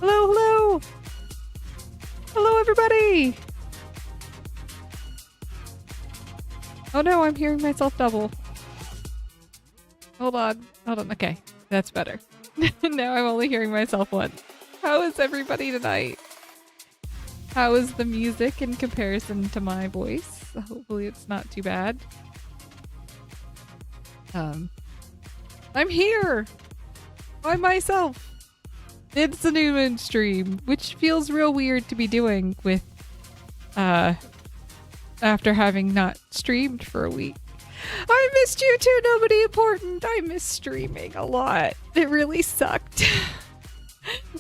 Hello, hello! Hello, everybody! Oh no, I'm hearing myself double. Hold on. Hold on. Okay, that's better. Now I'm only hearing myself once. How is everybody tonight? How is the music in comparison to my voice? Hopefully it's not too bad. I'm here! By myself! It's the new moon stream, which feels real weird to be doing with, after having not streamed for a week. I missed you too, nobody important. I missed streaming a lot. It really sucked.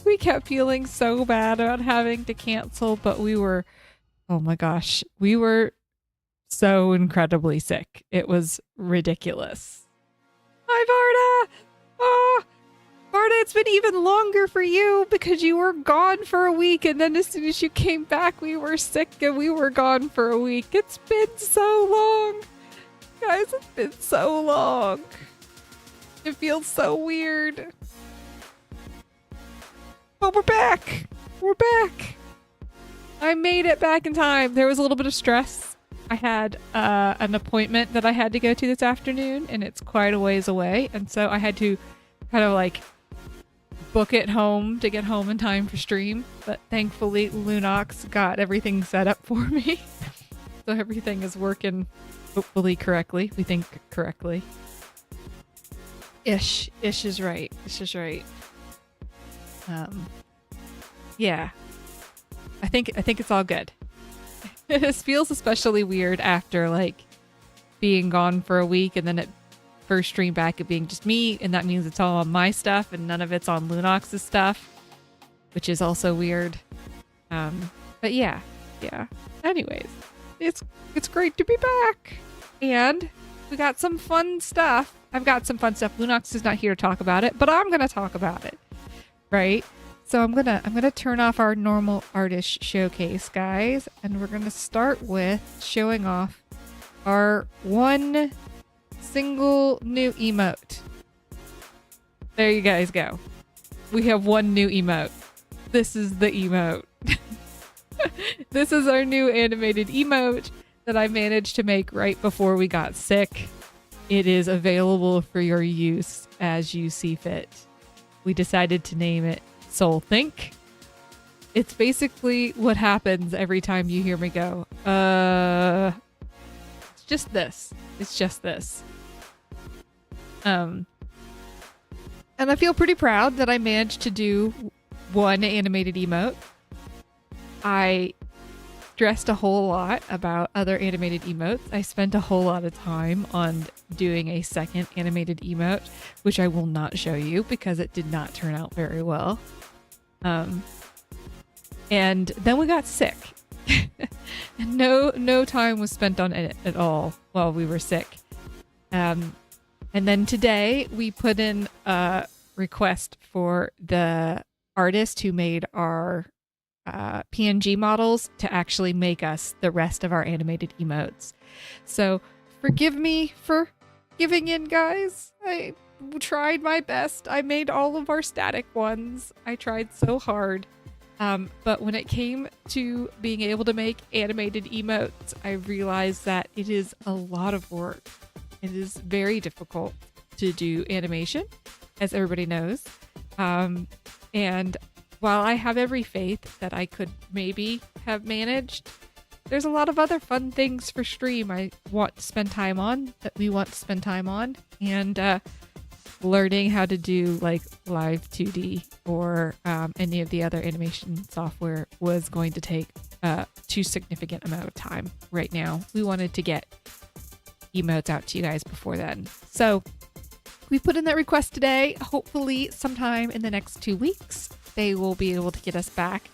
We kept feeling so bad about having to cancel, but we were, oh my gosh, we were so incredibly sick. It was ridiculous. Hi, Varda! Oh! Varda, it's been even longer for you because you were gone for a week, and then as soon as you came back, we were sick and we were gone for a week. It's been so long. Guys, it's been so long. It feels so weird. But we're back. We're back. I made it back in time. There was a little bit of stress. I had an appointment that I had to go to this afternoon, and it's quite a ways away, and so I had to kind of like book it home to get home in time for stream, but thankfully Lunox got everything set up for me. So everything is working hopefully correctly. We think correctly. Ish is right. Ish is right. Yeah. I think it's all good. This feels especially weird after like being gone for a week and then it first stream back it being just me, and that means it's all on my stuff and none of it's on Lunox's stuff, which is also weird. But yeah. Anyways, it's great to be back, and we got some fun stuff. I've got some fun stuff. Lunox is not here to talk about it, but I'm gonna talk about it, right? So I'm gonna turn off our normal Oddish showcase, guys, and we're gonna start with showing off our one single new emote. There you guys go. We have one new emote. This is the emote. This is our new animated emote that I managed to make right before we got sick. It is available for your use as you see fit. We decided to name it Soul Think. It's basically what happens every time you hear me go, it's just this. It's just this. And I feel pretty proud that I managed to do one animated emote. I stressed a whole lot about other animated emotes. I spent a whole lot of time on doing a second animated emote, which I will not show you because it did not turn out very well. And then we got sick. And no time was spent on it at all while we were sick. And then today we put in a request for the artist who made our PNG models to actually make us the rest of our animated emotes. So forgive me for giving in, guys. I tried my best. I made all of our static ones. I tried so hard. But when it came to being able to make animated emotes, I realized that it is a lot of work. It is very difficult to do animation, as everybody knows. And while I have every faith that I could maybe have managed, there's a lot of other fun things for stream I want to spend time on, that we want to spend time on. And learning how to do like live 2D or any of the other animation software was going to take too significant amount of time right now. We wanted to get emotes out to you guys before then. So we put in that request today. Hopefully sometime in the next 2 weeks, they will be able to get us back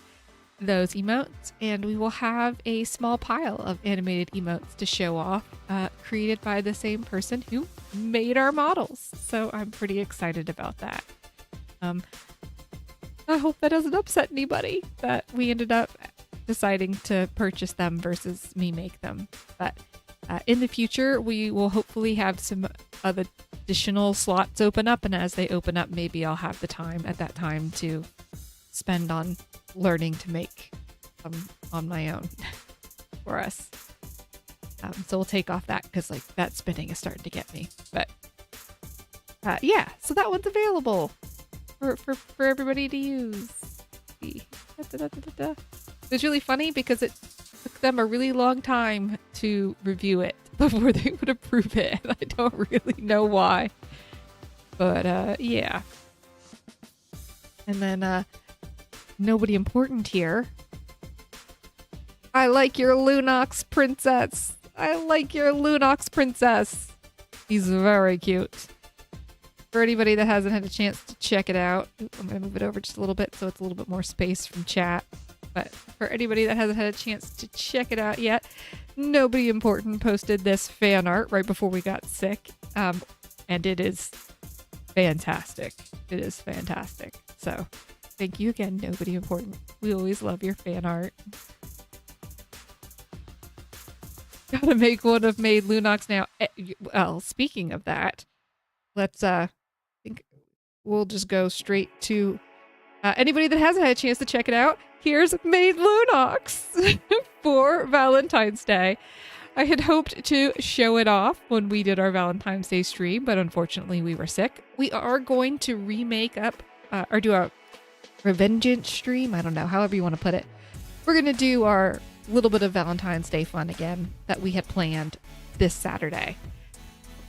those emotes, and we will have a small pile of animated emotes to show off, created by the same person who made our models. So I'm pretty excited about that. I hope that doesn't upset anybody that we ended up deciding to purchase them versus me make them. But in the future, we will hopefully have some other additional slots open up, and as they open up, maybe I'll have the time at that time to spend on learning to make them on my own for us. So we'll take off that because like that spinning is starting to get me. But yeah, so that one's available for everybody to use. It was really funny because it took them a really long time to review it before they would approve it. I don't really know why. But yeah. And then nobody important here. I like your Lunox princess. I like your Lunox princess. He's very cute. For anybody that hasn't had a chance to check it out, I'm going to move it over just a little bit so it's a little bit more space from chat. But for anybody that hasn't had a chance to check it out yet, nobody important posted this fan art right before we got sick. And it is fantastic. It is fantastic. So thank you again, nobody important. We always love your fan art. Gotta make one of Maid Lunox now. Well, speaking of that, let's think we'll just go straight to anybody that hasn't had a chance to check it out. Here's Maid Lunox for Valentine's Day. I had hoped to show it off when we did our Valentine's Day stream, but unfortunately we were sick. We are going to remake up or do a revengeance stream. I don't know, however you want to put it. We're going to do our little bit of Valentine's Day fun again that we had planned this Saturday.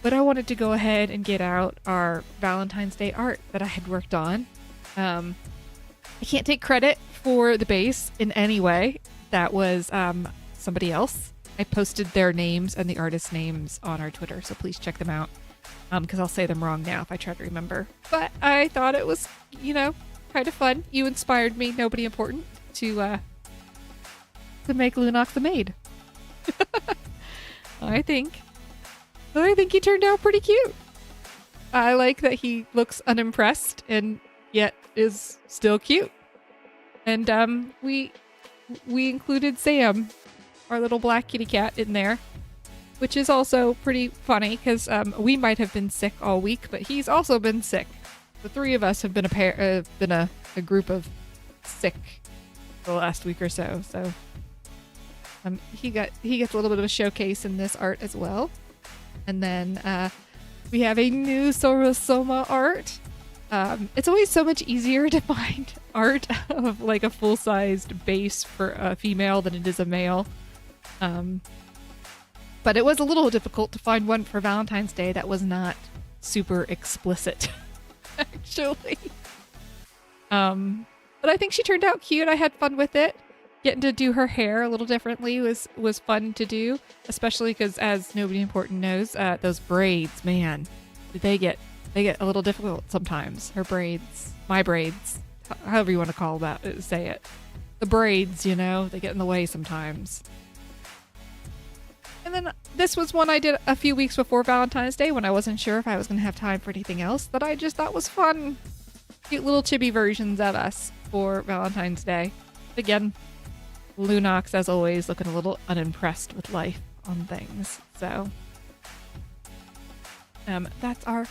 But I wanted to go ahead and get out our Valentine's Day art that I had worked on. I can't take credit for the base in any way. That was somebody else. I posted their names and the artist names on our Twitter, so please check them out. Because I'll say them wrong now if I try to remember. But I thought it was, you know, kind of fun. You inspired me, nobody important, to make Lunox the maid. I think he turned out pretty cute. I like that he looks unimpressed and yet is still cute. And we included Sam, our little black kitty cat, in there, which is also pretty funny because we might have been sick all week, but he's also been sick. The three of us have been a group of sick the last week or so. So he gets a little bit of a showcase in this art as well. And then we have a new Solrosoma art. It's always so much easier to find art of like a full-sized base for a female than it is a male. But it was a little difficult to find one for Valentine's Day that was not super explicit, actually. But I think she turned out cute. I had fun with it. Getting to do her hair a little differently was fun to do, especially because, as nobody important knows, those braids, man, they get a little difficult sometimes. Her braids, my braids, however you want to call that, say it. The braids, you know, they get in the way sometimes. And then this was one I did a few weeks before Valentine's Day when I wasn't sure if I was going to have time for anything else that I just thought was fun. Cute little chibi versions of us for Valentine's Day. Again, Lunox, as always, looking a little unimpressed with life on things. So that's our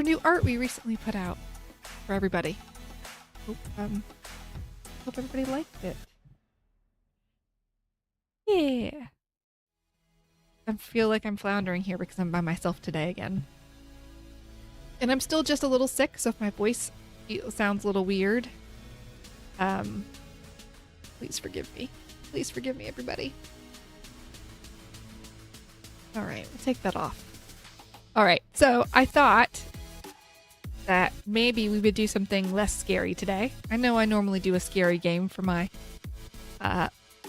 new art we recently put out for everybody. Hope everybody liked it. Yeah. I feel like I'm floundering here because I'm by myself today again. And I'm still just a little sick, so if my voice sounds a little weird, please forgive me. Please forgive me, everybody. All right, we'll take that off. All right, so I thought that maybe we would do something less scary today. I know I normally do a scary game for my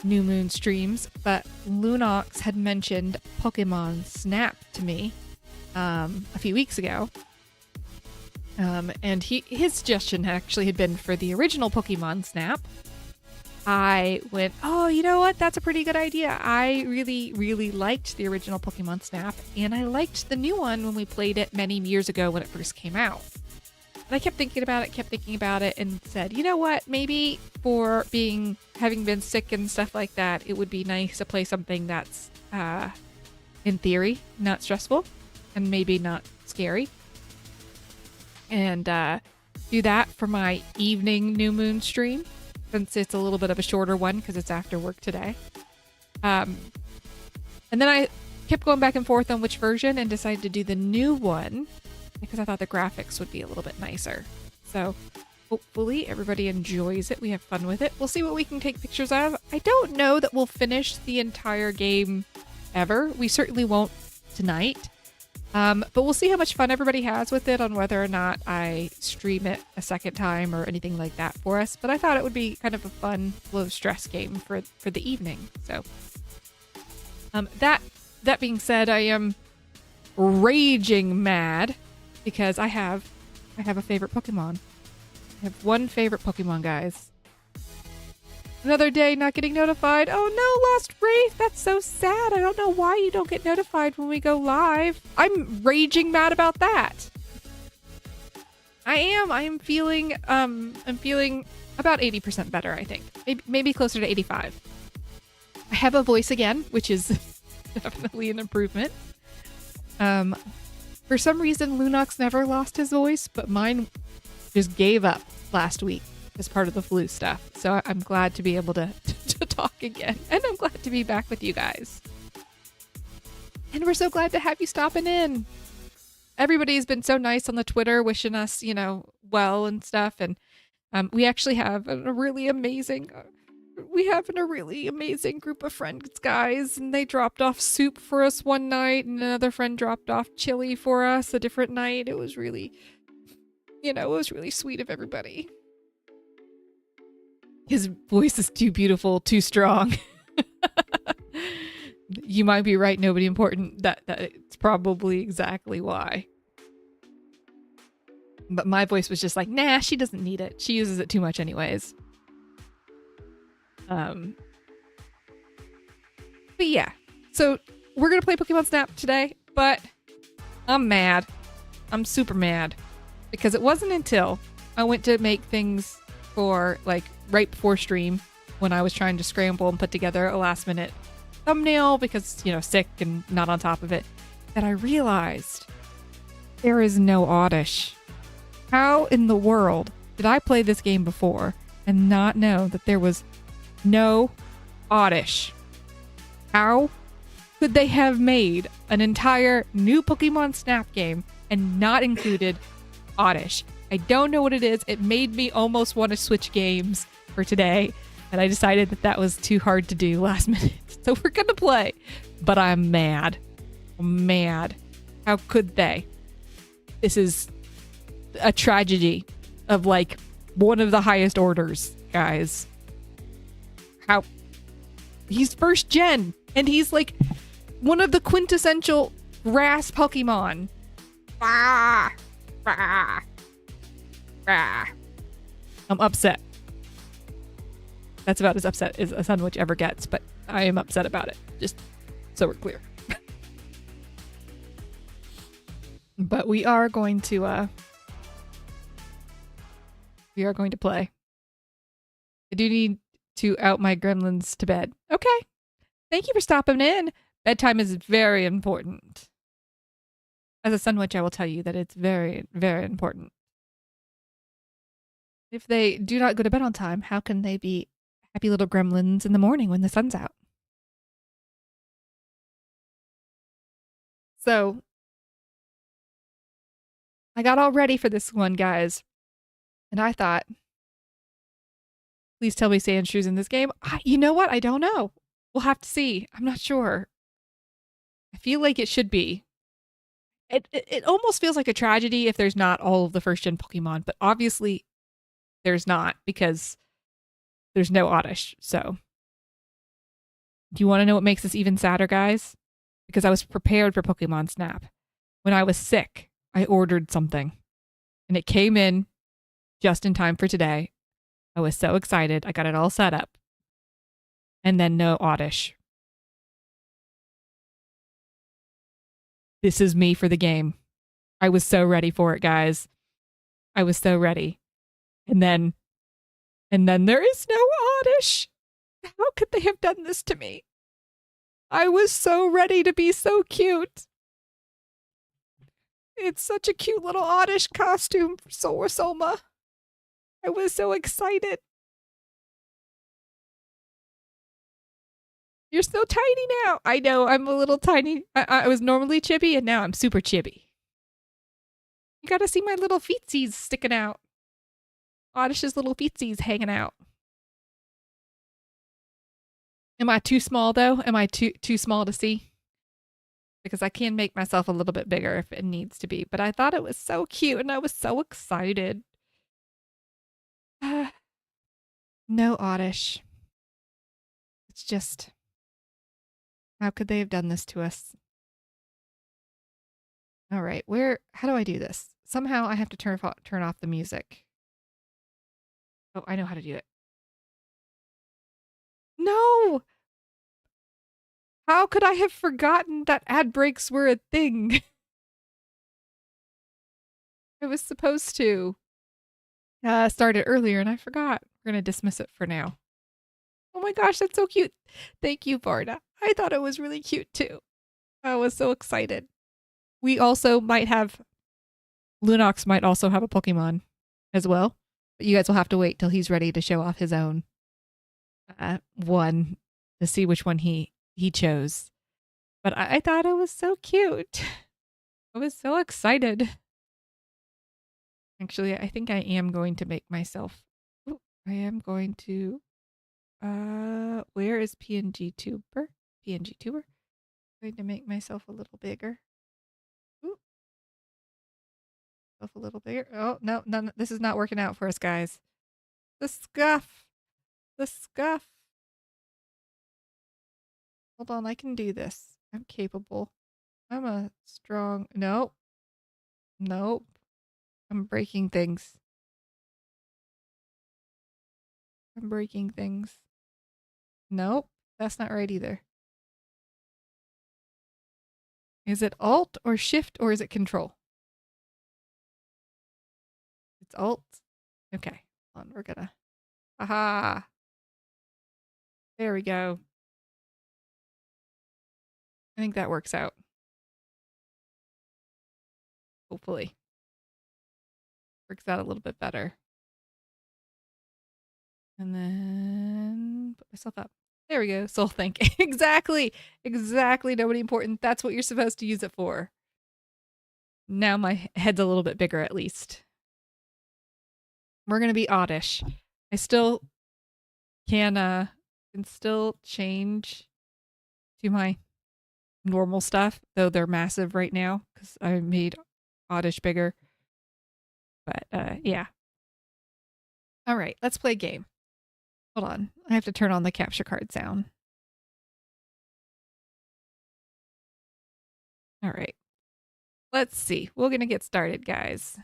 new moon streams, but Lunox had mentioned Pokemon Snap to me a few weeks ago. And his suggestion actually had been for the original Pokemon Snap. I went, oh, you know what? That's a pretty good idea. I really, really liked the original Pokemon Snap, and I liked the new one when we played it many years ago when it first came out. And I kept thinking about it, and said, you know what? Maybe for having been sick and stuff like that, it would be nice to play something that's, in theory, not stressful and maybe not scary. And do that for my evening new moon stream, since it's a little bit of a shorter one because it's after work today. And then I kept going back and forth on which version and decided to do the new one because I thought the graphics would be a little bit nicer. So hopefully everybody enjoys it. We have fun with it. We'll see what we can take pictures of. I don't know that we'll finish the entire game ever. We certainly won't tonight. But we'll see how much fun everybody has with it on whether or not I stream it a second time or anything like that for us. But I thought it would be kind of a fun, low stress game for the evening. So that being said, I am raging mad because I have a favorite Pokemon. I have one favorite Pokemon, guys. Another day not getting notified. Oh no, Lost Wraith. That's so sad. I don't know why you don't get notified when we go live. I'm raging mad about that. I am feeling I'm feeling about 80% better, I think. Maybe closer to 85. I have a voice again, which is definitely an improvement. For some reason Lunox never lost his voice, but mine just gave up last week as part of the flu stuff. So I'm glad to be able to talk again. And I'm glad to be back with you guys. And we're so glad to have you stopping in. Everybody's been so nice on the Twitter wishing us, well and stuff. And we actually have a really amazing group of friends, guys. And they dropped off soup for us one night, and another friend dropped off chili for us a different night. It was really, it was really sweet of everybody. His voice is too beautiful, too strong. You might be right, nobody important. That it's probably exactly why. But my voice was just like, nah, she doesn't need it. She uses it too much anyways. But yeah. So we're gonna play Pokemon Snap today, but I'm mad. I'm super mad. Because it wasn't until I went to make things for right before stream when I was trying to scramble and put together a last minute thumbnail because, sick and not on top of it, that I realized there is no Oddish. How in the world did I play this game before and not know that there was no Oddish? How could they have made an entire new Pokemon Snap game and not included Oddish? I don't know what it is. It made me almost want to switch games for today, and I decided that was too hard to do last minute. So we're gonna play, but I'm mad. I'm mad. How could they? This is a tragedy of one of the highest orders, guys. How? He's first gen, and he's one of the quintessential grass Pokemon. Ah! Ah! Ah. I'm upset. That's about as upset as a sandwich ever gets, but I am upset about it. Just so we're clear. But we are going to play. I do need to out my gremlins to bed. Okay. Thank you for stopping in. Bedtime is very important. As a sandwich, I will tell you that it's very, very important. If they do not go to bed on time, how can they be happy little gremlins in the morning when the sun's out? So I got all ready for this one, guys. And I thought, please tell me Sandshrews in this game. You know what? I don't know. We'll have to see. I'm not sure. I feel like it should be. It almost feels like a tragedy if there's not all of the first gen Pokemon, but obviously there's not because there's no Oddish. So, do you want to know what makes this even sadder, guys? Because I was prepared for Pokemon Snap. When I was sick, I ordered something and it came in just in time for today. I was so excited. I got it all set up. And then no Oddish. This is me for the game. I was so ready for it, guys. I was so ready. And then there is no Oddish. How could they have done this to me? I was so ready to be so cute. It's such a cute little Oddish costume for Solrosoma. I was so excited. You're so tiny now. I know, I'm a little tiny. I was normally chibi, and now I'm super chibi. You gotta see my little feetsies sticking out. Oddish's little feetsies hanging out. Am I too small, though? Am I too small to see? Because I can make myself a little bit bigger if it needs to be. But I thought it was so cute, and I was so excited. No Oddish. It's just... how could they have done this to us? All right, how do I do this? Somehow I have to turn off the music. Oh, I know how to do it. No! How could I have forgotten that ad breaks were a thing? I was supposed to start it earlier and I forgot. We're going to dismiss it for now. Oh my gosh, that's so cute. Thank you, Varda. I thought it was really cute too. I was so excited. We also might have... Lunox might also have a Pokemon as well. But you guys will have to wait till he's ready to show off his own one to see which one he chose. But I thought it was so cute. I was so excited. Actually, I think I am going to make myself... Ooh, I am going to... where is PNG Tuber? PNG Tuber? I'm going to make myself a little bigger. Ooh. A little bigger. Oh, no, this is not working out for us, guys. The scuff. The scuff. Hold on, I can do this. I'm capable. I'm a strong... Nope. Nope. I'm breaking things. I'm breaking things. Nope. That's not right either. Is it Alt or Shift or is it Control? It's Alt. Okay. Hold on, we're gonna... Aha! There we go. I think that works out. Hopefully. Works out a little bit better. And then put myself up. There we go. Soul Think. Exactly. Exactly. Nobody important. That's what you're supposed to use it for. Now my head's a little bit bigger at least. We're going to be Oddish. I still can still change to my normal stuff, though they're massive right now because I made Oddish bigger. But yeah. All right, let's play a game. Hold on. I have to turn on the capture card sound. All right. Let's see. We're going to get started, guys.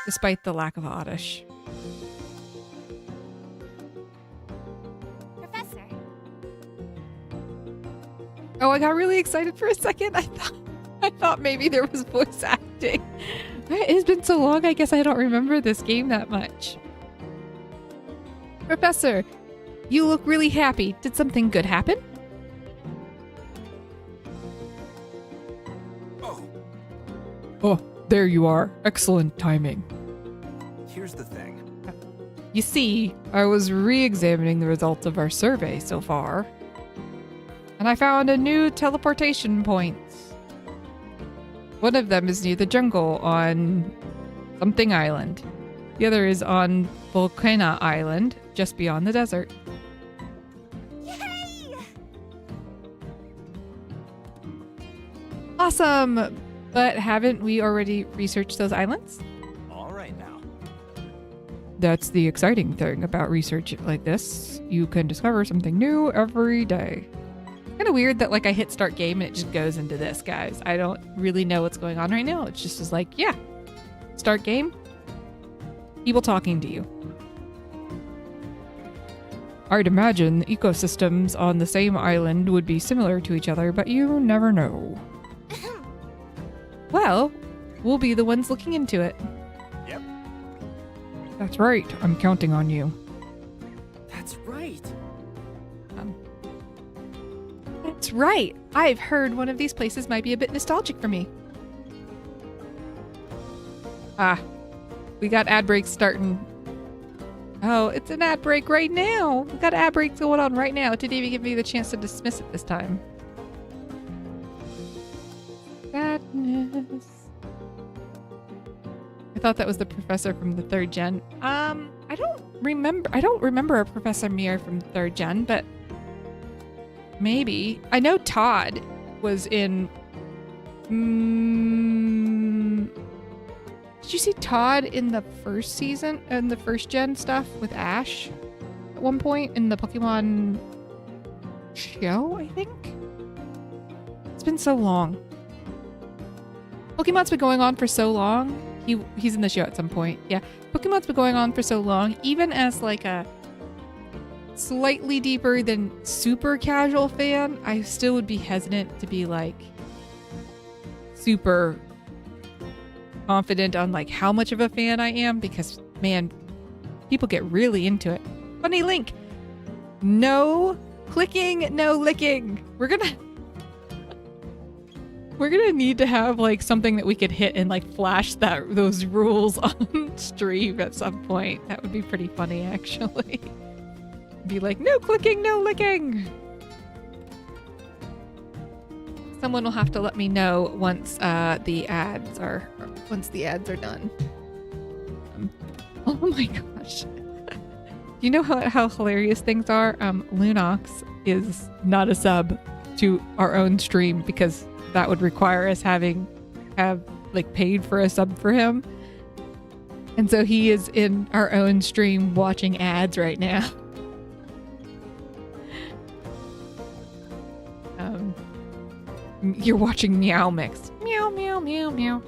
Despite the lack of Oddish. Professor. Oh, I got really excited for a second. I thought maybe there was voice acting. It has been so long, I guess I don't remember this game that much. Professor, you look really happy. Did something good happen? Oh, there you are. Excellent timing. Here's the thing. You see, I was re-examining the results of our survey so far. And I found a new teleportation point. One of them is near the jungle on something island. The other is on Volcana Island, just beyond the desert. Yay! Awesome! But haven't we already researched those islands? All right now. That's the exciting thing about research like this. You can discover something new every day. Kind of weird that like I hit start game and it just goes into this, guys. I don't really know what's going on right now. It's just is like, yeah, start game. People talking to you. I'd imagine the ecosystems on the same island would be similar to each other, but you never know. Well, we'll be the ones looking into it. Yep. That's right. I'm counting on you. That's right. That's right. I've heard one of these places might be a bit nostalgic for me. Ah, we got ad breaks starting. Oh, it's an ad break right now. We got ad breaks going on right now. It didn't even give me the chance to dismiss it this time. Sadness. I thought that was the professor from the 3rd gen. I don't remember a Professor Mir from 3rd gen, but maybe. I know Todd was in... Did you see Todd in the 1st season? In the 1st gen stuff with Ash? At one point in the Pokemon show, I think? It's been so long. Pokemon's been going on for so long. He's in the show at some point. Yeah. Pokemon's been going on for so long. Even as like a slightly deeper than super casual fan, I still would be hesitant to be like super confident on like how much of a fan I am, because man, people get really into it. Funny link. No clicking, no licking. We're gonna need to have like something that we could hit and like flash those rules on stream at some point. That would be pretty funny actually. Be like, no clicking, no licking. Someone will have to let me know once the ads are done. Oh my gosh. Do you know how hilarious things are? Lunox is not a sub to our own stream because that would require us have like paid for a sub for him. And so he is in our own stream watching ads right now. You're watching Meow Mix. Meow, meow, meow, meow.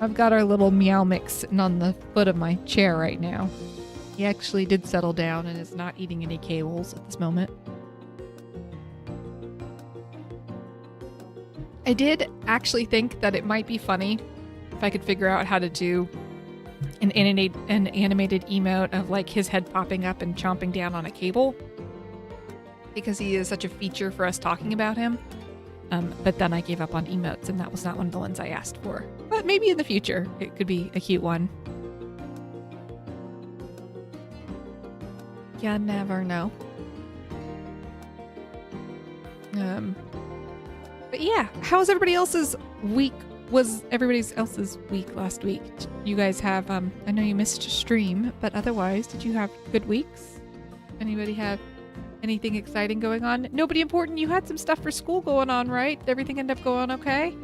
I've got our little Meow Mix sitting on the foot of my chair right now. He actually did settle down and is not eating any cables at this moment. I did actually think that it might be funny if I could figure out how to do an animated emote of like his head popping up and chomping down on a cable, because he is such a feature for us talking about him. But then I gave up on emotes, and that was not one of the ones I asked for. But maybe in the future, it could be a cute one. You never know. But yeah, how was everybody else's week? Was everybody else's week last week? You guys have, I know you missed a stream, but otherwise, did you have good weeks? Anybody have anything exciting going on? Nobody important. You had some stuff for school going on, right? Did everything end up going okay?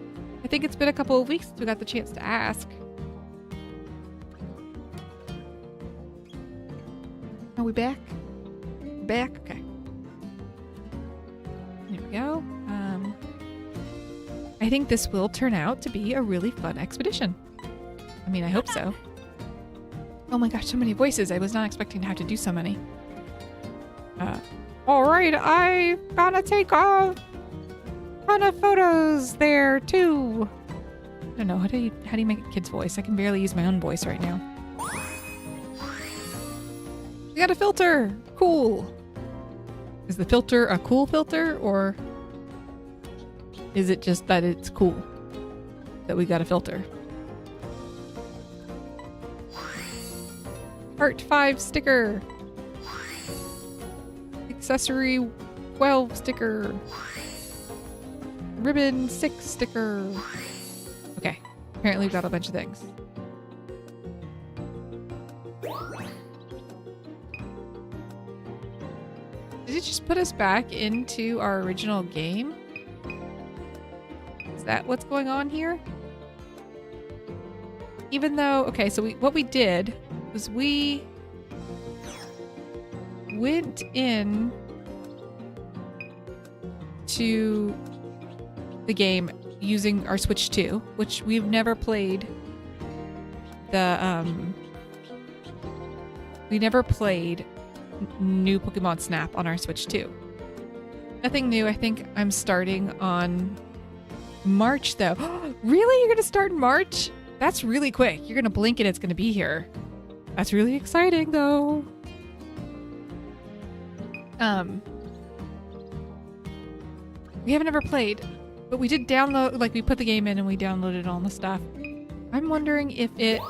I think it's been a couple of weeks since we got the chance to ask. Are we back? Back? Okay. There we go. I think this will turn out to be a really fun expedition. I mean, I hope so. Oh my gosh, so many voices. I was not expecting to have to do so many. Alright, I gotta take a ton of photos there too. I don't know, how do you make a kid's voice? I can barely use my own voice right now. We got a filter! Cool! Is the filter a cool filter, or is it just that it's cool that we got a filter? Part 5 sticker. Accessory 12 sticker. Ribbon 6 sticker. Okay. Apparently we've got a bunch of things. Did it just put us back into our original game? Is that what's going on here? Even though, okay, so what we did was we went in to the game using our Switch 2, which we've never played we never played new Pokemon Snap on our Switch 2. Nothing new. I think I'm starting on March though. Really? You're gonna start in March? That's really quick. You're gonna blink and it's gonna be here. That's really exciting though. We haven't ever played, but we did download, like we put the game in and we downloaded all the stuff. I'm wondering if it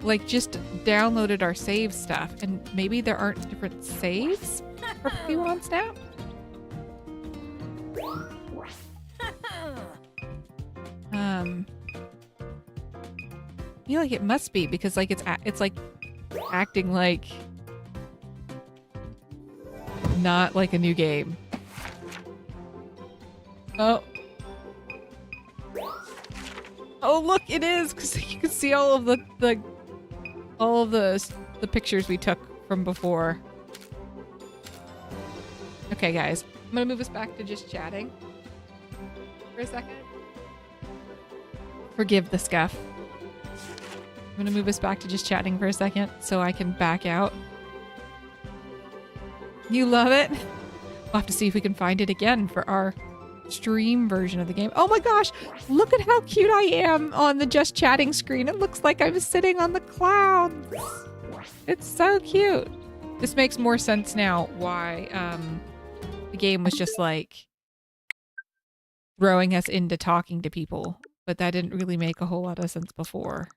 like just downloaded our save stuff and maybe there aren't different saves for Pokemon Snap. I feel like it must be because like it's like acting like not like a new game. Oh look, it is, because you can see all of the pictures we took from before. Okay guys, I'm gonna move us back to just chatting for a second. Forgive the scuff. I'm gonna move us back to just chatting for a second so I can back out. You love it? We'll have to see if we can find it again for our stream version of the game. Oh my gosh, look at how cute I am on the just chatting screen. It looks like I'm sitting on the clouds. It's so cute. This makes more sense now why the game was just like throwing us into talking to people, but that didn't really make a whole lot of sense before.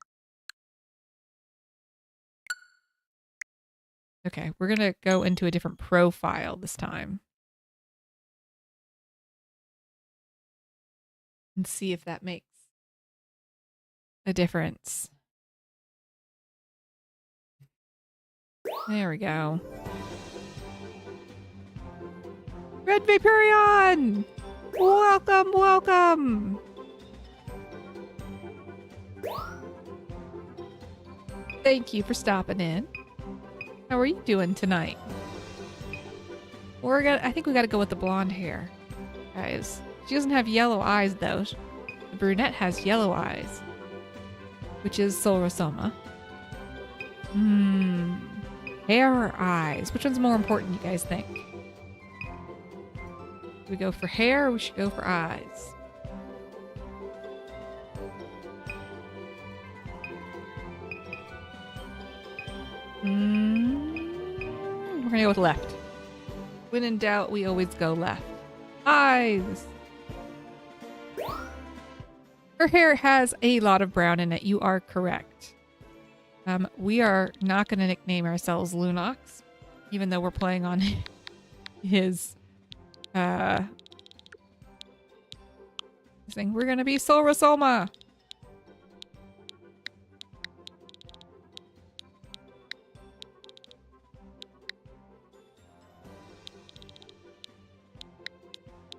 Okay, we're gonna go into a different profile this time and see if that makes a difference. There we go. Red Vaporeon! Welcome, welcome! Thank you for stopping in. How are you doing tonight? I think we gotta go with the blonde hair, guys. She doesn't have yellow eyes though. The brunette has yellow eyes, which is Solrosoma. Hair or eyes? Which one's more important, you guys think? Should we go for hair or we should go for eyes? We're gonna go with left. When in doubt, we always go left. Eyes! Her hair has a lot of brown in it. You are correct. We are not going to nickname ourselves Lunox, even though we're playing on his thing. We're going to be Solrosoma.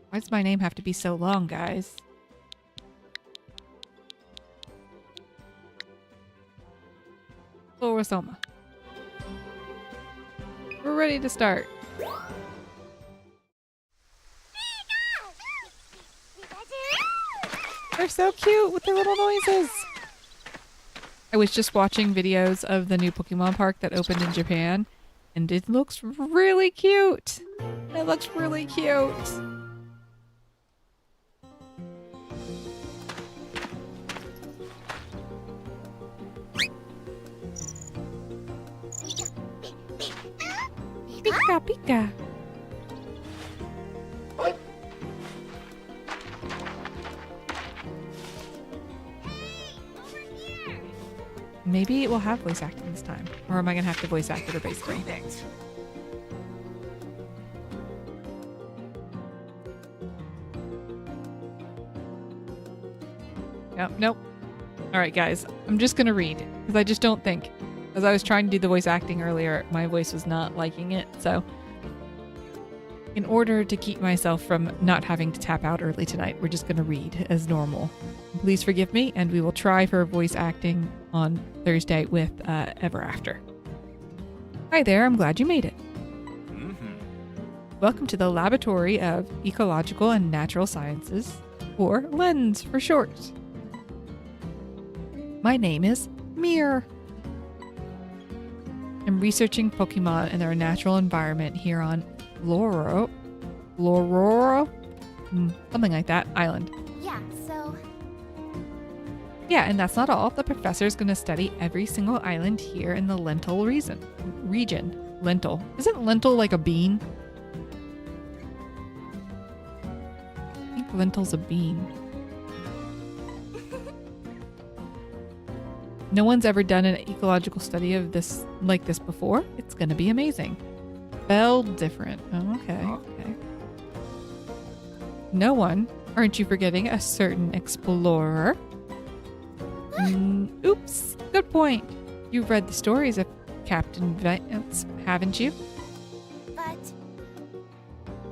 Why does my name have to be so long, guys? Solrosoma. We're ready to start. They're so cute with their little noises. I was just watching videos of the new Pokemon park that opened in Japan, and it looks really cute. It looks really cute. Pika pika. Maybe it will have voice acting this time. Or am I going to have to voice act it or basically? Nope, nope. All right, guys. I'm just going to read because I just don't think. As I was trying to do the voice acting earlier, my voice was not liking it. So in order to keep myself from not having to tap out early tonight, we're just going to read as normal. Please forgive me, and we will try for voice acting on Thursday with Ever After. Hi there, I'm glad you made it. Welcome to the Laboratory of Ecological and Natural Sciences, or LENS for short. My name is Mir. I'm researching Pokemon in their natural environment here on Loro, something like that, island. Yeah, so... Yeah, and that's not all. The professor's going to study every single island here in the Lentil region. Lentil. Isn't lentil like a bean? I think lentil's a bean. No one's ever done an ecological study of this like this before. It's going to be amazing. Spelled different. Oh, okay. No one. Aren't you forgetting a certain explorer? Oops. Good point. You've read the stories of Captain Vance, haven't you?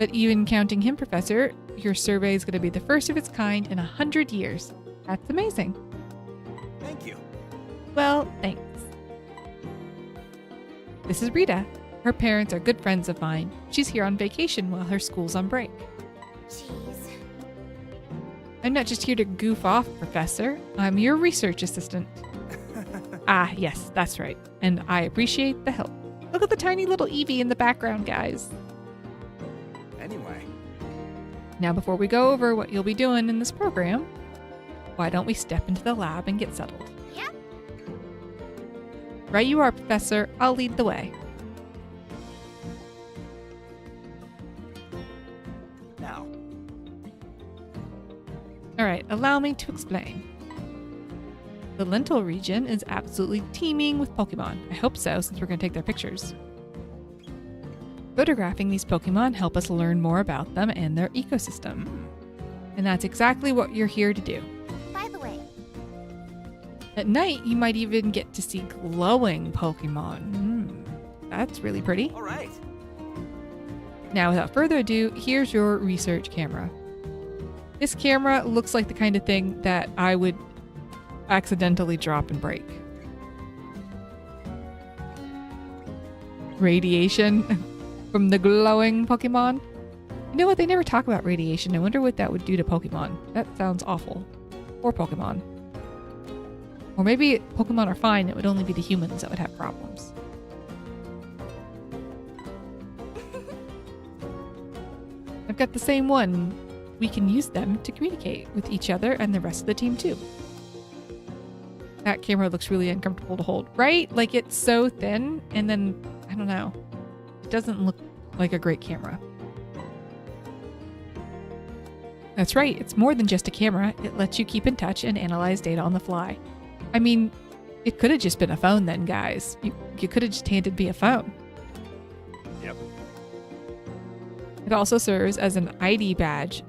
But even counting him, Professor, your survey is going to be the first of its kind in 100 years. That's amazing. Thank you. Well, thanks. This is Rita. Her parents are good friends of mine. She's here on vacation while her school's on break. Jeez. I'm not just here to goof off, Professor. I'm your research assistant. Ah, yes, that's right. And I appreciate the help. Look at the tiny little Eevee in the background, guys. Anyway. Now, before we go over what you'll be doing in this program, why don't we step into the lab and get settled? Yep. Right you are, Professor. I'll lead the way. Now. All right, allow me to explain. The Lentil region is absolutely teeming with Pokemon. I hope so, since we're going to take their pictures. Photographing these Pokemon help us learn more about them and their ecosystem. And that's exactly what you're here to do. By the way. At night, you might even get to see glowing Pokemon. That's really pretty. All right. Now, without further ado, here's your research camera. This camera looks like the kind of thing that I would accidentally drop and break. Radiation from the glowing Pokemon. You know what? They never talk about radiation. I wonder what that would do to Pokemon. That sounds awful. Or Pokemon. Or maybe Pokemon are fine. It would only be the humans that would have problems. I've got the same one. We can use them to communicate with each other and the rest of the team too. That camera looks really uncomfortable to hold, right? Like it's so thin and then, I don't know. It doesn't look like a great camera. That's right, it's more than just a camera. It lets you keep in touch and analyze data on the fly. I mean, it could have just been a phone then, guys. You could have just handed me a phone. Yep. It also serves as an ID badge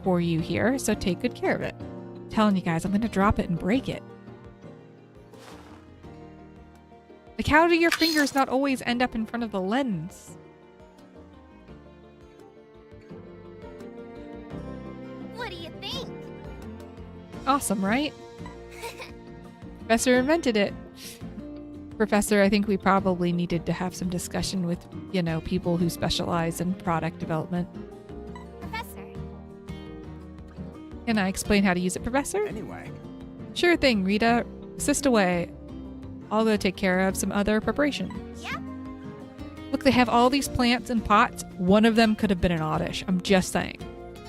for you here, so take good care of it. I'm telling you guys, I'm going to drop it and break it. Like, how do your fingers not always end up in front of the lens? What do you think? Awesome, right? Professor invented it. Professor, I think we probably needed to have some discussion with, you know, people who specialize in product development. Professor. Can I explain how to use it, Professor? Anyway. Sure thing, Rita. Assist away. I'll go take care of some other preparations. Yep. Look, they have all these plants and pots. One of them could have been an Oddish. I'm just saying.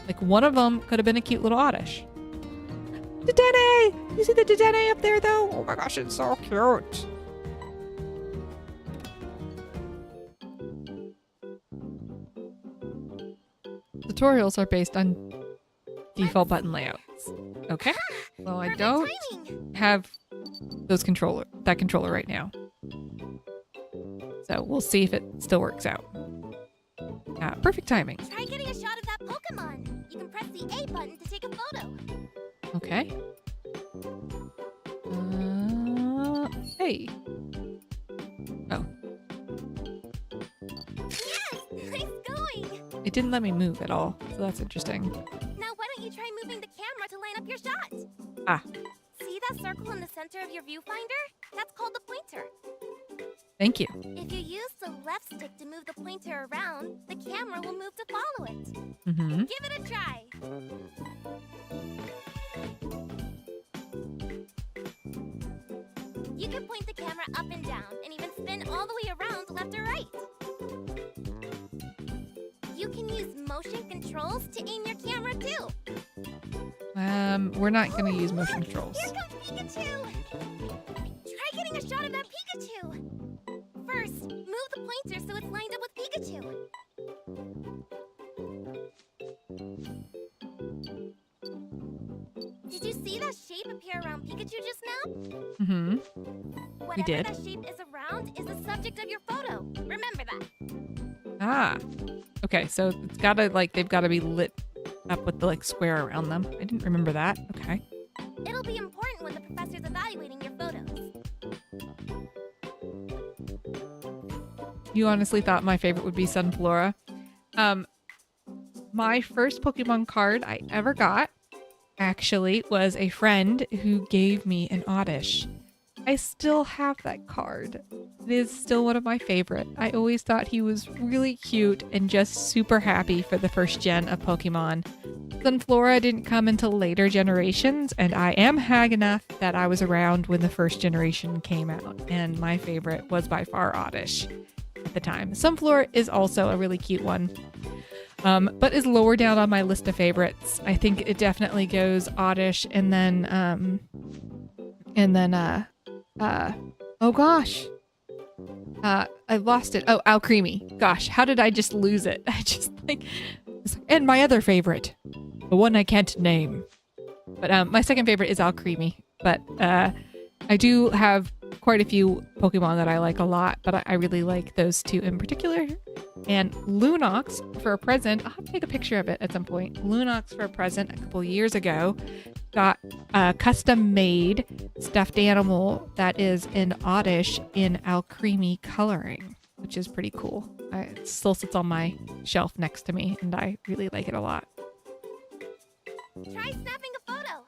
Like, one of them could have been a cute little Oddish. Dedenne! You see the Dedenne up there, though? Oh my gosh, it's so cute. Tutorials are based on default button layouts. Okay. Well, I Perfect don't timing. have that controller right now. So we'll see if it still works out. Perfect timing. Try getting a shot of that Pokemon. You can press the A button to take a photo. Okay. Hey. Oh, Yes! Nice going! it didn't let me move at all, so that's interesting. Now why don't you try moving the camera to line up your shot? Ah, See that circle in the center of your viewfinder? That's called the pointer. thank you. If you use the left stick to move the pointer around, the camera will move to follow it. Mm-hmm. Give it a try. You can point the camera up and down, and even spin all the way around left or right. You can use motion controls to aim your camera too. We're not gonna use Oh, motion look, controls. Here comes Pikachu! Try getting a shot of that Pikachu. First, move the pointer so it's lined up with Pikachu. Did you see that shape appear around Pikachu just now? Mm-hmm. Whatever did. that shape is around is the subject of your photo. Remember that. Ah. Okay, so it's gotta, like, they've gotta be lit up with the, like, square around them. I didn't remember that. Okay. It'll be important when the professor's evaluating your photos. You honestly thought my favorite would be Sunflora. My first Pokemon card I ever got actually was a friend who gave me an Oddish. I still have that card. It is still one of my favorite. I always thought he was really cute and just super happy for the first gen of Pokemon. Sunflora didn't come until later generations, and I am hag enough that I was around when the first generation came out, and my favorite was by far Oddish at the time. Sunflora is also a really cute one, but is lower down on my list of favorites. I think it definitely goes Oddish, and then oh gosh. I lost it. Oh, Alcremie. Gosh, how did I just lose it? I just and my other favorite, the one I can't name. But my second favorite is Alcremie. But I do have quite a few Pokemon that I like a lot, but I really like those two in particular. And Lunox, for a present, I'll have to take a picture of it at some point. Lunox, for a present a couple years ago, got a custom-made stuffed animal that is an Oddish in Alcremie coloring, which is pretty cool. It still sits on my shelf next to me, and I really like it a lot. Try snapping a photo.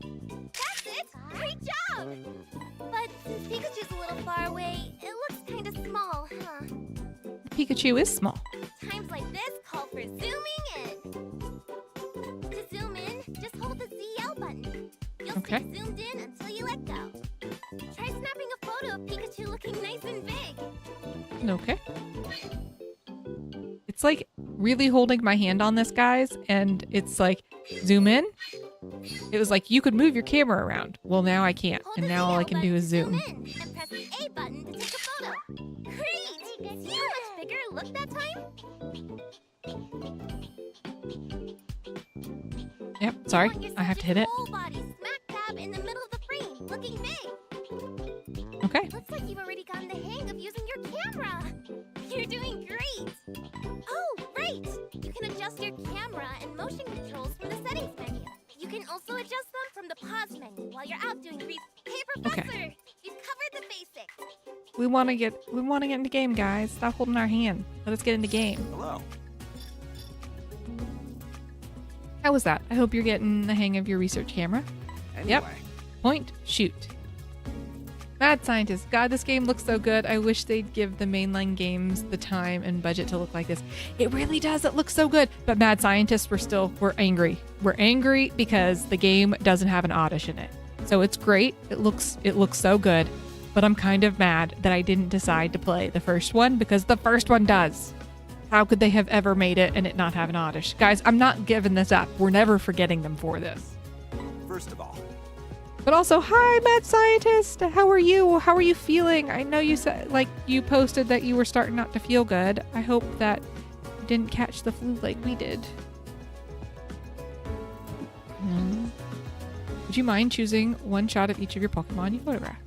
That's it! Great job! But since Pikachu's a little far away, it looks kind of small, huh? Pikachu is small. Times like this call for zooming in. To zoom in, just hold the ZL button. You'll Okay. stay zoomed in until you let go. Try snapping a photo of Pikachu looking nice and big. Okay. It's like really holding my hand on this, guys, and it's like, zoom in. It was like, you could move your camera around. Well, now I can't, Hold and the now all I ZL can do button is to zoom. in, and press the A button to take a photo. Great! See how much bigger it looked that time? Yep, sorry, You want your I have to hit it. subject's whole body smack dab in the middle of the frame, looking big. Okay. Looks like you've already gotten the hang of using your camera. You're doing great. Oh, right. You can adjust your camera and motion controls from the settings menu. You can also adjust them from the pause menu while you're out doing Hey, Professor, Okay. you've covered the basics. We want to get into game, guys. Stop holding our hand. Let us get into game. Hello. How was that? I hope you're getting the hang of your research camera. Anyway, Point, shoot. Mad Scientist. God, this game looks so good. I wish they'd give the mainline games the time and budget to look like this. It really does. It looks so good. But Mad Scientists, we're angry. We're angry because the game doesn't have an Oddish in it. So it's great. It looks so good. But I'm kind of mad that I didn't decide to play the first one because the first one does. How could they have ever made it and it not have an Oddish? Guys, I'm not giving this up. We're never forgetting them for this. first of all, But also, hi, Mad Scientist. How are you? How are you feeling? I know you said, like, you posted that you were starting not to feel good. I hope that you didn't catch the flu like we did. Would you mind choosing one shot of each of your Pokemon you photograph?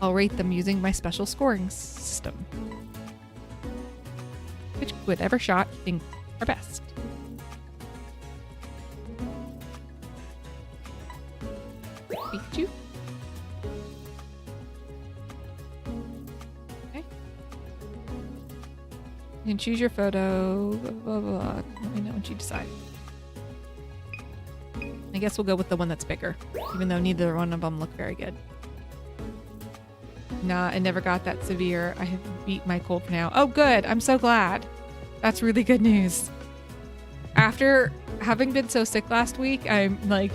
I'll rate them using my special scoring system. Whichever shot you think are best. You can choose your photo, blah, blah, blah. Let me know once you decide. I guess we'll go with the one that's bigger, even though neither one of them look very good. Nah, I never got that severe. I have beat my cold for now. Oh, good. I'm so glad. That's really good news. After having been so sick last week, I'm like,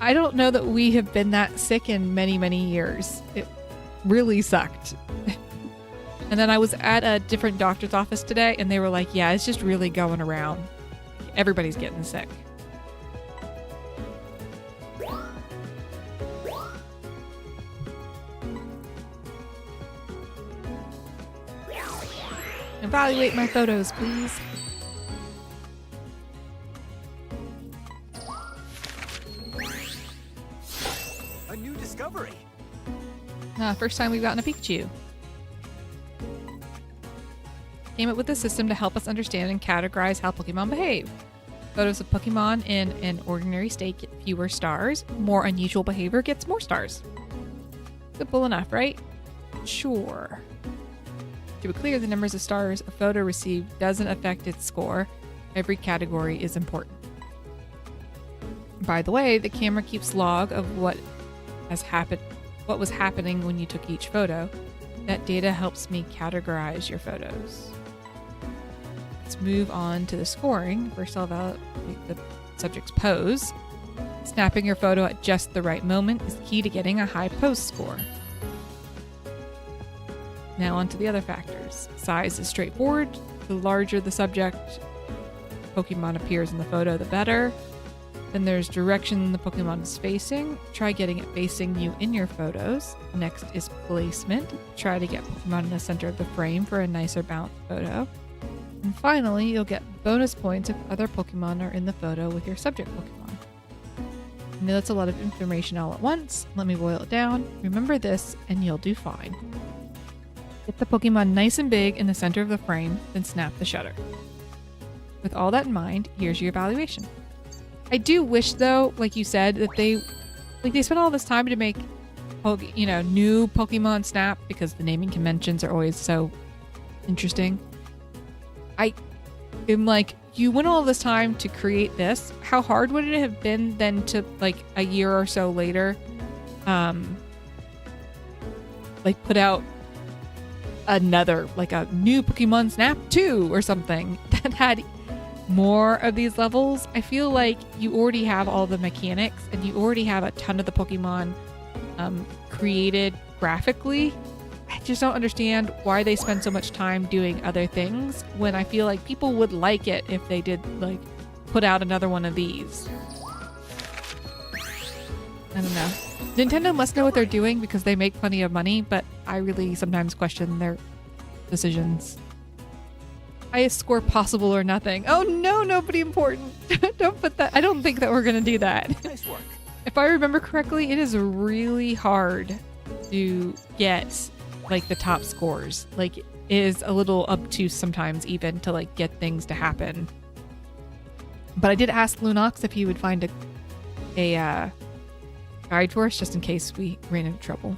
I don't know that we have been that sick in many, many years. It really sucked. And then I was at a different doctor's office today, and they were like, yeah, it's just really going around. Everybody's getting sick. Evaluate my photos, please. A new discovery. First time we've gotten a Pikachu. Came up with a system to help us understand and categorize how Pokemon behave. Photos of Pokemon in an ordinary state get fewer stars. More unusual behavior gets more stars. Simple enough, right? Sure. To be clear, the numbers of stars a photo received doesn't affect its score. Every category is important. By the way, the camera keeps log of what was happening when you took each photo. That data helps me categorize your photos. Let's move on to the scoring. First, I'll evaluate the subject's pose. Snapping your photo at just the right moment is key to getting a high pose score. Now on to the other factors. Size is straightforward. The larger the subject Pokemon appears in the photo, the better. Then there's direction the Pokemon is facing. Try getting it facing you in your photos. Next is placement. Try to get Pokemon in the center of the frame for a nicer balanced photo. And finally, you'll get bonus points if other Pokemon are in the photo with your subject Pokemon. I know that's a lot of information all at once. Let me boil it down. Remember this and you'll do fine. Get the Pokemon nice and big in the center of the frame, then snap the shutter. With all that in mind, here's your evaluation. I do wish, though, like you said, that they spent all this time to make, new Pokemon Snap because the naming conventions are always so interesting. I am like, you went all this time to create this. How hard would it have been then to, like, a year or so later, put out another, like a new Pokemon Snap 2 or something that had more of these levels? I feel like you already have all the mechanics and you already have a ton of the Pokemon created graphically. I just don't understand why they spend so much time doing other things when I feel like people would like it if they did put out another one of these. I don't know. Nintendo must know what they're doing because they make plenty of money, but I really sometimes question their decisions. Highest score possible or nothing. Oh no, nobody important. Don't put that. I don't think that we're going to do that. Nice work. If I remember correctly, it is really hard to get the top scores. It is a little obtuse sometimes even to get things to happen. But I did ask Lunox if he would find a guide for us just in case we ran into trouble.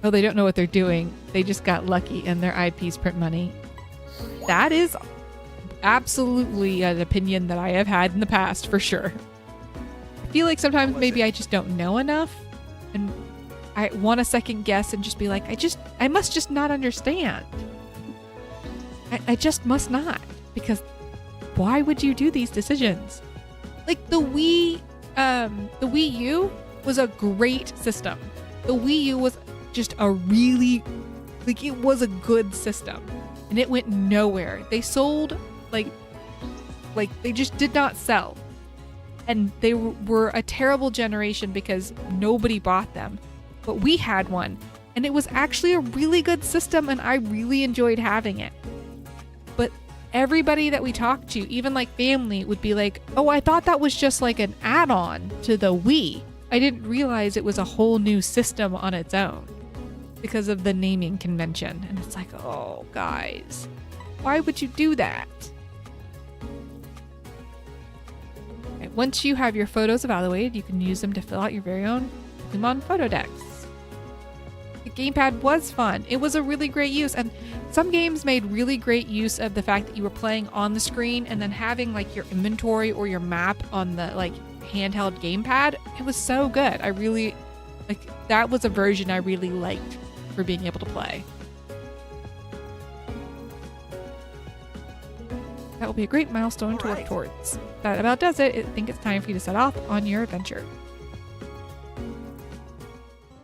Oh, they don't know what they're doing. They just got lucky and their IPs print money. That is absolutely an opinion that I have had in the past for sure. I feel like sometimes maybe I just don't know enough and I want to second guess and just be like, I must just not understand. I just must not, because why would you do these decisions? The Wii U was a great system. The Wii U was just a really, it was a good system, and it went nowhere. They sold, they just did not sell, and they were a terrible generation because nobody bought them. But we had one, and it was actually a really good system, and I really enjoyed having it. But everybody that we talked to, even family, would be like, oh, I thought that was just an add-on to the Wii. I didn't realize it was a whole new system on its own because of the naming convention. And it's like, oh, guys, why would you do that? Okay, once you have your photos evaluated, you can use them to fill out your very own Pokemon photo decks. gamepad was fun. It was a really great use, and some games made really great use of the fact that you were playing on the screen and then having like your inventory or your map on the like handheld gamepad. It was so good. I really like that was a version I really liked for being able to play. That will be a great milestone to work towards. That about does it. I think it's time for you to set off on your adventure.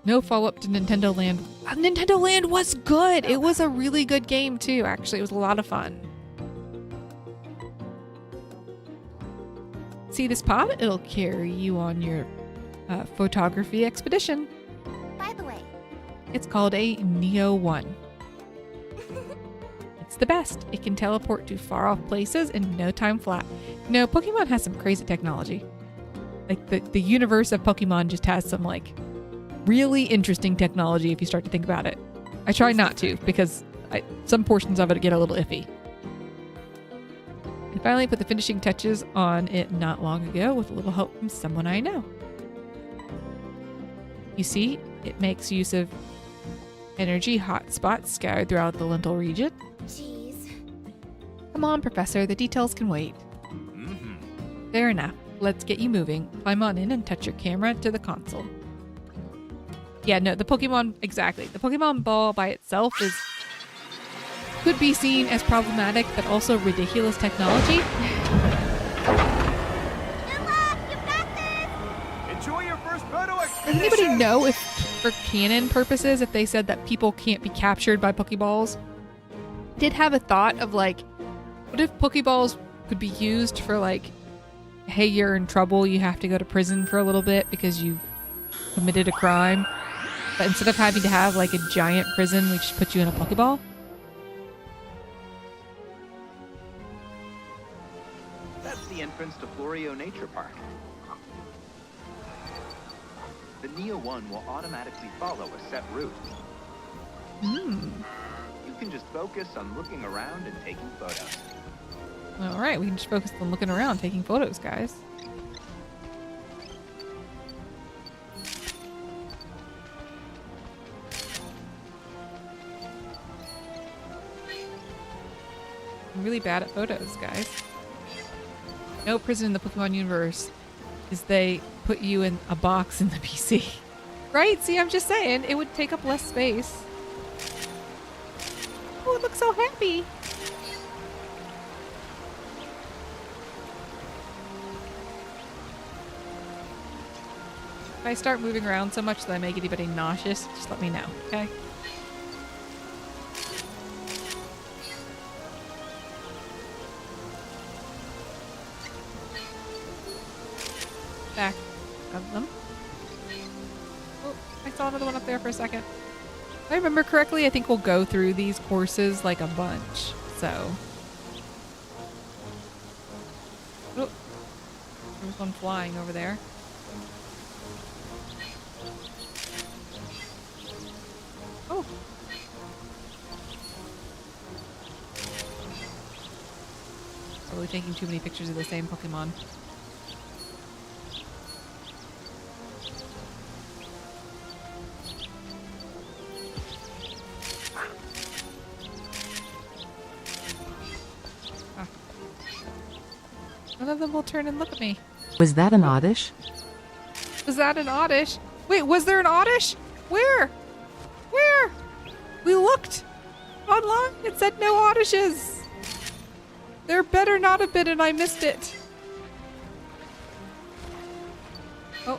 No follow-up to Nintendo Land. Nintendo Land was good. It was a really good game too, actually. It was a lot of fun. See this pod? It'll carry you on your photography expedition. By the way, It's called a Neo 1. It's the best. It can teleport to far-off places in no time flat. You know, Pokemon has some crazy technology. Like, the universe of Pokemon just has some, like, really interesting technology if you start to think about it. I try not to, because some portions of it get a little iffy. I finally put the finishing touches on it not long ago with a little help from someone I know. You see, it makes use of energy hotspots scattered throughout the lintel region. jeez. Come on, Professor, the details can wait. Fair enough. Let's get you moving. Climb on in and touch your camera to the console. Yeah, no, the Pokemon, exactly. The Pokemon ball by itself could be seen as problematic, but also ridiculous technology. Good luck! You got this! Enjoy your first photo Does expedition! anybody know if, for canon purposes, if they said that people can't be captured by Pokeballs? Did have a thought of like, what if Pokeballs could be used for like, hey, you're in trouble, you have to go to prison for a little bit because you committed a crime. But instead of having to have like a giant prison, we just put you in a Pokeball? That's the entrance to Florio Nature Park. The Neo 1 will automatically follow a set route. Hmm. You can just focus on looking around and taking photos. All right, we can just focus on looking around, taking photos, guys. I'm really bad at photos, guys. No prison in the Pokemon universe is they put you in a box in the PC. Right? See, I'm just saying, it would take up less space. Oh, it looks so happy. If I start moving around so much that I make anybody nauseous, just let me know, okay? Back of them. Oh, I saw another one up there for a second. If I remember correctly, I think we'll go through these courses like a bunch, so. Oh, there's one flying over there. Oh. Probably taking too many pictures of the same Pokemon. Ah. None of them will turn and look at me. Was that an Oddish? Was that an Oddish? Wait, was there an Oddish? Where? Where? We looked online. It said no Oddishes. There better not have been, and I missed it. Oh.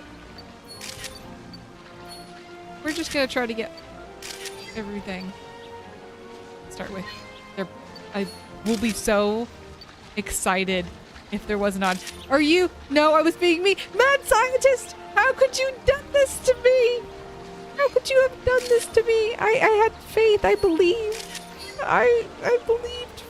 We're just gonna try to get everything. Start with. I will be so excited if there was an Oddish. Are you? No, I was being me. Mad scientist! How could you have done this to me? How could you have done this to me? I had faith. I believed. I believed.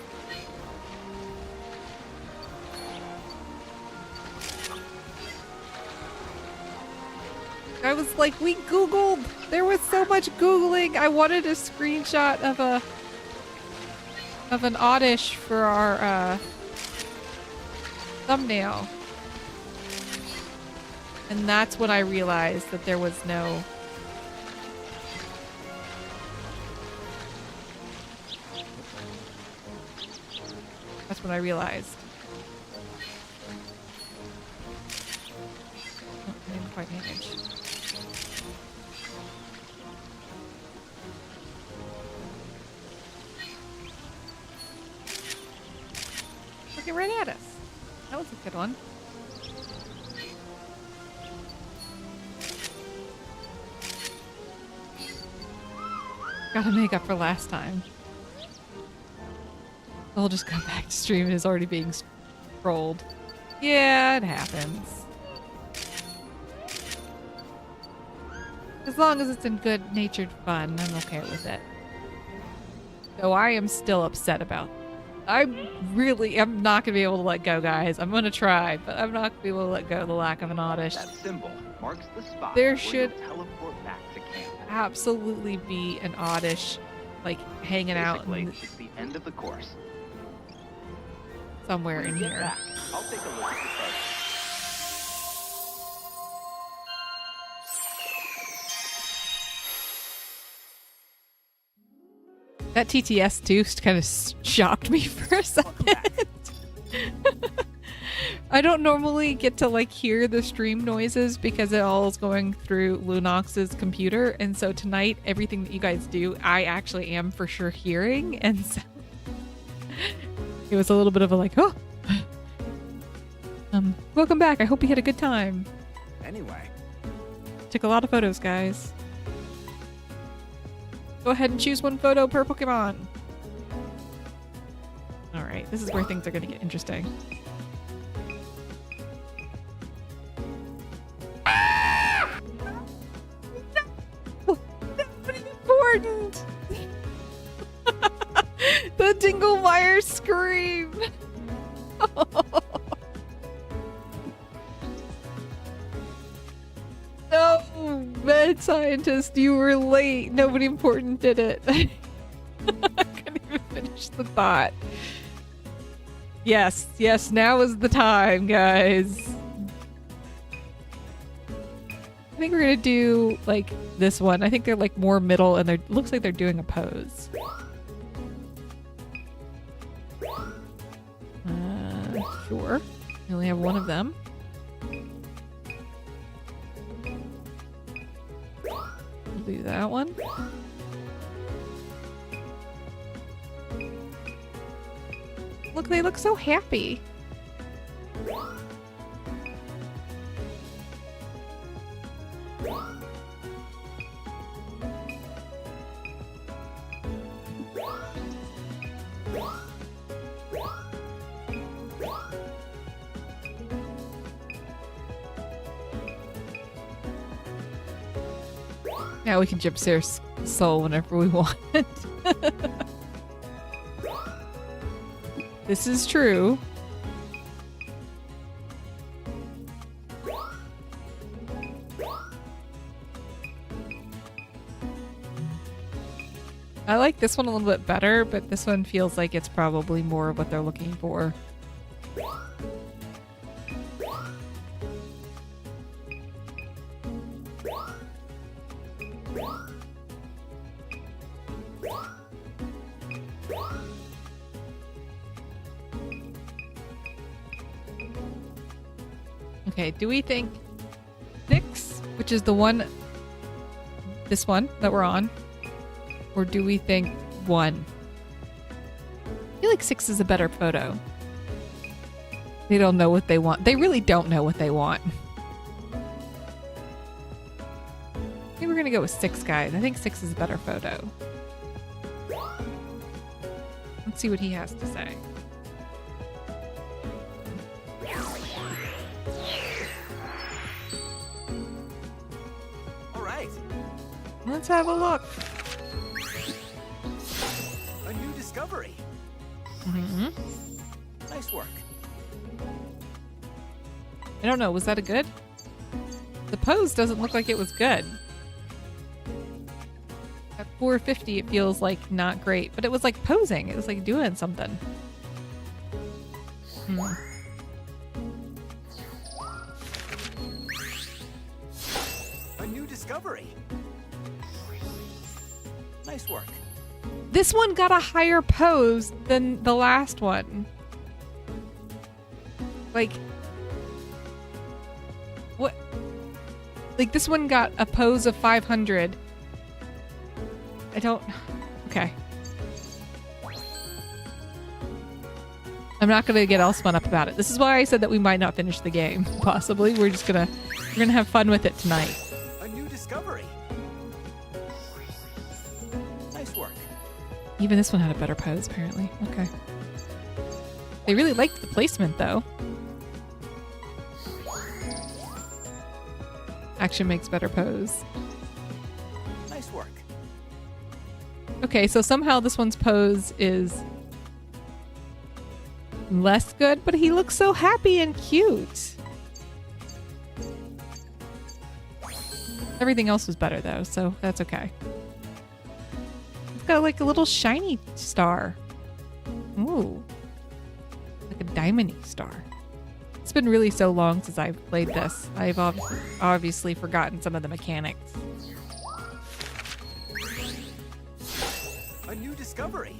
I was like, we Googled. There was so much Googling. I wanted a screenshot of an Oddish for our thumbnail. And that's when I realized that there was no That's what I realized. Oh, I didn't quite manage. Looking right at us. That was a good one. Gotta make up for last time. I'll just come back to stream and it's already being scrolled. Yeah, it happens. As long as it's in good-natured fun, I'm okay with it. Though I am still upset about I'm not gonna be able to let go, guys. I'm gonna try, but I'm not gonna be able to let go of the lack of an Oddish. That symbol marks the spot There where should you'll teleport back to camp. absolutely be an Oddish, like, hanging out Basically, in it's the end of the course. somewhere When in you get here. back, I'll take a look at the photos. That TTS too kind of shocked me for a second. I don't normally get to like hear the stream noises because it all is going through Lunox's computer, and so tonight everything that you guys do I actually am for sure hearing, and so it was a little bit of a like, oh, welcome back. I hope you had a good time. Anyway, Took a lot of photos, guys. Go ahead and choose one photo per Pokemon. Alright, this is where things are going to get interesting. No! That's important! The Dinglemeyer scream! No, mad scientist, you were late. Nobody important did it. I couldn't even finish the thought. Yes, now is the time, guys. I think we're gonna do like this one. I think they're like more middle, and they looks like they're doing a pose. Sure. We only have one of them. We'll do that one. Look, they look so happy. Now we can gyp their soul whenever we want. This is true. I like this one a little bit better, but this one feels like it's probably more of what they're looking for. Okay, do we think 6, which is the one, this one that we're on, or do we think 1? I feel like 6 is a better photo. They don't know what they want. They really don't know what they want. I think we're gonna go with 6, guys. I think 6 is a better photo. Let's see what he has to say. Let's have a look. a new discovery. Nice work. I don't know. Was that a good? The pose doesn't look like it was good. At 450, it feels like not great, but it was like posing. It was like doing something. A new discovery. Nice work. This one got a higher pose than the last one. Like, what? Like, this one got a pose of 500. I don't... Okay. I'm not going to get all spun up about it. This is why I said that we might not finish the game. Possibly. We're gonna have fun with it tonight. A new discovery. Nice work. Even this one had a better pose, apparently. Okay. They really liked the placement, though. Action makes better pose. Nice work. Okay, so somehow this one's pose is less good, but he looks so happy and cute. Everything else was better, though, so that's okay. It's got like a little shiny star. Ooh. Like a diamond-y star. It's been really so long since I've played this. I've obviously forgotten some of the mechanics. A new discovery.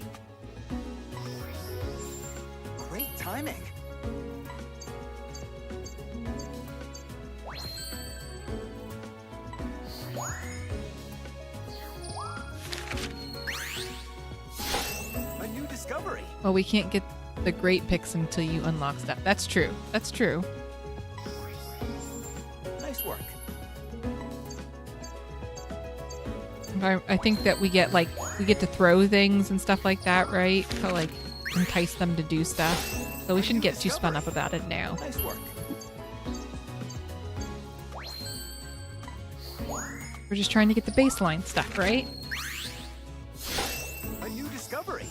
Great timing. A new discovery. Well, we can't get the great picks until you unlock stuff. That's true. That's true. Nice work. I think that we get to throw things and stuff like that, right? To like entice them to do stuff. So we shouldn't get too spun up about it now. Nice work. We're just trying to get the baseline stuff, right? A new discovery.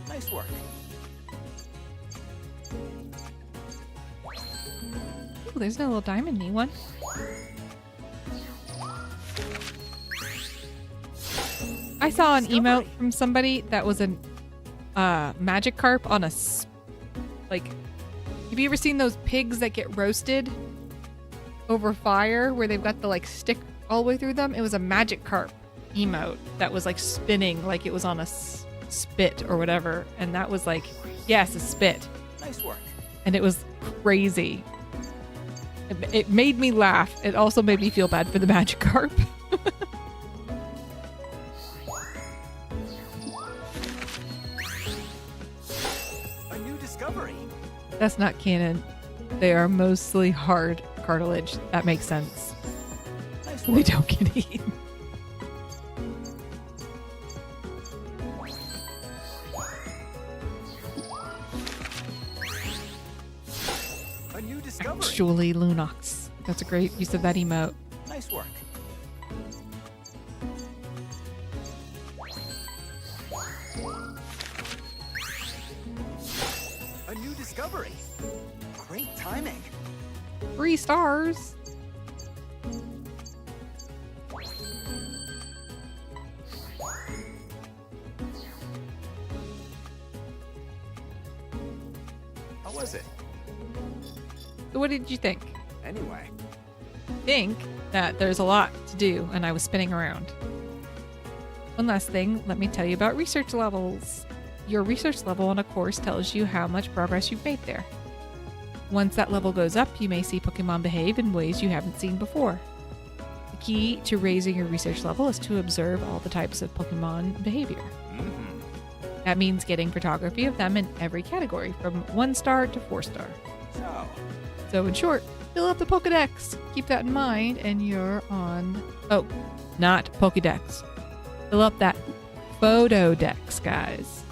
Nice work. Ooh, there's no little diamond-y one. I saw an emote from somebody that was a magic carp on a like. Have you ever seen those pigs that get roasted over fire where they've got the like stick all the way through them? It was a magic carp emote that was like spinning like it was on a spit or whatever, and that was like, yes, a spit. Nice work. And it was crazy. It made me laugh. It also made me feel bad for the magic carp. A new discovery. That's not canon. They are mostly hard cartilage. That makes sense. Nice They work. don't get eaten. A new discovery. Actually, Lunox. That's a great use of that emote. Nice work. A new discovery. Great timing. 3 stars. How was it? So what did you think? Anyway. Think that there's a lot to do, and I was spinning around. One last thing, let me tell you about research levels. Your research level on a course tells you how much progress you've made there. Once that level goes up, you may see Pokemon behave in ways you haven't seen before. The key to raising your research level is to observe all the types of Pokemon behavior. Mm-hmm. That means getting photography of them in every category, from 1 star to 4 star. So in short, fill up the Pokedex. Keep that in mind, and you're on... Oh, not Pokedex. Fill up that Photodex, guys.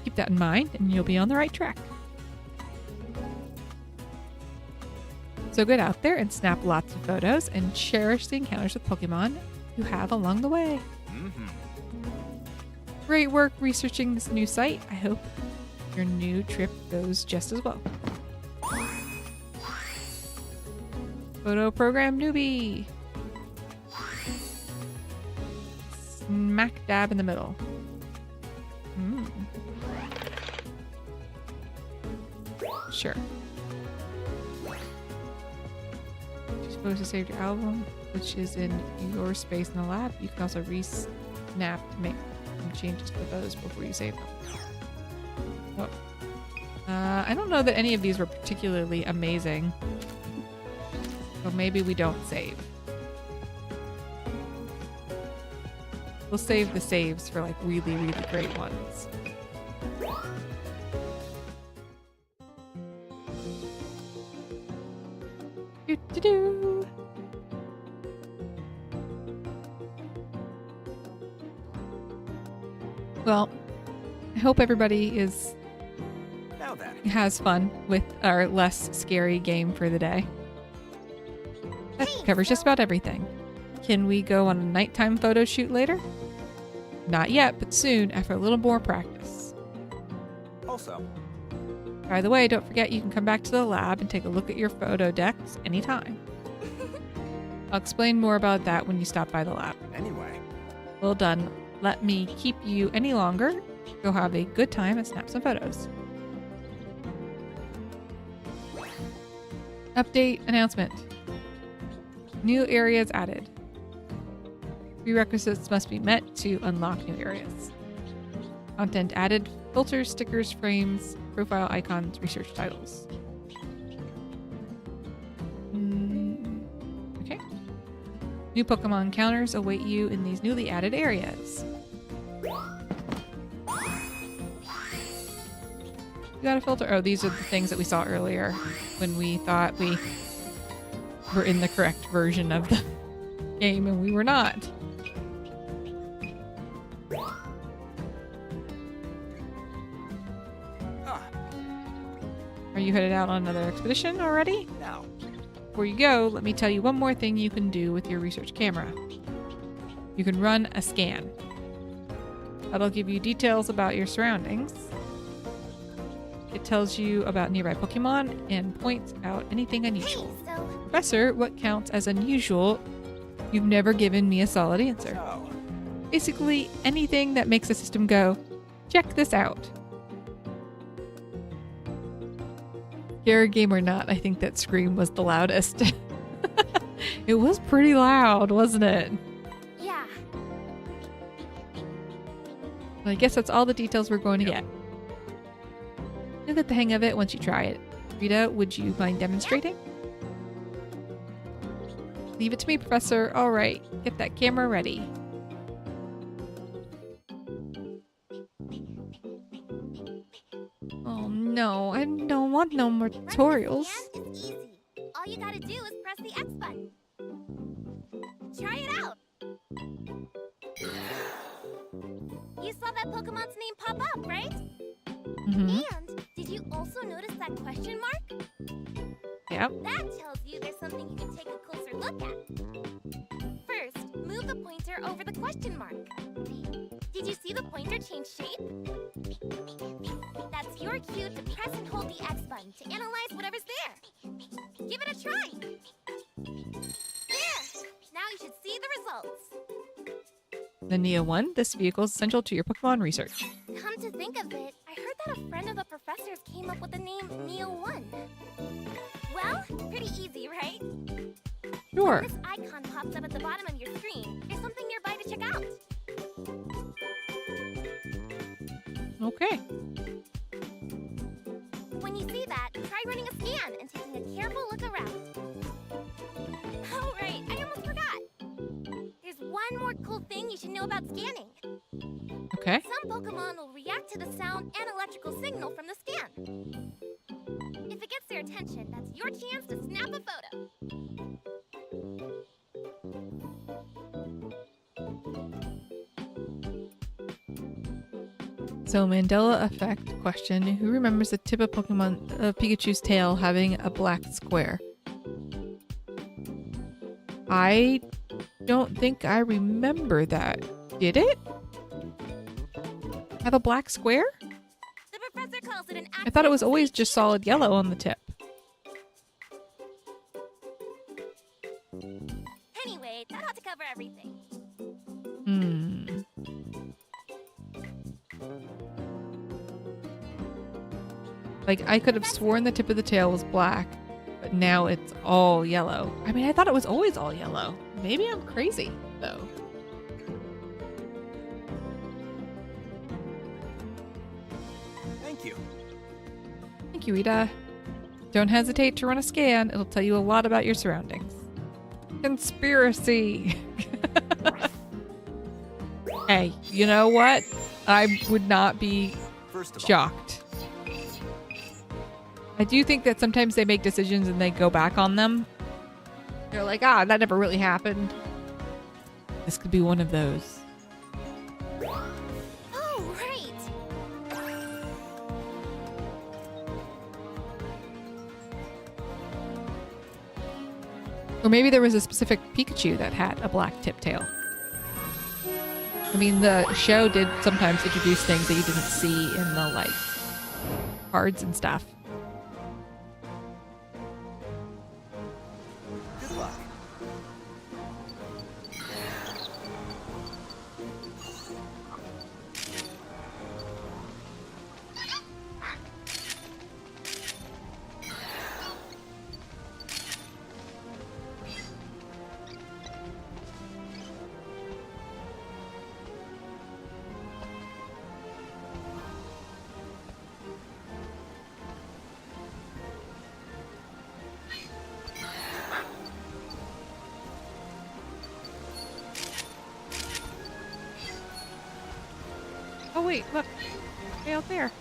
Keep that in mind, and you'll be on the right track. So get out there and snap lots of photos and cherish the encounters with Pokemon you have along the way. Mm-hmm. Great work researching this new site. I hope your new trip goes just as well. Photo program newbie. Smack dab in the middle. Sure. You're supposed to save your album, which is in your space in the lab. You can also re-snap to make some changes to those before you save them. Oh. I don't know that any of these were particularly amazing. So maybe we don't save. We'll save the saves for like really, really great ones. Do-do-do. Well, I hope everybody Now then. has fun with our less scary game for the day. That Hey, covers just so- about everything. Can we go on a nighttime photo shoot later? Not yet, but soon after a little more practice. Also, By the way, don't forget you can come back to the lab and take a look at your photo decks anytime. I'll explain more about that when you stop by the lab. anyway. Well done. Let me keep you any longer. Go have a good time and snap some photos. Update announcement. New areas added. Prerequisites must be met to unlock new areas. Content added. Filters, stickers, frames, profile icons, research titles. Okay. New Pokemon encounters await you in these newly added areas. You got a filter. Oh, these are the things that we saw earlier when we thought we were in the correct version of the game and we were not. Ah, Are you headed out on another expedition already? now. Before you go, let me tell you one more thing you can do with your research camera. You can run a scan. That'll give you details about your surroundings. It tells you about nearby Pokemon and points out anything Hey, unusual. so Professor, what counts as unusual? You've never given me a solid answer. So, Basically, anything that makes the system go, check this out. Scary game or not, I think that scream was the loudest. It was pretty loud, wasn't it? yeah. Well, I guess that's all the details we're going to Yep. get. You'll get the hang of it once you try it. Rita, would you mind demonstrating? Leave it to me, Professor. All right, get that camera ready. Oh no, I don't want no more Running a tutorials. scan is easy. All you gotta do is press the X button. Try it out. You saw that Pokemon's name pop up, right? Mm-hmm. And did you also notice that question mark? Yep. That tells you there's something you can take a closer look at. First, move the pointer over the question mark. Did you see the pointer change shape? That's your cue to press and hold the X button to analyze whatever's there. Give it a try. There! Now you should see the results. The Neo 1, this vehicle is essential to your Pokemon research. Come to think of it, I heard that a friend of the professor's came up with the name Neo 1. Well, pretty easy, right? Sure. This icon pops up at the bottom of your screen. There's something nearby to check out. Okay. When you see that, try running a scan and taking a careful look around. Oh, right, I almost forgot. There's one more cool thing you should know about scanning. Okay. Some Pokemon will react to the sound and electrical signal from the scan. If it gets their attention, that's your chance to snap a photo. So Mandela effect question. Who remembers the tip of Pikachu's tail having a black square? I don't think I remember that. Did it? Have a black square? The professor calls it an I thought it was always just solid yellow on the tip. Anyway, that ought to cover everything. Hmm. Like, I could have sworn the tip of the tail was black, but now it's all yellow. I mean, I thought it was always all yellow. Maybe I'm crazy, though. Thank you. you, Ida. Don't hesitate to run a scan. It'll tell you a lot about your surroundings. Conspiracy. Hey, you know what? I would not be First of all, shocked. I do think that sometimes they make decisions and they go back on them. They're like, ah, that never really happened. This could be one of those. Oh, right. Or maybe there was a specific Pikachu that had a black tip tail. I mean, the show did sometimes introduce things that you didn't see in the, like, cards and stuff. good luck. Oh, wait, look. Way out there.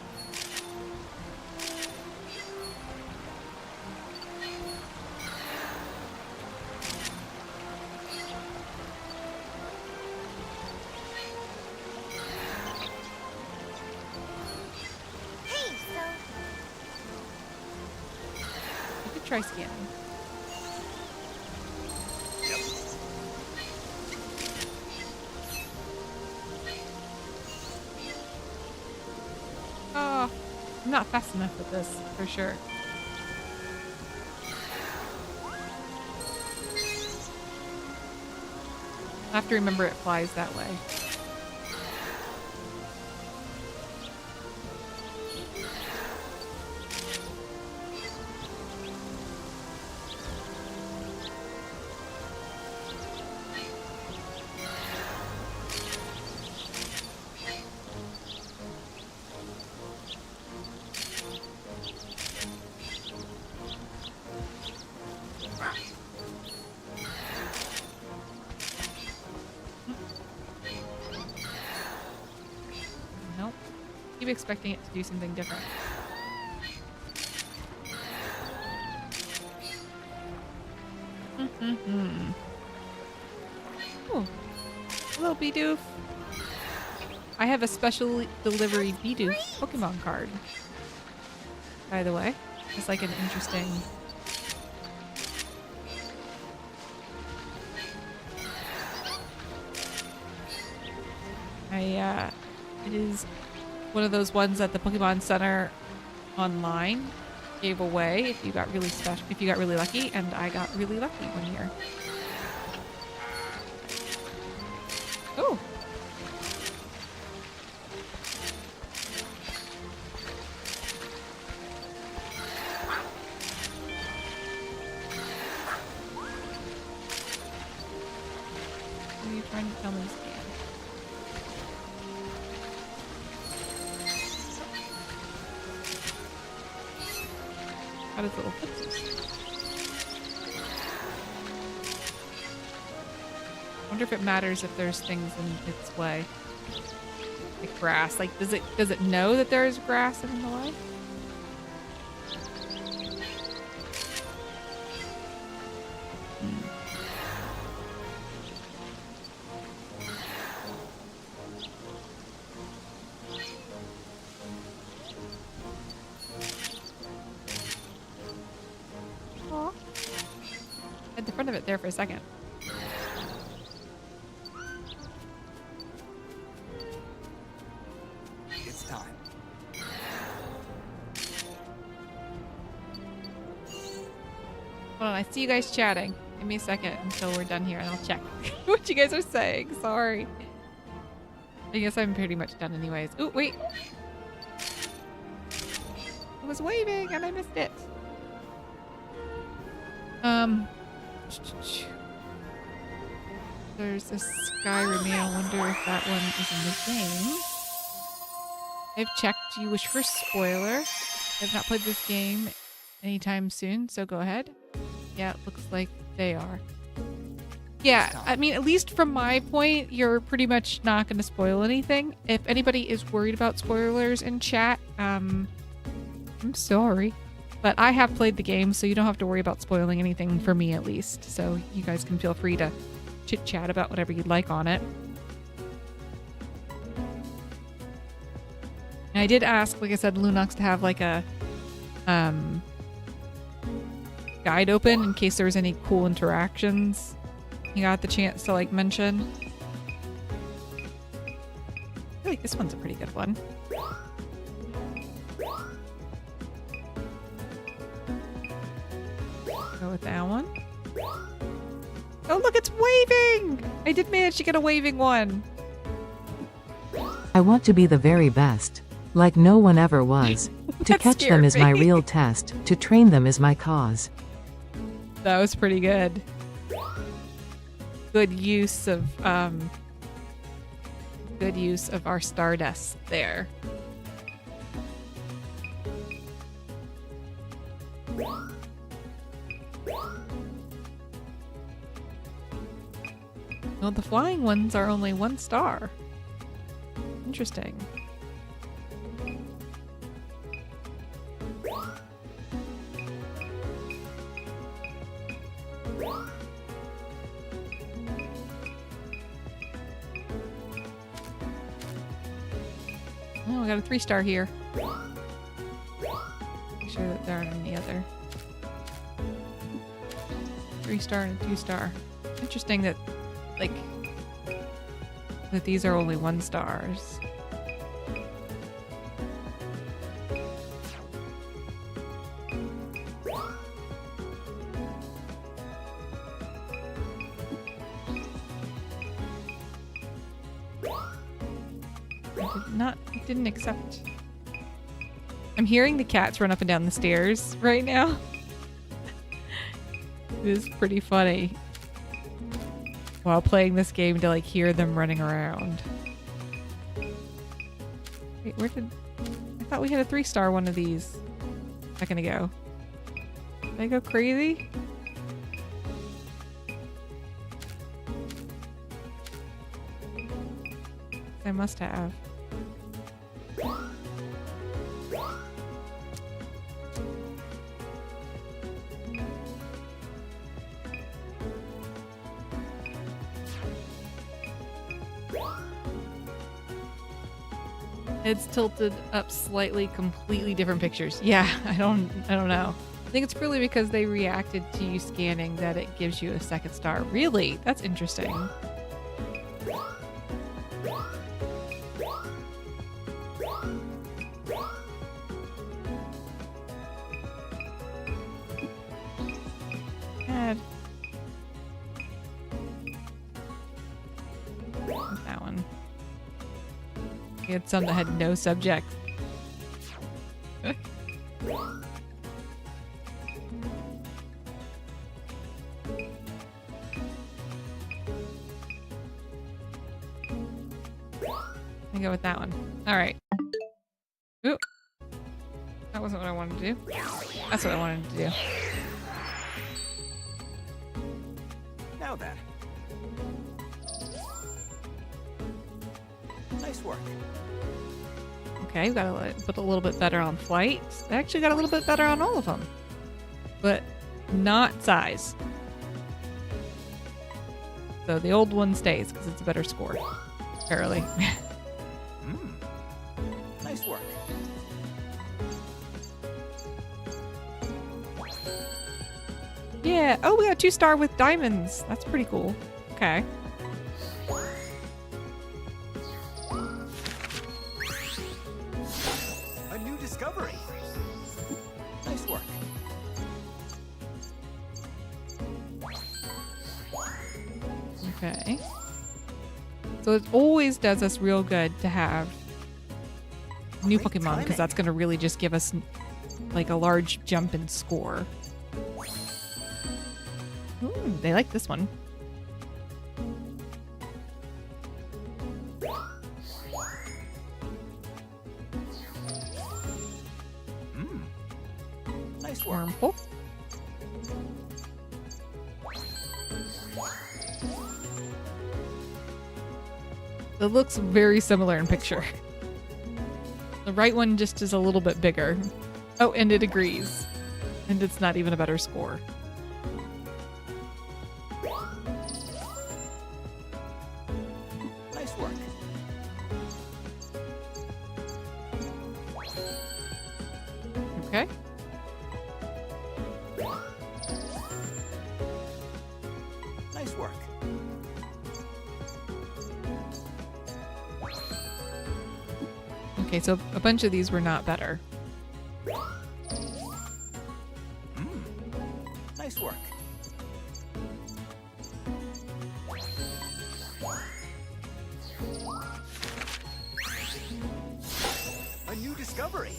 Hey, so I could try scanning. Oh, I'm not fast enough with this, for sure. I have to remember it flies that way. Nope. Keep expecting it to do something different. Oh, hello, Bidoof. I have a special delivery Bidoof Pokemon card. By the way, it's like an interesting. It is one of those ones that the Pokemon Center online gave away if you got really special, if you got really lucky, and I got really lucky one year. Oh. What are you trying to tell me, Stan? How does little fixes? I wonder if it matters if there's things in its way. Like grass. Like does it know that there's grass in the way? Aw. At the front of it there for a second. It's time. Hold on, I see you guys chatting. Give me a second until we're done here and I'll check what you guys are saying. Sorry. I guess I'm pretty much done anyways. Oh, wait. I was waving and I missed it. There's a Skyrim. I wonder if that one is in the game. I've checked. You wish for spoiler. I've not played this game anytime soon, so go ahead. Yeah, it looks like they are. Yeah, I mean, at least from my point, you're pretty much not going to spoil anything. If anybody is worried about spoilers in chat, I'm sorry. But I have played the game, so you don't have to worry about spoiling anything for me, at least. So you guys can feel free to chit-chat about whatever you'd like on it. And I did ask, like I said, Lunox to have like a guide open in case there was any cool interactions you got the chance to like mention. I feel like this one's a pretty good one. Go with that one. Oh look, it's waving! I did manage to get a waving one. I want to be the very best. Like no one ever was. To That catch them is my scared me. real test. To train them is my cause. That was pretty good. Good use of our stardust there. Well, the flying ones are only 1 star. Interesting. Oh, we got a 3-star here. Make sure that there aren't any other 3-star and a 2-star. Interesting that, like, that these are only 1 stars. Didn't accept. I'm hearing the cats run up and down the stairs right now. It is pretty funny while playing this game to like hear them running around. Wait, where did I thought we had a 3-star one of these a second ago. Did I go crazy? I must have. It's tilted up slightly, completely different pictures. Yeah, I don't know. I think it's really because they reacted to you scanning that it gives you a 2nd star. Really? That's interesting. Bad. That one. We had some that had no subject. I go with that one. All right. Ooh. That wasn't what I wanted to do. That's what I wanted to do. Now then. Nice work. Okay, we got to put a little bit better on flight. I actually got a little bit better on all of them. But not size. So the old one stays because it's a better score. Apparently. Nice work. Yeah. Oh, we got a 2-star with diamonds. That's pretty cool. Okay. A new discovery. Nice work. Okay. So it always does us real good to have new Great Pokemon timing. because that's going to really just give us like a large jump in score. Ooh, they like this one. Nice work. Harmful. It looks very similar in picture. The right one just is a little bit bigger. Oh, and it agrees. And it's not even a better score. Nice work. Okay. Nice work. Okay, so a bunch of these were not better. Nice work. A new discovery.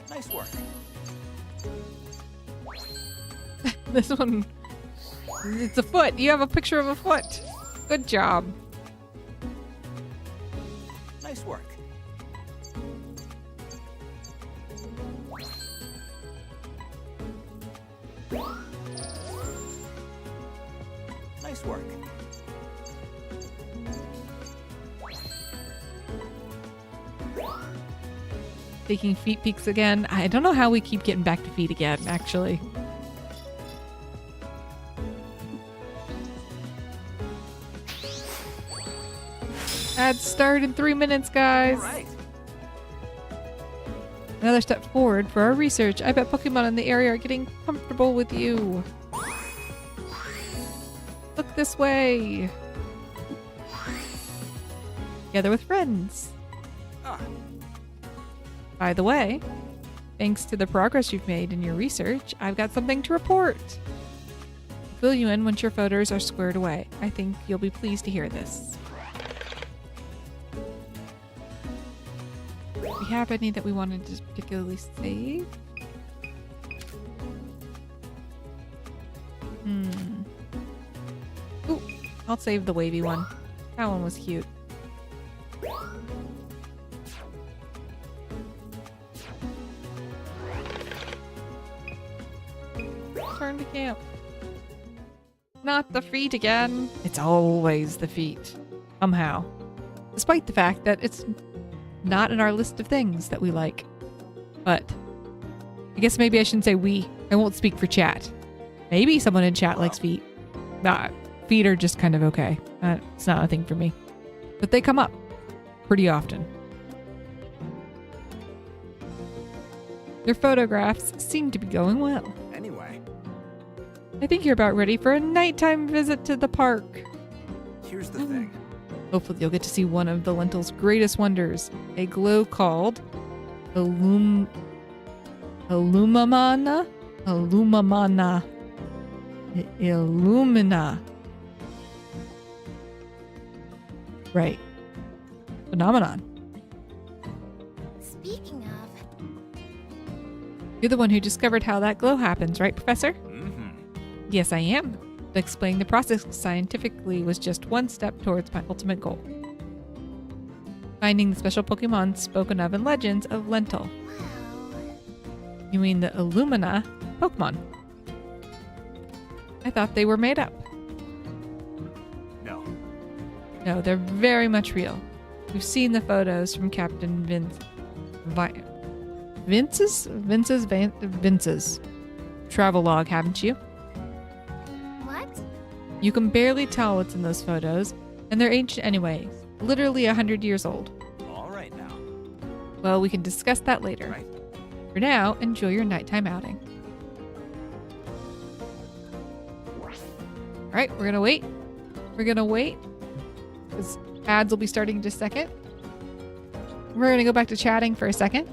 Nice work. This one, it's a foot. You have a picture of a foot. Good job. Nice work. Nice work. Taking feet peeks again. I don't know how we keep getting back to feet again, actually. Ads start in 3 minutes, guys. All right. Another step forward for our research. I bet Pokemon in the area are getting comfortable with you. Look this way. Together with friends. Ah, By the way, thanks to the progress you've made in your research, I've got something to report. I'll fill you in once your photos are squared away. I think you'll be pleased to hear this. Do we have any that we wanted to particularly save? Ooh, I'll save the wavy one. That one was cute. Turn to camp. Not the feet again. It's always the feet. Somehow. Despite the fact that it's not in our list of things that we like. But I guess maybe I shouldn't say we. I won't speak for chat. Maybe someone in chat likes feet. Nah, feet are just kind of okay. It's not a thing for me. But they come up pretty often. Their photographs seem to be going well. anyway, I think you're about ready for a nighttime visit to the park. here's the thing. Hopefully you'll get to see one of the Lentil's greatest wonders, a glow called Illumamana? Illumina. Right. Phenomenon. Speaking of, You're the one who discovered how that glow happens, right, Professor? Mm-hmm. Yes, I am. But explaining the process scientifically was just one step towards my ultimate goal. Finding the special Pokemon spoken of in legends of Lentil. wow. You mean the Illumina Pokemon? I thought they were made up. No. No, they're very much real. We've seen the photos from Captain Vince's travelogue, haven't you? What? You can barely tell what's in those photos, and they're ancient anyway, literally 100 years old. All right now. Well, we can discuss that later. Right. For now, enjoy your nighttime outing. All right, we're gonna wait. We're gonna wait because ads will be starting in just a second. We're gonna go back to chatting for a second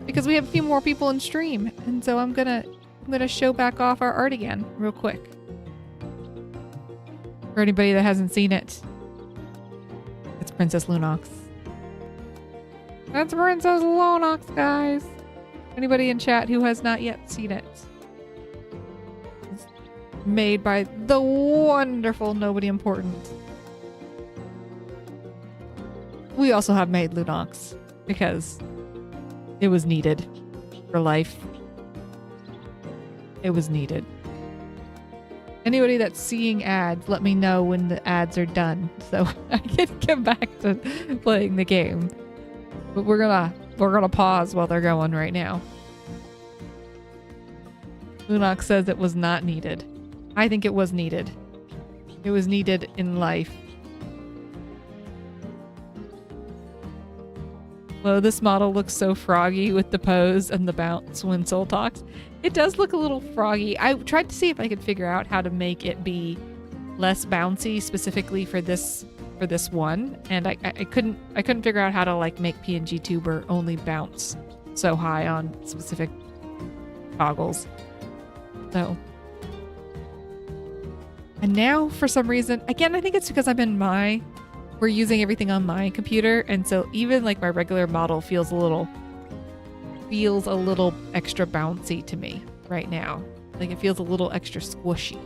because we have a few more people in stream, and so I'm gonna show back off our art again real quick for anybody that hasn't seen it. It's Princess Lunox. That's Princess Lunox, guys. Anybody in chat who has not yet seen it. It's made by the wonderful Nobody Important. We also have made Lunox because it was needed for life. it was needed. Anybody that's seeing ads, let me know when the ads are done so I can get back to playing the game. But we're gonna pause while they're going right now. Lunox says it was not needed. I think it was needed. It was needed in life. Well, this model looks so froggy with the pose and the bounce when Soul talks. It does look a little froggy. I tried to see if I could figure out how to make it be less bouncy specifically for this one, and I couldn't figure out how to like make PNG Tuber only bounce so high on specific toggles. So, and now for some reason, again, I think it's because we're using everything on my computer, and so even like my regular model feels a little extra bouncy to me right now. Like it feels a little extra squishy.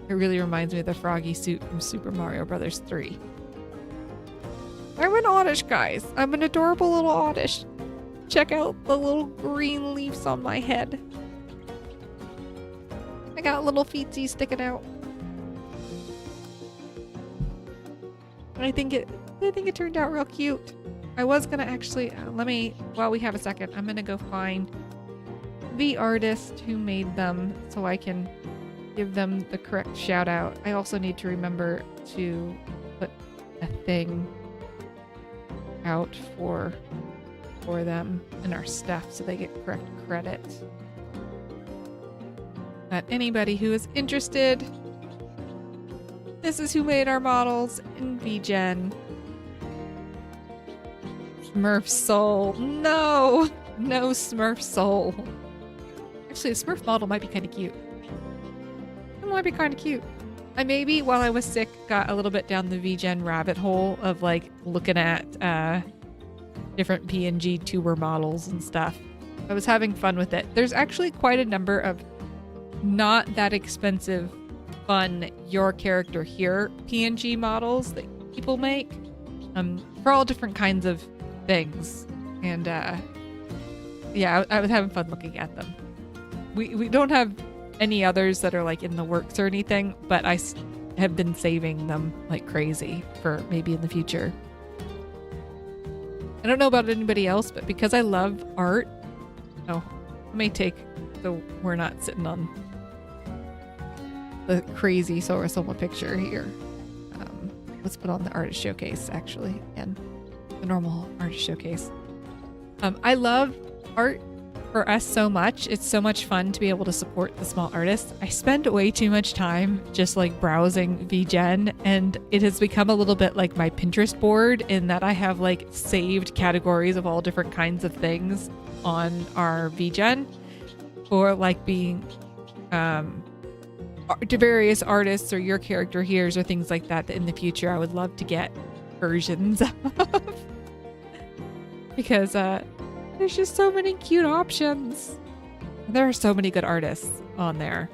It really reminds me of the froggy suit from Super Mario Bros. 3. I'm an Oddish, guys. I'm an adorable little Oddish. Check out the little green leaves on my head. I got little feetsies sticking out. And I think it turned out real cute. I was gonna actually, while we have a second, I'm gonna go find the artist who made them so I can give them the correct shout out. I also need to remember to put a thing out for them in our stuff so they get correct credit. But anybody who is interested, this is who made our models in VGen. Smurf Soul. No Smurf Soul. Actually, a Smurf model might be kind of cute. It might be kind of cute. I maybe, while I was sick, got a little bit down the VGen rabbit hole of like looking at different PNG tuber models and stuff. I was having fun with it. There's actually quite a number of not that expensive, fun, your character here PNG models that people make for all different kinds of things. And yeah, I was having fun looking at them. We don't have any others that are like in the works or anything, but I have been saving them like crazy for maybe in the future. I don't know about anybody else, but because I love art, let me take so we're not sitting on the crazy Solrosoma picture here. Let's put on the artist showcase actually, and the normal artist showcase. I love art for us so much. It's so much fun to be able to support the small artists. I spend way too much time just like browsing VGen, and it has become a little bit like my Pinterest board in that I have like saved categories of all different kinds of things on our VGen for like being to various artists or your character here's or things like that in the future I would love to get versions of. Because there's just so many cute options. There are so many good artists on there.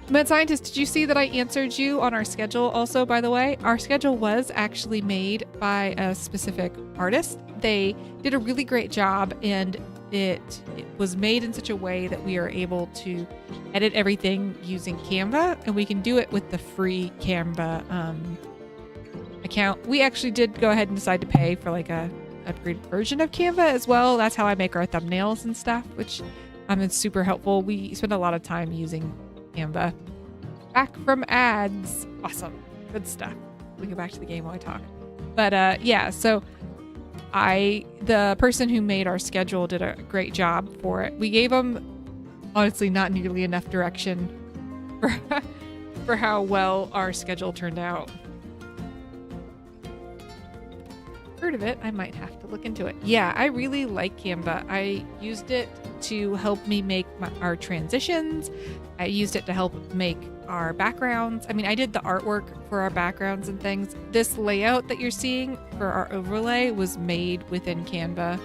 Mad Scientist, did you see that I answered you on our schedule also, by the way? Our schedule was actually made by a specific artist. They did a really great job, and it was made in such a way that we are able to edit everything using Canva, and we can do it with the free Canva account. We actually did go ahead and decide to pay for like a upgraded version of Canva as well. That's how I make our thumbnails and stuff, which is super helpful. We spend a lot of time using Canva. Back from ads. Awesome. Good stuff. We go back to the game while I talk. But yeah, so the person who made our schedule did a great job for it. We gave them honestly not nearly enough direction for how well our schedule turned out. Heard of it, I might have to look into it. Yeah, I really like Canva. I used it to help me make our transitions. I used it to help make our backgrounds. I mean, I did the artwork for our backgrounds and things. This layout that you're seeing for our overlay was made within Canva.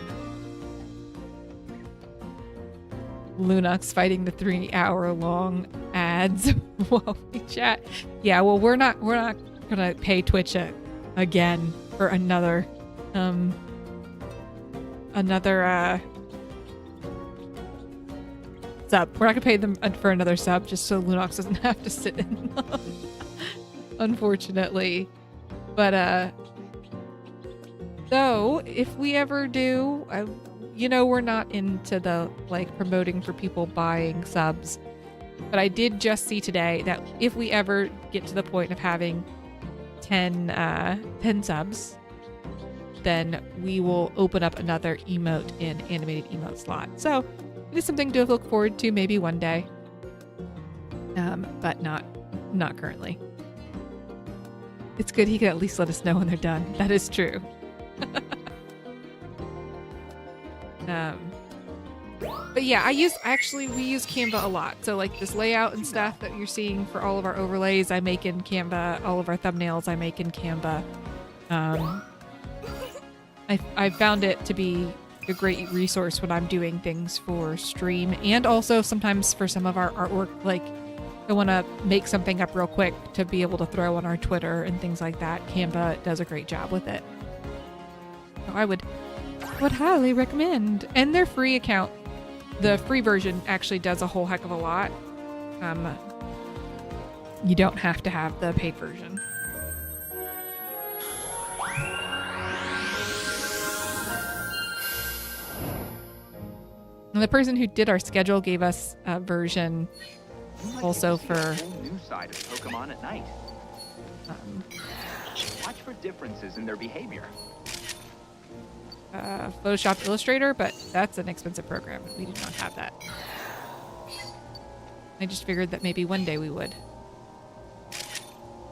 Lunox fighting the 3-hour-long ads while we chat. Yeah, well, we're not gonna pay Twitch again for another sub. We're not gonna pay them for another sub just so Lunox doesn't have to sit in them. Unfortunately. But so if we ever do, you know, we're not into the like promoting for people buying subs, but I did just see today that if we ever get to the point of having 10 subs, then we will open up another emote in animated emote slot. So it is something to look forward to maybe one day, but not currently. It's good he can at least let us know when they're done. That is true. But yeah, we use Canva a lot. So like this layout and stuff that you're seeing for all of our overlays, I make in Canva. All of our thumbnails, I make in Canva. I found it to be a great resource when I'm doing things for stream, and also sometimes for some of our artwork. Like I want to make something up real quick to be able to throw on our Twitter and things like that. Canva does a great job with it. So I would highly recommend. And their free account, the free version actually does a whole heck of a lot. You don't have to have the paid version. And the person who did our schedule gave us a version also for a whole new side of Pokemon at night. Watch for differences in their behavior. Photoshop Illustrator, but that's an expensive program. We do not have that. I just figured that maybe one day we would.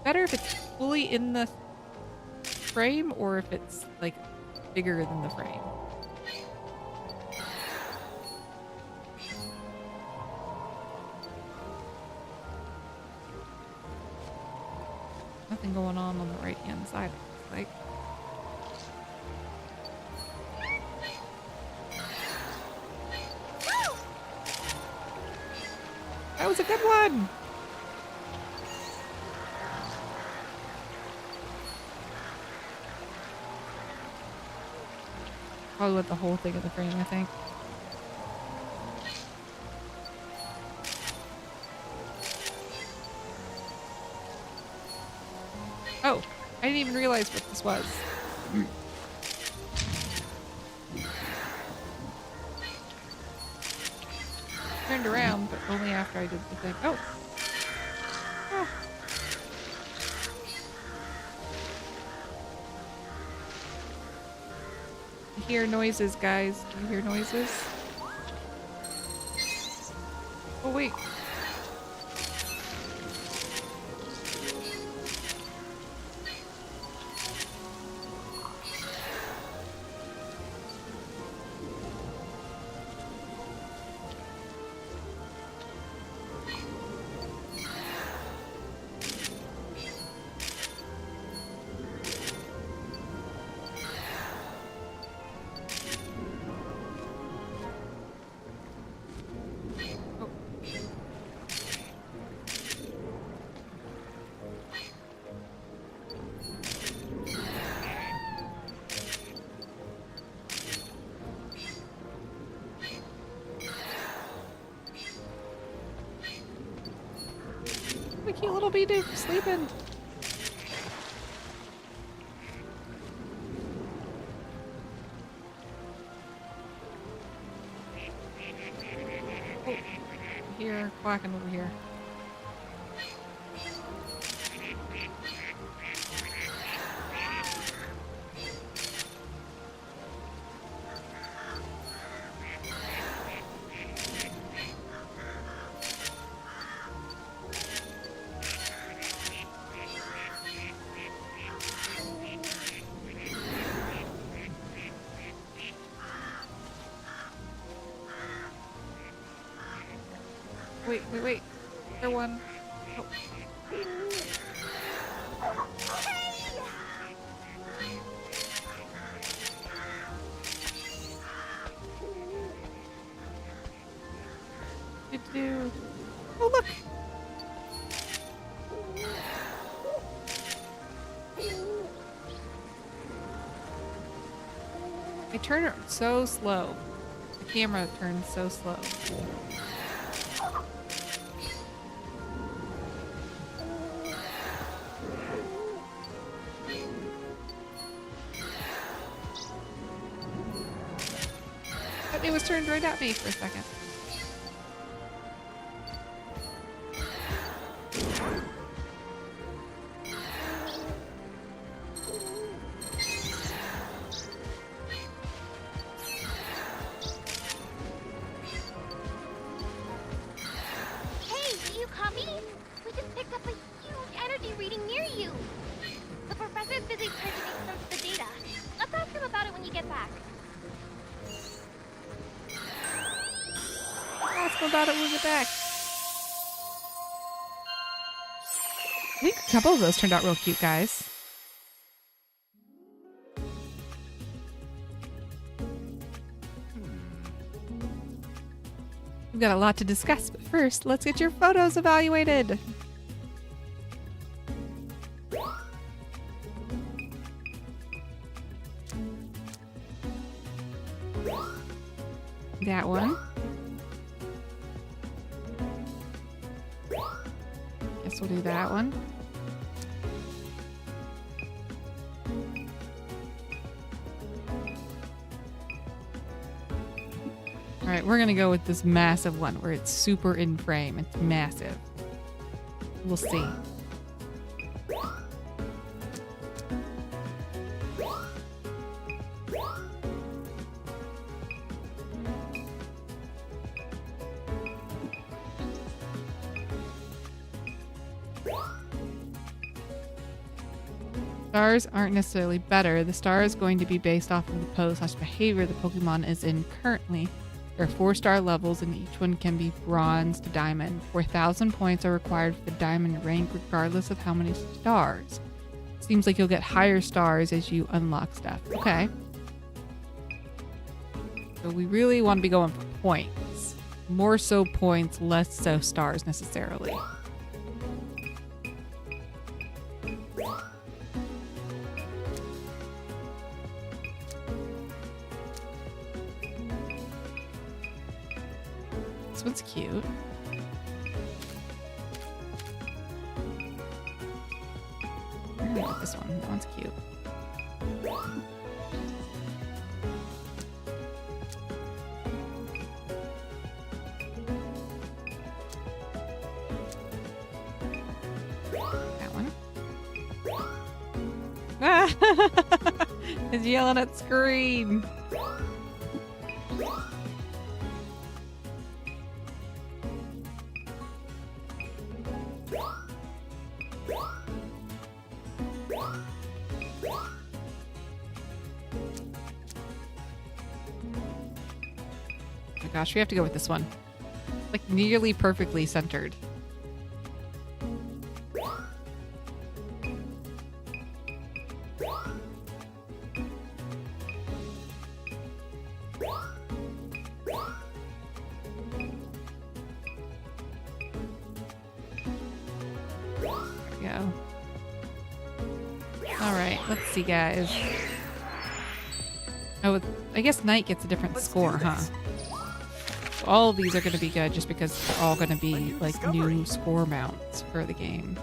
Better if it's fully in the frame or if it's like bigger than the frame. Nothing going on the right hand side. Like. That was a good one. Probably with the whole thing in the frame, I think. Oh, I didn't even realize what this was. Turned around, but only after I did the thing. Oh. Ah. I hear noises, guys. Do you hear noises? Oh, wait. Cute little Bidoof sleeping. Oh, here, quacking over here. Wait. There one. Oh. Do. Oh, look. I turn it so slow. The camera turns so slow. It was turned right at me for a second. Hey, do you copy? We just picked up a huge energy reading near you. The professor's busy trying to make sense of the data. Let's ask him about it when you get back. Ask him about it when we get back. I think a couple of those turned out real cute, guys. We've got a lot to discuss, but first, let's get your photos evaluated. That one. Guess we'll do that one. All right, we're gonna go with this massive one where it's super in frame. It's massive. We'll see. Stars aren't necessarily better. The star is going to be based off of the pose/behavior the Pokemon is in currently. There are 4-star levels and each one can be bronze to diamond. 4,000 points are required for the diamond rank regardless of how many stars. Seems like you'll get higher stars as you unlock stuff. Okay. So we really want to be going for points. More so points, less so stars necessarily. This one's cute. I like this one. That one's cute. That one. Ah! It's yelling at screen. Gosh, we have to go with this one. Like nearly perfectly centered. There we go. All right, let's see, guys. Oh, I guess Night gets a different score, huh? All of these are going to be good just because they're all going to be like new score mounts for the game.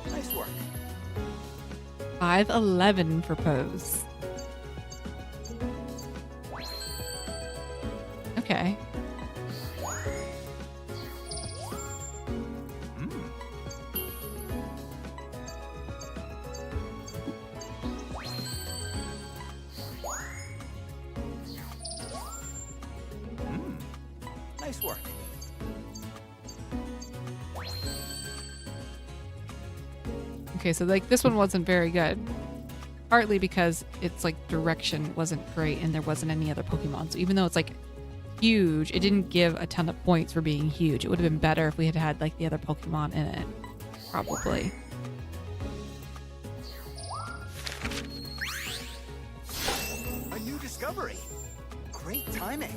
Nice work. 511 for pose. Okay. Nice work. Okay, so like this one wasn't very good. Partly because its like direction wasn't great and there wasn't any other Pokemon. So even though it's like huge, it didn't give a ton of points for being huge. It would have been better if we had had like the other Pokemon in it. Probably. A new discovery. Great timing.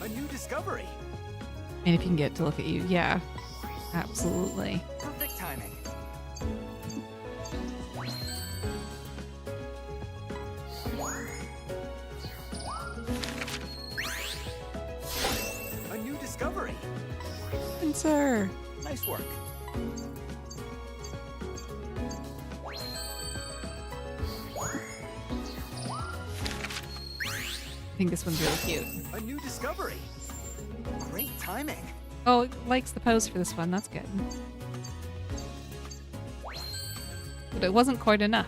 A new discovery. And if you can get to look at you, yeah. Absolutely. Perfect timing. A new discovery. A sensor. Nice work. I think this one's really cute. A new discovery. Great timing. Oh, it likes the pose for this one. That's good. But it wasn't quite enough.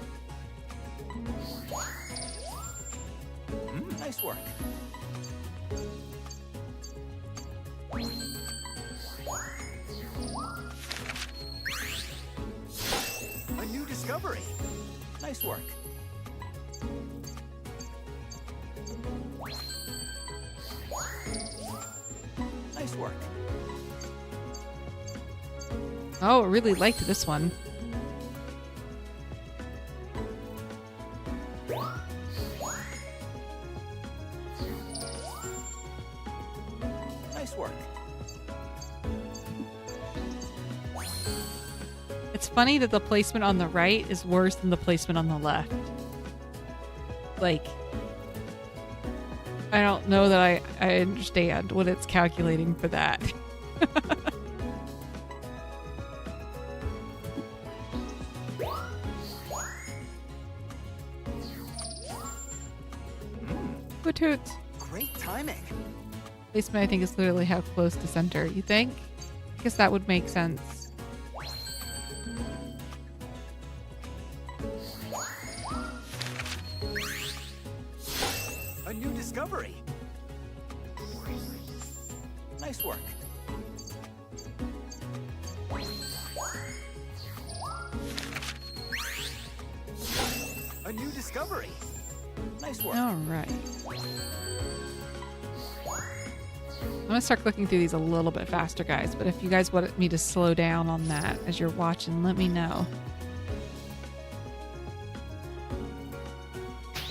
Nice work. A new discovery. Nice work. Nice work. Oh, I really liked this one. Nice work. It's funny that the placement on the right is worse than the placement on the left. Like, I don't know that I understand what it's calculating for that. Hoot hoot. Great timing. Placement, I think, is literally how close to center. You think? I guess that would make sense. A new discovery. Nice work. A new discovery. Nice work. All right. I'm gonna start clicking through these a little bit faster, guys. But if you guys want me to slow down on that as you're watching, let me know.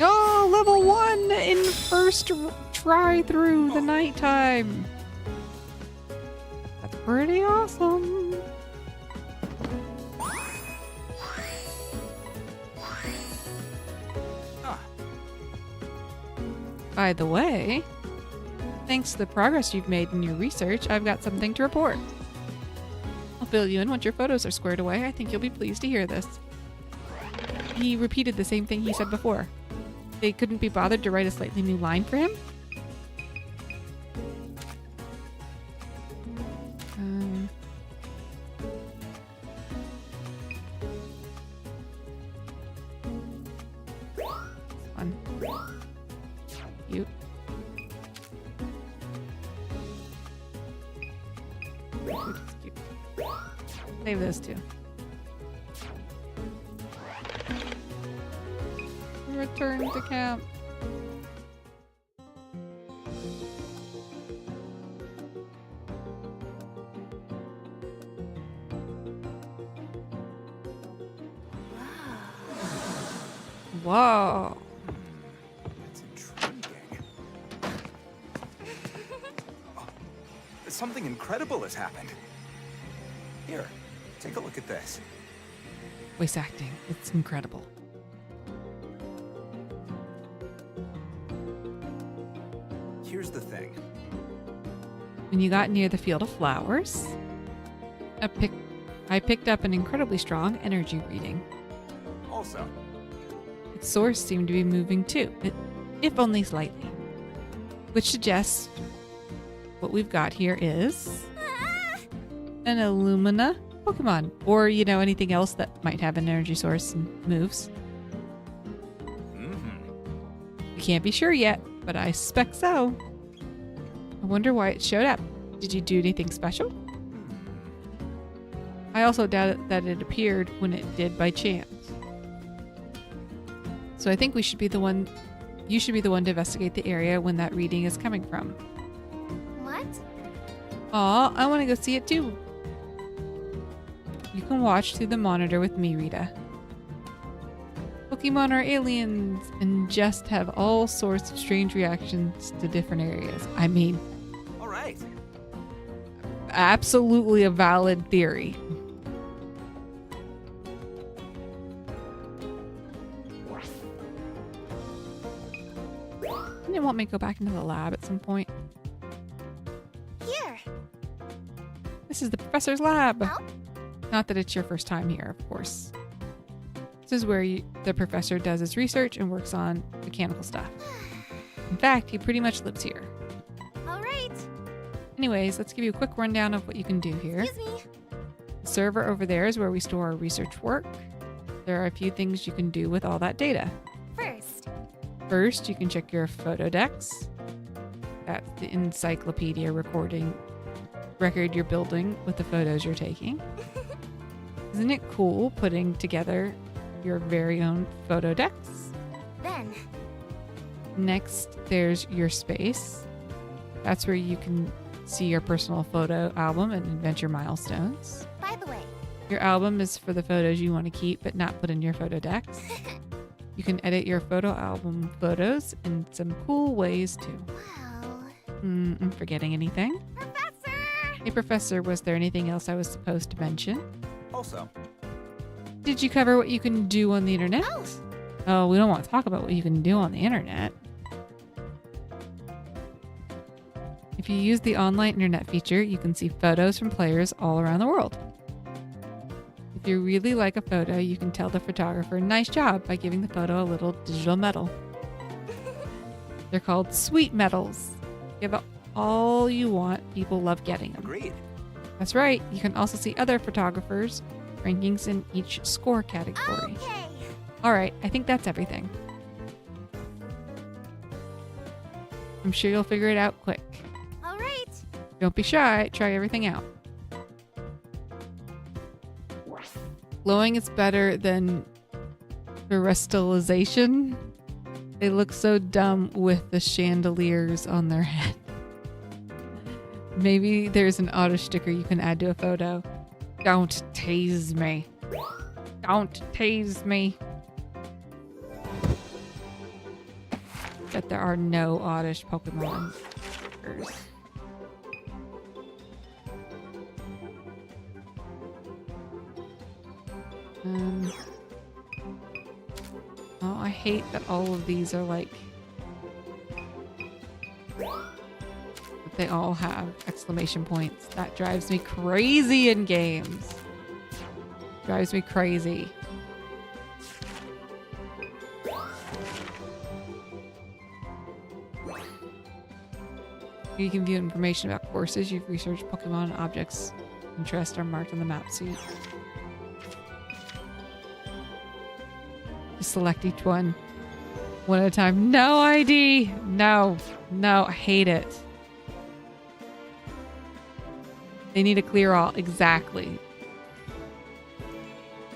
Oh, level 1 in first try through the nighttime. That's pretty awesome. By the way, thanks to the progress you've made in your research, I've got something to report. I'll fill you in once your photos are squared away. I think you'll be pleased to hear this. He repeated the same thing he said before. They couldn't be bothered to write a slightly new line for him? Fun. Cute. Cute. Save those two. Return to camp. Whoa. That's intriguing. Oh, something incredible has happened. Here, take a look at this. Voice acting. It's incredible. Here's the thing. When you got near the field of flowers, I picked up an incredibly strong energy reading. Also, Its source seemed to be moving too, if only slightly. Which suggests what we've got here is an Illumina Pokemon. Or, you know, anything else that might have an energy source and moves. We can't be sure yet, but I suspect so. I wonder why it showed up. Did you do anything special? I also doubt that it appeared when it did by chance. So I think you should be the one to investigate the area when that reading is coming from. What? Aw, I want to go see it too. You can watch through the monitor with me, Rita. Pokemon are aliens and just have all sorts of strange reactions to different areas. I mean, all right. absolutely a valid theory. Didn't it want me to go back into the lab at some point? Here. This is the professor's lab. Oh? Not that it's your first time here, of course. This is where the professor does his research and works on mechanical stuff. In fact, he pretty much lives here. All right. Anyways, let's give you a quick rundown of what you can do here. Excuse me. The server over there is where we store our research work. There are a few things you can do with all that data. First, you can check your photo decks. That's the encyclopedia record you're building with the photos you're taking. Isn't it cool putting together your very own photo decks? Then. Next, there's your space. That's where you can see your personal photo album and adventure milestones. By the way. Your album is for the photos you want to keep but not put in your photo decks. You can edit your photo album photos in some cool ways too. Wow. I'm forgetting anything? Professor! Hey, Professor, was there anything else I was supposed to mention? Also, Did you cover what you can do on the internet? Oh. Oh, we don't want to talk about what you can do on the internet. If you use the online internet feature, you can see photos from players all around the world. If you really like a photo, you can tell the photographer nice job by giving the photo a little digital medal. They're called sweet medals. Give it all you want. People love getting them. agreed. That's right. You can also see other photographers' rankings in each score category. Okay. All right, I think that's everything. I'm sure you'll figure it out quick. All right. Don't be shy. Try everything out. Glowing is better than terrestrialization. They look so dumb with the chandeliers on their head. Maybe there's an Oddish sticker you can add to a photo. Don't tease me. Don't tease me. Bet there are no Oddish Pokemon stickers. Oh, I hate that all of these are like... They all have exclamation points. That drives me crazy in games. Drives me crazy. You can view information about courses you've researched. Pokemon and objects of interest are marked on the map suit. Just select each one at a time. No ID. No, I hate it. They need to clear all. Exactly.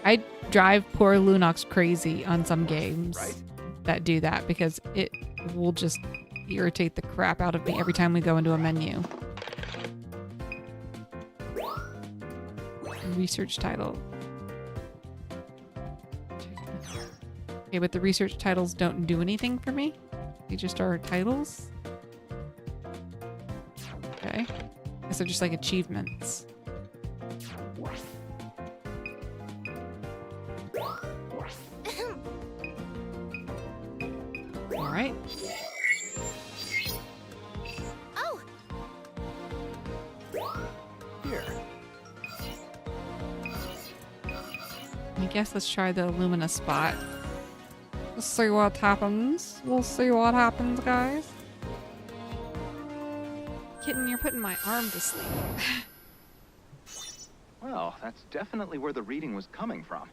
I drive poor Lunox crazy on some games that do that because it will just irritate the crap out of me every time we go into a menu. Research title. Okay, but the research titles don't do anything for me. They just are titles. Okay. I guess they're just like achievements. All right. Oh. Here. I guess let's try the Lumina spot. Let's see what happens. We'll see what happens, guys. Kitten, you're putting my arm to sleep. Well, that's definitely where the reading was coming from.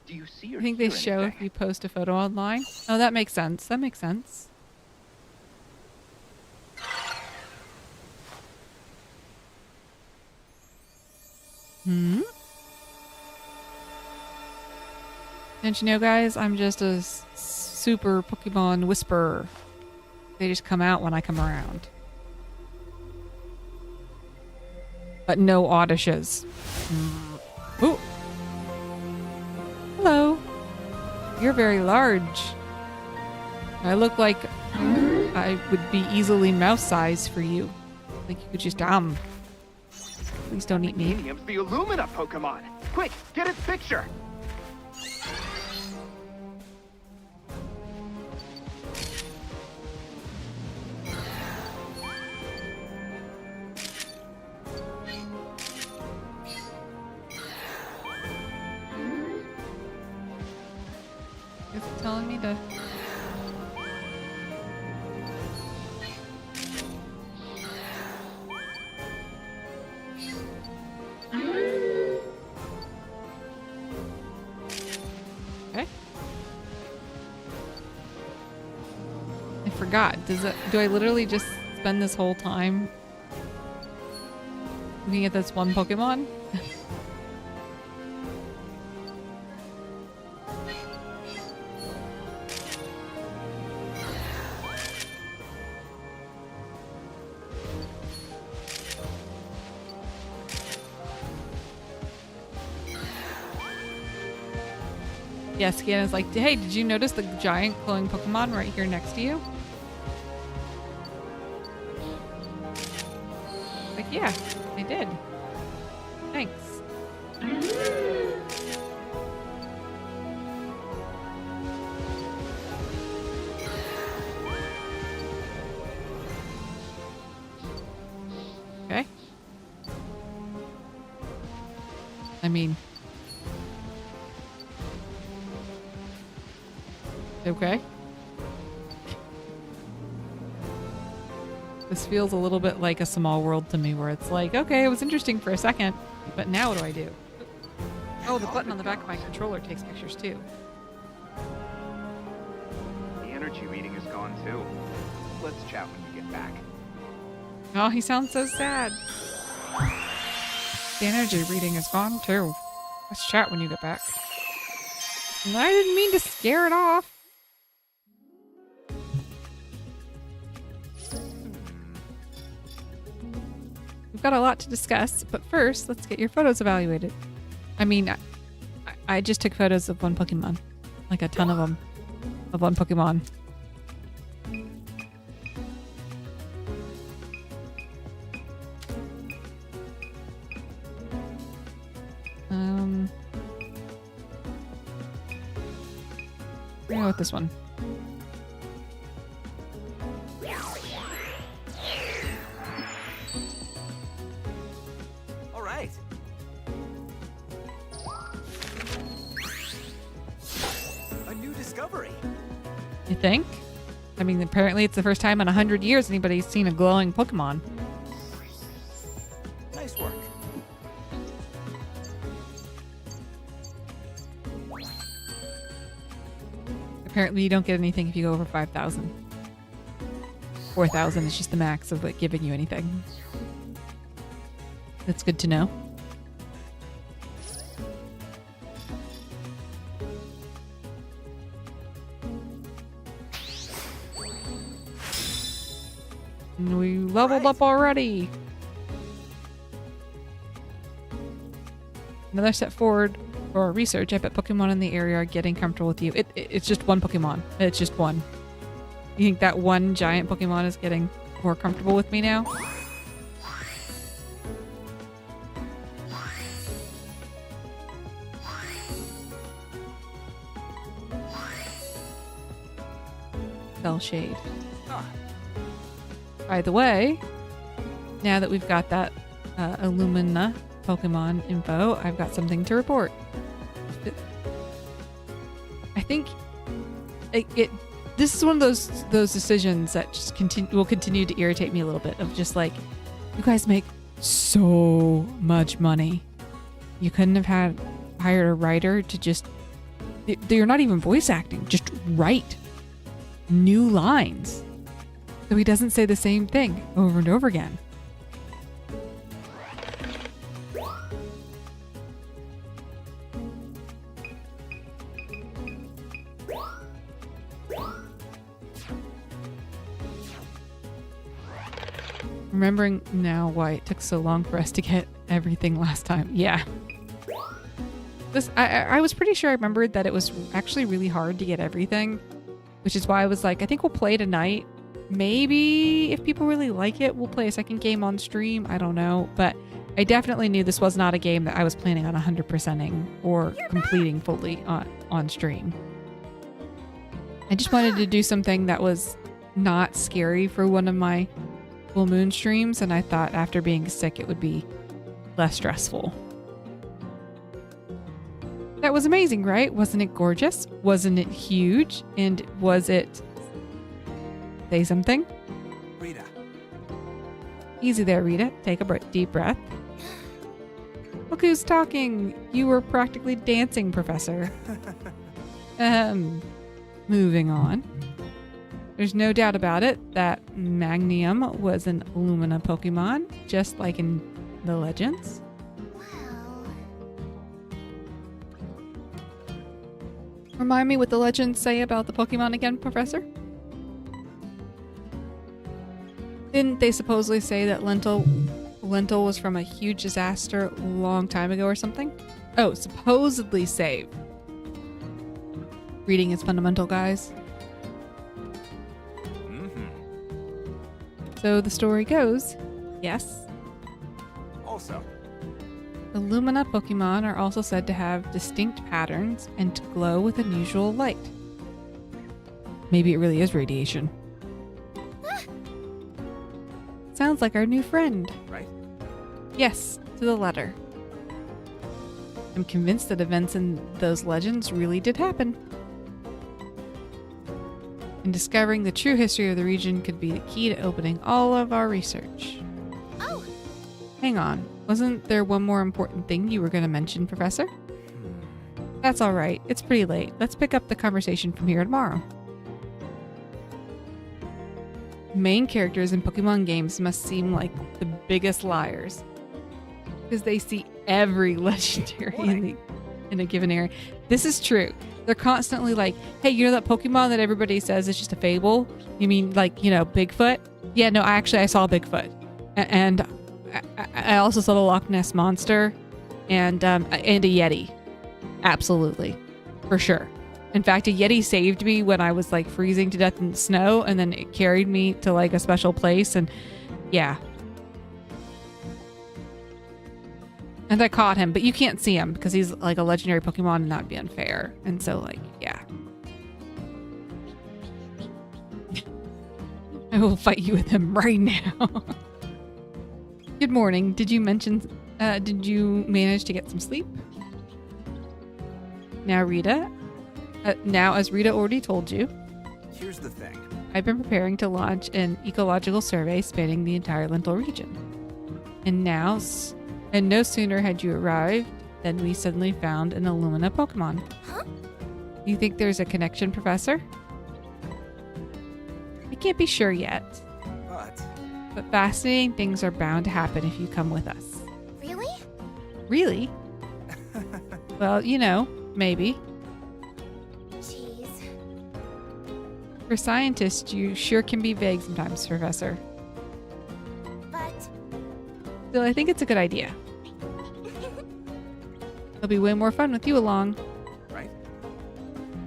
Do you see or I think they hear show anything? if you post a photo online. Oh, that makes sense. That makes sense. Don't you know, guys? I'm just a super Pokemon whisperer. They just come out when I come around. But no Oddishes. Ooh. Hello. You're very large. I look like I would be easily mouse size for you. Like you could just Please don't eat me. Medium's the Illumina Pokemon. Quick, get its picture. telling me to... Okay. I forgot. Do I literally just spend this whole time looking at this one Pokemon? Yeah, Scanna's like, hey, did you notice the giant glowing Pokemon right here next to you? Like, yeah, I did. Thanks. Okay. I mean... Okay. This feels a little bit like a small world to me where it's like, okay, it was interesting for a second, but now what do I do? Oh, the button on the back of my controller takes pictures too. The energy reading is gone too. Let's chat when you get back. Oh, he sounds so sad. The energy reading is gone too. Let's chat when you get back. And I didn't mean to scare it off. We've got a lot to discuss, but first, let's get your photos evaluated. I mean, I just took photos of one Pokemon. Like a ton of them. Of one Pokemon. We're gonna go with this one. All right. A new discovery. You think? I mean, apparently it's the first time in 100 years anybody's seen a glowing Pokemon. Nice work. Apparently you don't get anything if you go over 5,000. 4,000 is just the max of like giving you anything. That's good to know. And we leveled up already. Another step forward for our research. I bet Pokemon in the area are getting comfortable with you. It's just one Pokemon. It's just one. You think that one giant Pokemon is getting more comfortable with me now? Fell shade. By the way, now that we've got that Illumina Pokemon info, I've got something to report. I think this is one of those decisions that just will continue to irritate me a little bit, of just like, you guys make so much money. You couldn't have hired a writer to just, they're not even voice acting, just write new lines so he doesn't say the same thing over and over again. Remembering now why it took so long for us to get everything last time. Yeah. I was pretty sure I remembered that it was actually really hard to get everything, which is why I was like, I think we'll play tonight. Maybe if people really like it, we'll play a second game on stream. I don't know. But I definitely knew this was not a game that I was planning on 100%ing or completing fully on stream. I just wanted to do something that was not scary for one of my full moon streams, and I thought after being sick it would be less stressful. That was amazing, right? Wasn't it gorgeous? Wasn't it huge? And was it... Say something? Rita. Easy there, Rita. Take a deep breath. Look who's talking. You were practically dancing, Professor. Moving on. There's no doubt about it that Magnium was an Lumina Pokemon, just like in the legends. Wow. Remind me what the legends say about the Pokemon again, Professor? Didn't they supposedly say that Lentil was from a huge disaster a long time ago or something? Oh, supposedly saved. Reading is fundamental, guys. So the story goes, yes. Also, The Lumina Pokemon are also said to have distinct patterns and to glow with unusual light. Maybe it really is radiation. Sounds like our new friend. right? Yes, to the letter. I'm convinced that events in those legends really did happen. And discovering the true history of the region could be the key to opening all of our research. Oh, Hang on, wasn't there one more important thing you were going to mention, Professor? That's all right. It's pretty late. Let's pick up the conversation from here tomorrow. Main characters in Pokemon games must seem like the biggest liars because they see every legendary in a given area. This is true. They're constantly like, hey, you know that Pokemon that everybody says is just a fable? You mean like, you know, Bigfoot? Yeah, no, I saw Bigfoot. And I also saw the Loch Ness Monster and a Yeti. Absolutely. For sure. In fact, a Yeti saved me when I was like freezing to death in the snow, and then it carried me to like a special place, and yeah. And I caught him, but you can't see him because he's like a legendary Pokemon and that would be unfair. And so like, yeah. I will fight you with him right now. Good morning. Did you manage to get some sleep? Now, Rita. Now, as Rita already told you, Here's the thing. I've been preparing to launch an ecological survey spanning the entire Lentil region. And no sooner had you arrived than we suddenly found an Illumina Pokemon. Huh? You think there's a connection, Professor? I can't be sure yet, but fascinating things are bound to happen if you come with us. really? Really? Well, you know, maybe. Jeez. For scientists, you sure can be vague sometimes, Professor. But Still, I think it's a good idea. It'll be way more fun with you along. Right?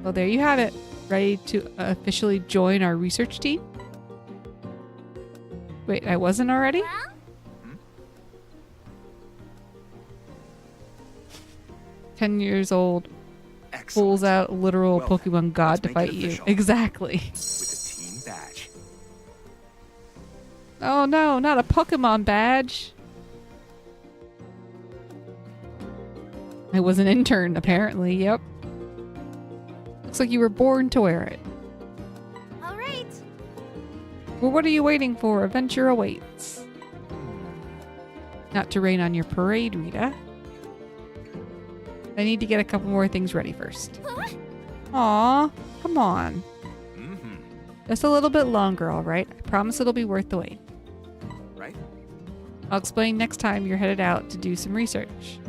Well, there you have it. Ready to officially join our research team? Wait, I wasn't already? well, 10 years old, Excellent. pulls out a literal Well, Pokemon god let's to make it fight you. official. Exactly. With a team badge. Oh no, not a Pokemon badge. I was an intern, apparently. Yep. Looks like you were born to wear it. all right. Well, what are you waiting for? Adventure awaits. Not to rain on your parade, Rita. I need to get a couple more things ready first. Huh? Aw, come on. Mm-hmm. Just a little bit longer, all right? I promise it'll be worth the wait. Right? I'll explain next time you're headed out to do some research.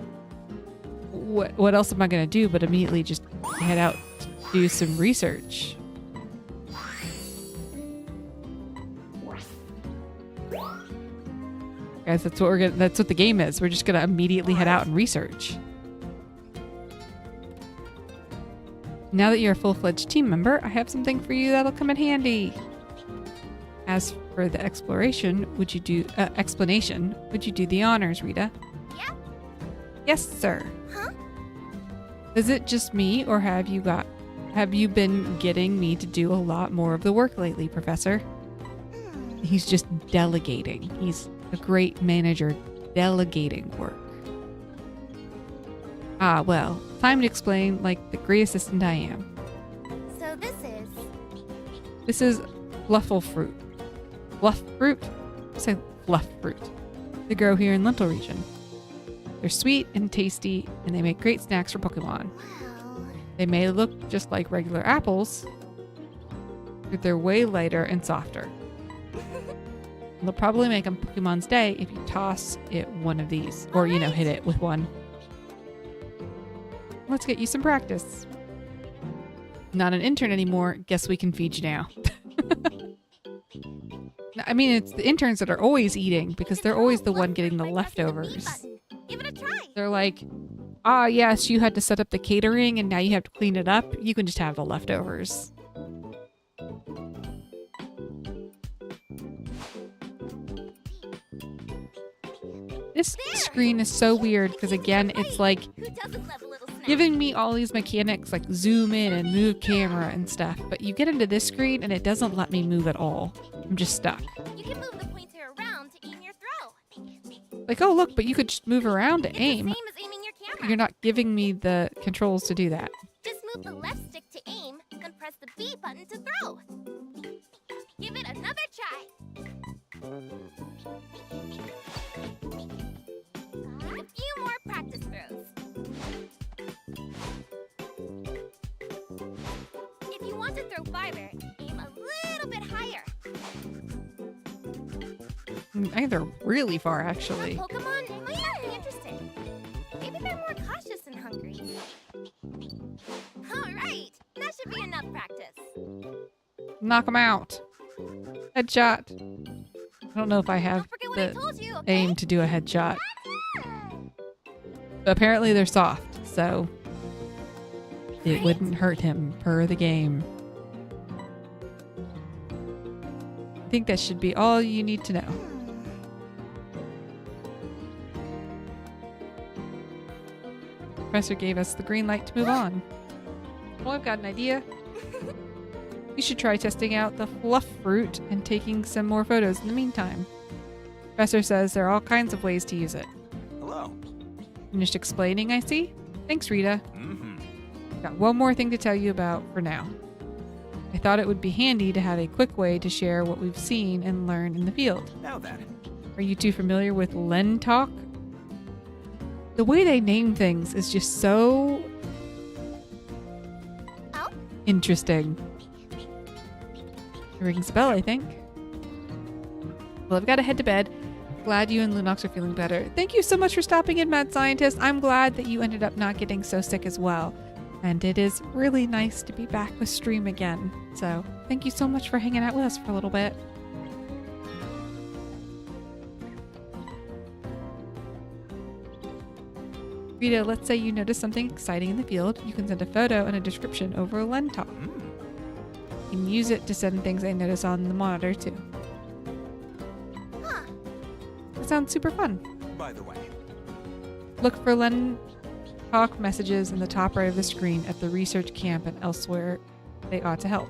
What else am I going to do but immediately just head out to do some research? Guys, that's what the game is. We're just going to immediately head out and research. Now that you're a full-fledged team member, I have something for you that'll come in handy. As for the explanation, would you do the honors, Rita? Yeah. Yes, sir. Huh? Is it just me, or have you been getting me to do a lot more of the work lately, Professor? He's just delegating. He's a great manager delegating work. Ah, well, time to explain like the great assistant I am. So This is fluffle fruit. Fluff fruit? Say fluff fruit. They grow here in Lentil region. They're sweet and tasty, and they make great snacks for Pokemon. wow. They may look just like regular apples, but they're way lighter and softer. They'll probably make a Pokemon's day if you toss it one of these, or, you know, hit it with one. Let's get you some practice. Not an intern anymore. Guess we can feed you now. I mean, it's the interns that are always eating because they're always the one getting the leftovers. Give it a try. They're like, ah, yes, you had to set up the catering and now you have to clean it up. You can just have the leftovers. This screen is so weird because, again, it's like Who doesn't love a little snack? giving me all these mechanics like zoom in and move camera and stuff. But you get into this screen and it doesn't let me move at all. I'm just stuck. You can move the pointer around to aim your throw. Like, oh, look, but you could just move around to It's aim. the same as aiming your camera. You're not giving me the controls to do that. Just move the left stick to aim, then press the B button to throw. Give it another try. A few more practice throws. If you want to throw fiverr, aim a little bit higher. Either really far, actually. Some Pokemon might not be interested. Maybe they're more cautious and hungry. All right, that should be enough practice. Knock them out. Headshot. I don't know if I have Don't forget what I the told you, okay? aim to do a headshot. But apparently they're soft, so it wouldn't hurt him per the game. I think that should be all you need to know. Professor gave us the green light to move on. Well, I've got an idea. You should try testing out the fluff fruit and taking some more photos in the meantime. Professor says there are all kinds of ways to use it. Hello. Finished explaining, I see? Thanks, Rita. Mm-hmm. Got one more thing to tell you about for now. I thought it would be handy to have a quick way to share what we've seen and learned in the field. Now then. Are you two familiar with Len Talk? The way they name things is just so Oh? interesting. It rings a bell, I think. Well, I've got to head to bed. Glad you and Lunox are feeling better. Thank you so much for stopping in, Mad Scientist. I'm glad that you ended up not getting so sick as well. And it is really nice to be back with stream again. So thank you so much for hanging out with us for a little bit. Rita, let's say you notice something exciting in the field. You can send a photo and a description over Lentalk. You can use it to send things I notice on the monitor too. Huh. That sounds super fun. By the way, Look for Len Talk messages in the top right of the screen at the research camp and elsewhere. They ought to help.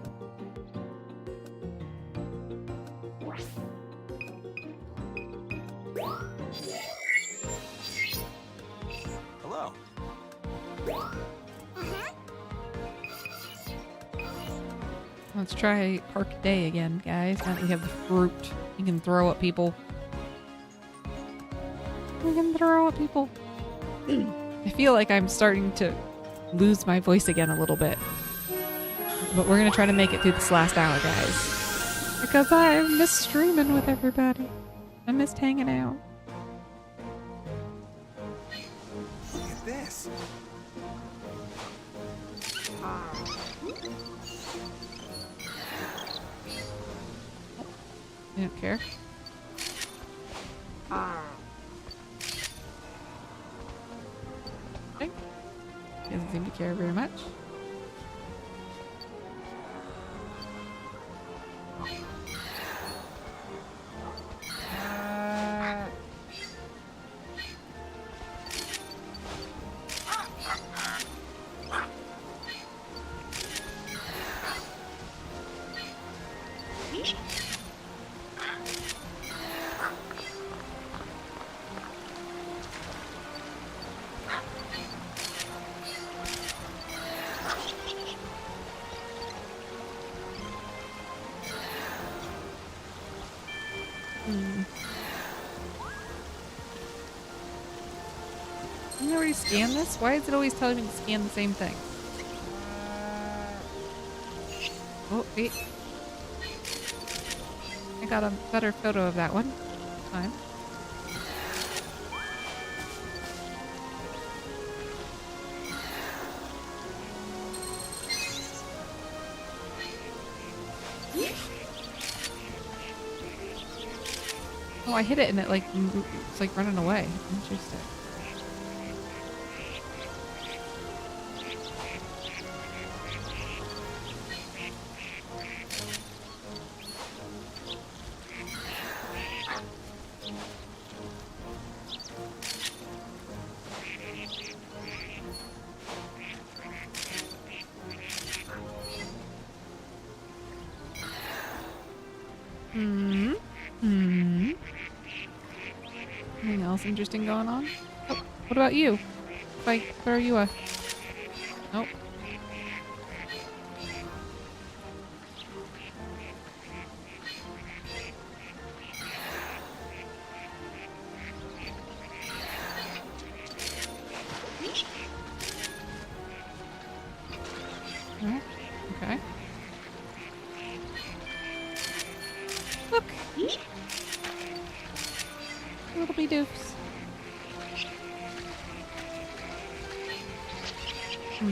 hello. Let's try Park Day again, guys. Now that we have the fruit, you can throw at people. We can throw at people. I feel like I'm starting to lose my voice again a little bit. But we're going to try to make it through this last hour, guys. Because I miss streaming with everybody. I missed hanging out. Look at this. I don't care. Okay. Doesn't seem to care very much. Didn't I already scan this? Why is it always telling me to scan the same thing? Oh, wait. I got a better photo of that one. Fine. Oh, I hit it and it like it's like running away. Interesting. Anything else interesting going on? Oh, what about you? If I throw you a... Nope. Oh, okay. Look! Little be doofs. I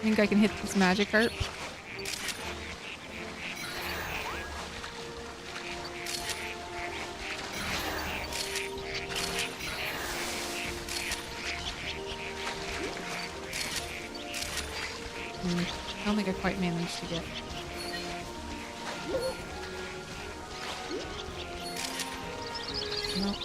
think I can hit this magic harp. I don't think I quite managed to get. Nope.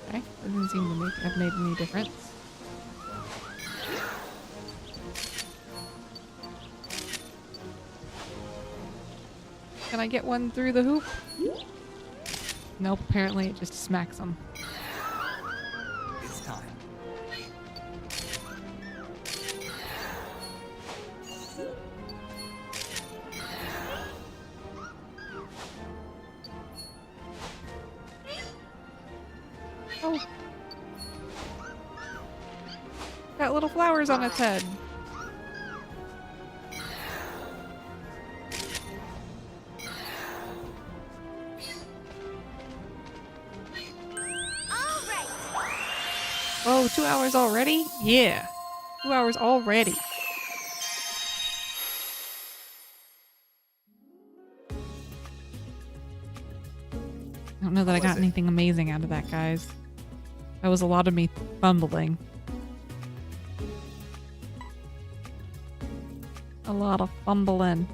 Okay, doesn't seem to have made any difference. Can I get one through the hoop? Nope, apparently it just smacks them. It's time. Oh. Got little flowers on its head. Oh, 2 hours already? Yeah. 2 hours already. I don't know that I got anything amazing out of that, guys. That was a lot of me fumbling. A lot of fumbling.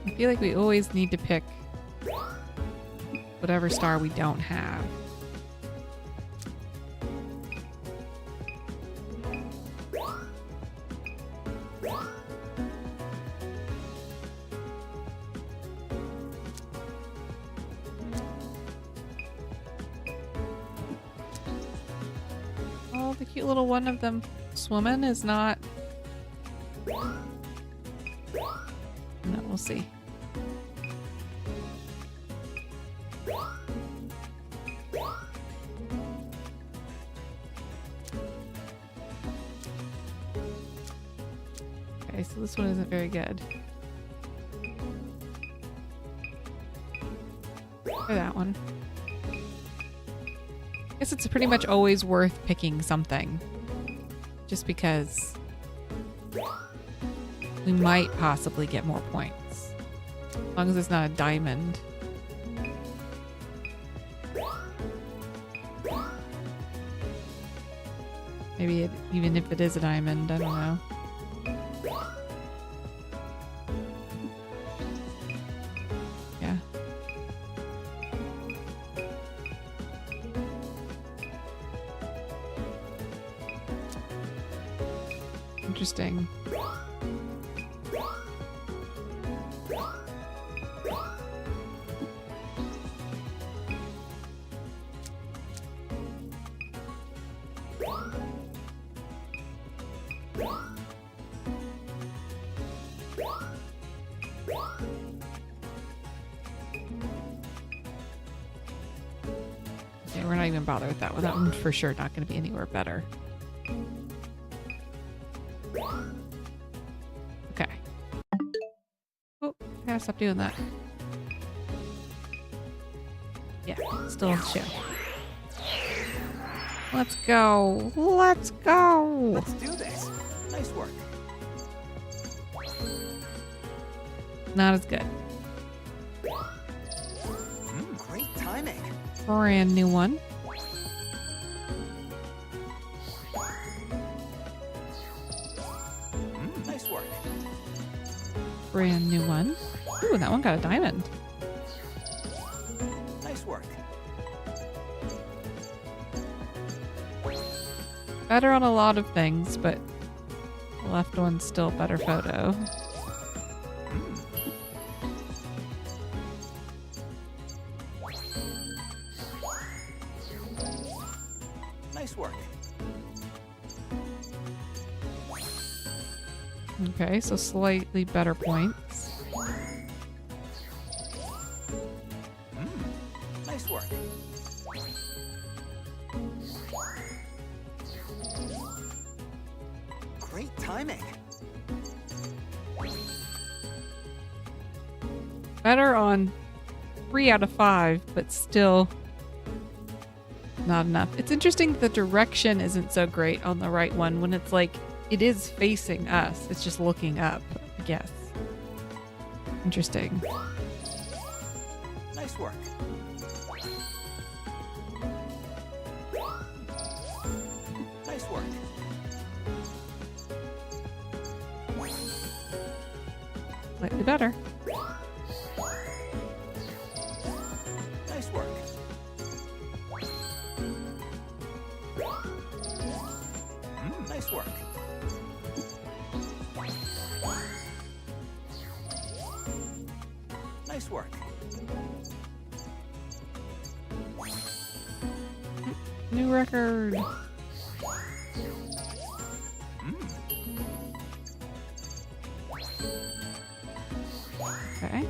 I feel like we always need to pick whatever star we don't have. Oh, the cute little one of them swimming is not... No, we'll see. Okay, so this one isn't very good. Or that one. I guess it's pretty much always worth picking something. Just because we might possibly get more points. As long as it's not a diamond. Maybe even if it is a diamond, I don't know. Yeah. Interesting. Okay, we're not even bothered with that one. That one's for sure not going to be anywhere better. Okay. Oh, I gotta stop doing that. Yeah, still share. Let's go. Let's go. Let's do this. Nice work. Not as good. Great timing. Brand new one. Nice work. Brand new one. Ooh, that one got a diamond. Nice work. Better on a lot of things, but the left one's still a better photo. Nice work. Okay, so slightly better points. Nice work. Great timing. Better on 3 out of 5, but still not enough. It's interesting the direction isn't so great on the right one when it's like it is facing us. It's just looking up, I guess. Interesting. Nice work. Nice work. Slightly better. Nice work. Nice work. Nice work. New record. Okay.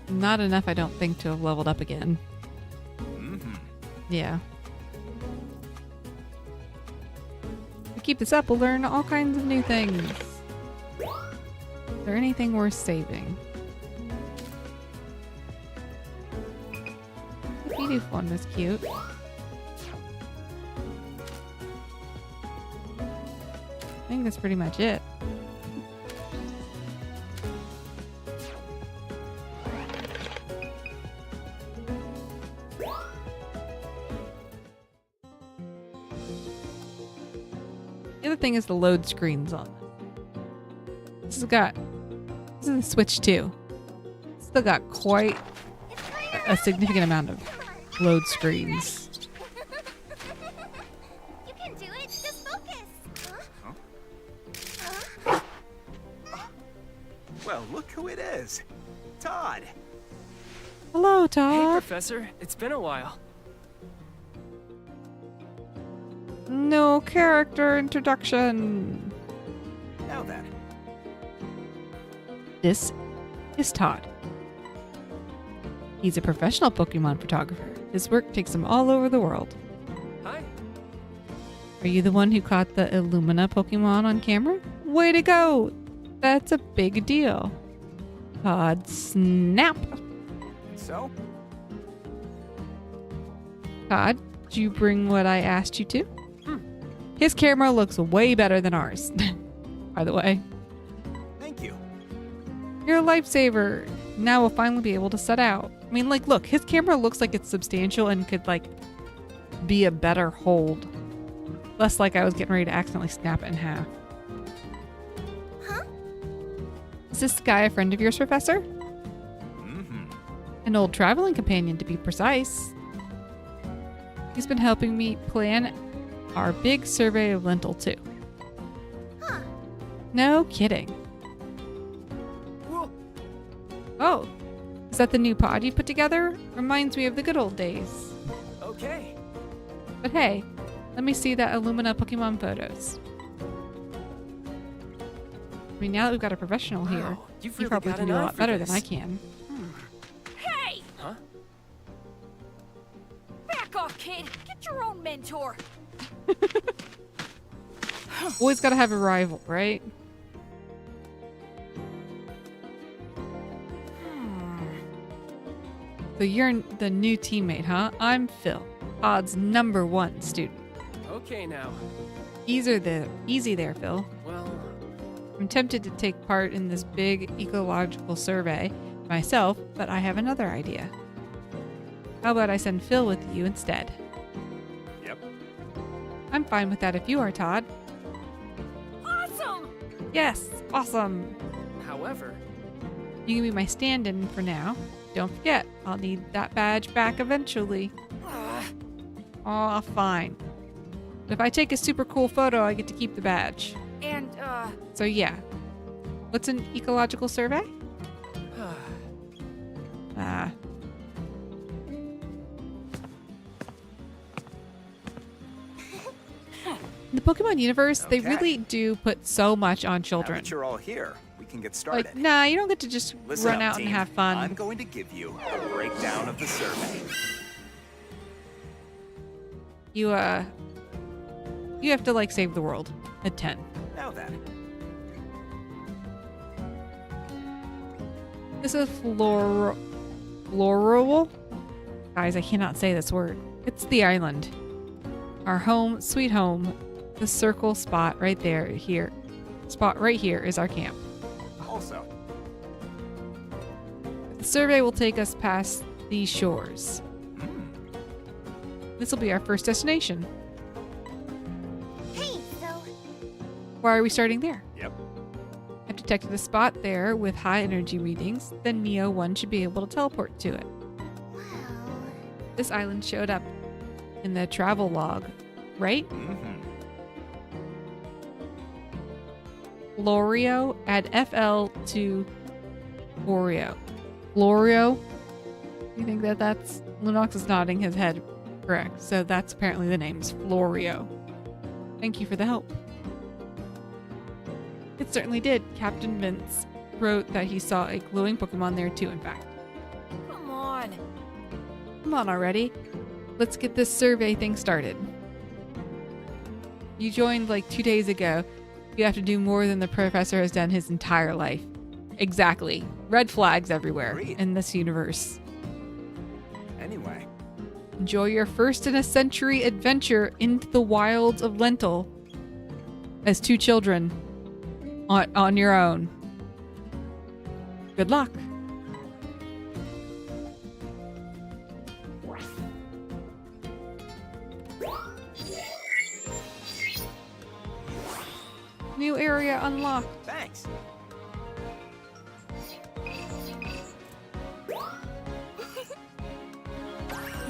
Not enough, I don't think, to have leveled up again. Yeah. If we keep this up, we'll learn all kinds of new things. Is there anything worth saving? The Fugitive one was cute. I think that's pretty much it. The other thing is the load screens on this. This is the Switch 2. Still got quite a significant amount of load screens. You can do it. Just focus. Well, look who it is. Todd. Hello, Hey, Todd. Professor. It's been a while. No character introduction. Now then. This is Todd. He's a professional Pokemon photographer. His work takes him all over the world. Hi. Are you the one who caught the Illumina Pokemon on camera? Way to go! That's a big deal. Todd, snap! So? Todd, did you bring what I asked you to? His camera looks way better than ours. By the way. Thank you. You're a lifesaver. Now we'll finally be able to set out. I mean, like, look, his camera looks like it's substantial and could, like, be a better hold. Less like I was getting ready to accidentally snap it in half. Huh? Is this guy a friend of yours, Professor? Mm-hmm. An old traveling companion, to be precise. He's been helping me plan our big survey of Lentil, too. Huh. No kidding. Whoa. Oh, is that the new pod you put together? Reminds me of the good old days. Okay. But hey, let me see that Illumina Pokemon photos. I mean, now that we've got a professional here, Wow, you've you really probably got can an do a eye lot for better this. than I can. Hey! Huh? Back off, kid! Get your own mentor! Always gotta have a rival, right? So you're the new teammate, huh? I'm Phil, Odd's #1 student. Okay now. Easy there, Phil. Well, I'm tempted to take part in this big ecological survey myself, but I have another idea. How about I send Phil with you instead? Yep. I'm fine with that if you are, Todd. Awesome! Yes, awesome. however, You can be my stand-in for now. Don't forget, I'll need that badge back eventually. Aw, fine. But if I take a super cool photo, I get to keep the badge. And, So yeah. What's an ecological survey? Ah. In the Pokemon universe, they Okay. really do put so much on Now children. that you're all here, we can get started. Like, nah, you don't get to just Listen run up, out and team. have fun. I'm going to give you a breakdown of the survey. You have to, like, save the world at 10. Now then, This is floral. Guys, I cannot say this word. It's the island. Our home, sweet home. The circle spot right there, here. Spot right here is our camp. also, The survey will take us past these shores. This will be our first destination. Hey, so Why are we starting there? yep. I've detected a spot there with high energy readings. Then Neo 1 should be able to teleport to it. wow. This island showed up in the travel log, right? Mm-hmm. Florio, add FL to Florio. Florio? You think that's... Lunox is nodding his head. Correct. So that's apparently the name's Florio. Thank you for the help. It certainly did. Captain Vince wrote that he saw a glowing Pokemon there too, in fact. come on. Come on already. Let's get this survey thing started. You joined like 2 days ago. You have to do more than the professor has done his entire life. Exactly. Red flags everywhere Agreed. in this universe. Anyway, Enjoy your first in a century adventure into the wilds of Lentil as 2 children on your own. Good luck. New area unlocked. thanks.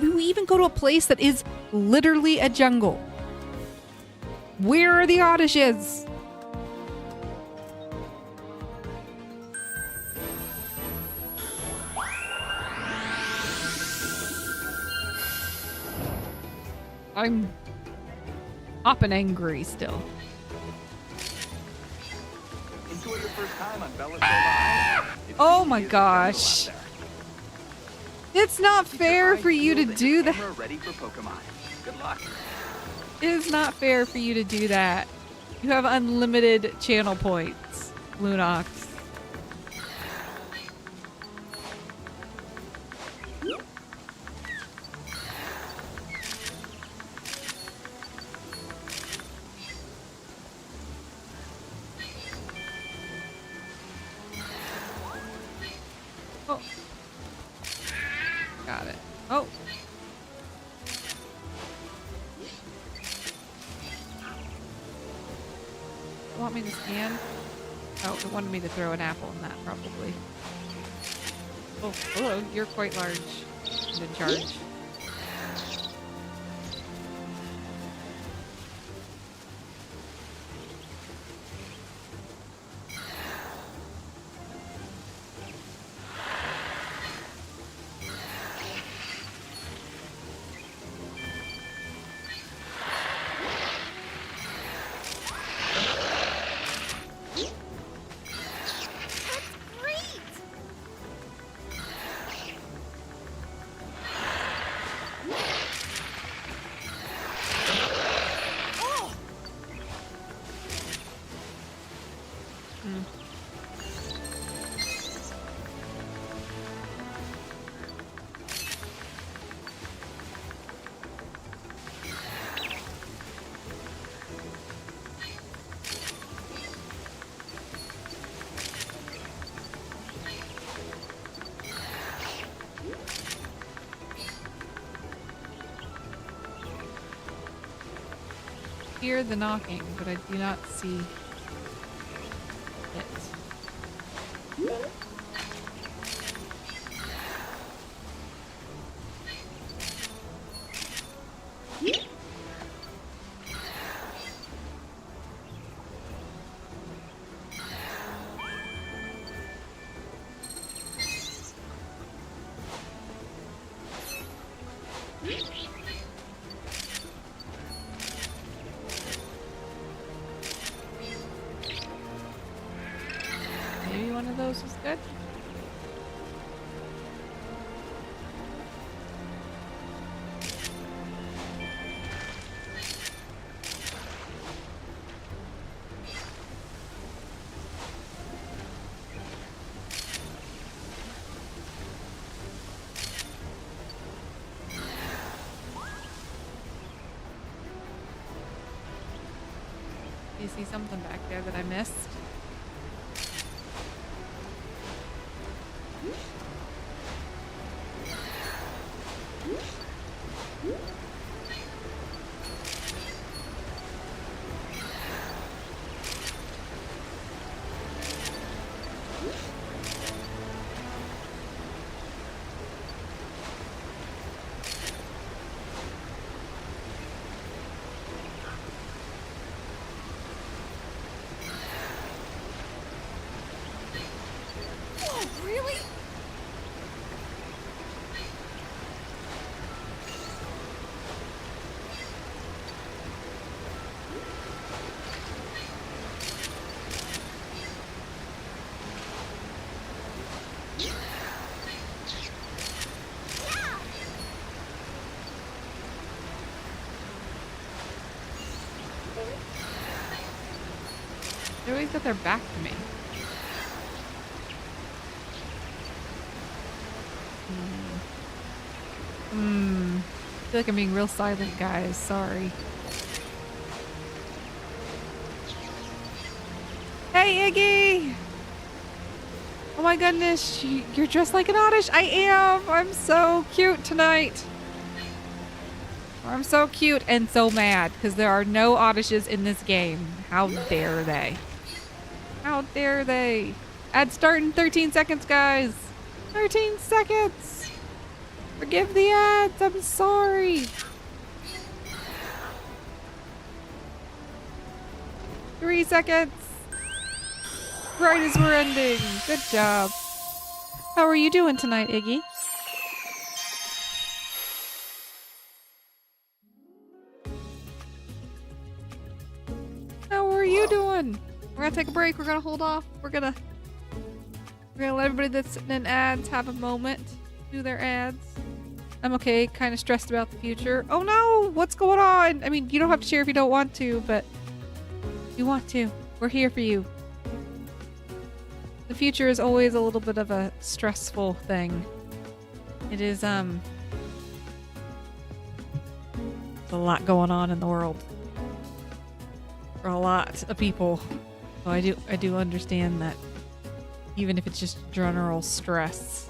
We even go to a place that is literally a jungle. Where are the Oddishes? I'm up and angry still. Enjoy your first time on Bella Island. It Oh really my is a jungle gosh. out there. It's not Keep your fair eyes for you to peeled and do your that. camera ready for Pokemon. Good luck. It is not fair for you to do that. You have unlimited channel points, Lunox. Oh. Got it. Oh. Want me to scan? Oh, it wanted me to throw an apple in that, probably. Oh, hello. You're quite large and in charge. Hear the knocking, but I do not see it. Maybe one of those was good. Do you see something back there that I missed? Really? They always got their back to me. I feel like I'm being real silent, guys. Sorry. Hey, Iggy! Oh my goodness, you're dressed like an Oddish. I am! I'm so cute tonight. I'm so cute and so mad because there are no Oddishes in this game. How dare they? How dare they? Ad start in 13 seconds, guys. 13 seconds. Forgive the ads. I'm sorry. 3 seconds. Right as we're ending. Good job. How are you doing tonight, Iggy? How are you doing? We're gonna take a break. We're gonna hold off. We're gonna let everybody that's sitting in ads have a moment. Do their ads. I'm okay. Kind of stressed about the future. Oh no! What's going on? I mean, you don't have to share if you don't want to, but if you want to, we're here for you. The future is always a little bit of a stressful thing. It is, there's a lot going on in the world. For a lot of people. So I do understand that. Even if it's just general stress.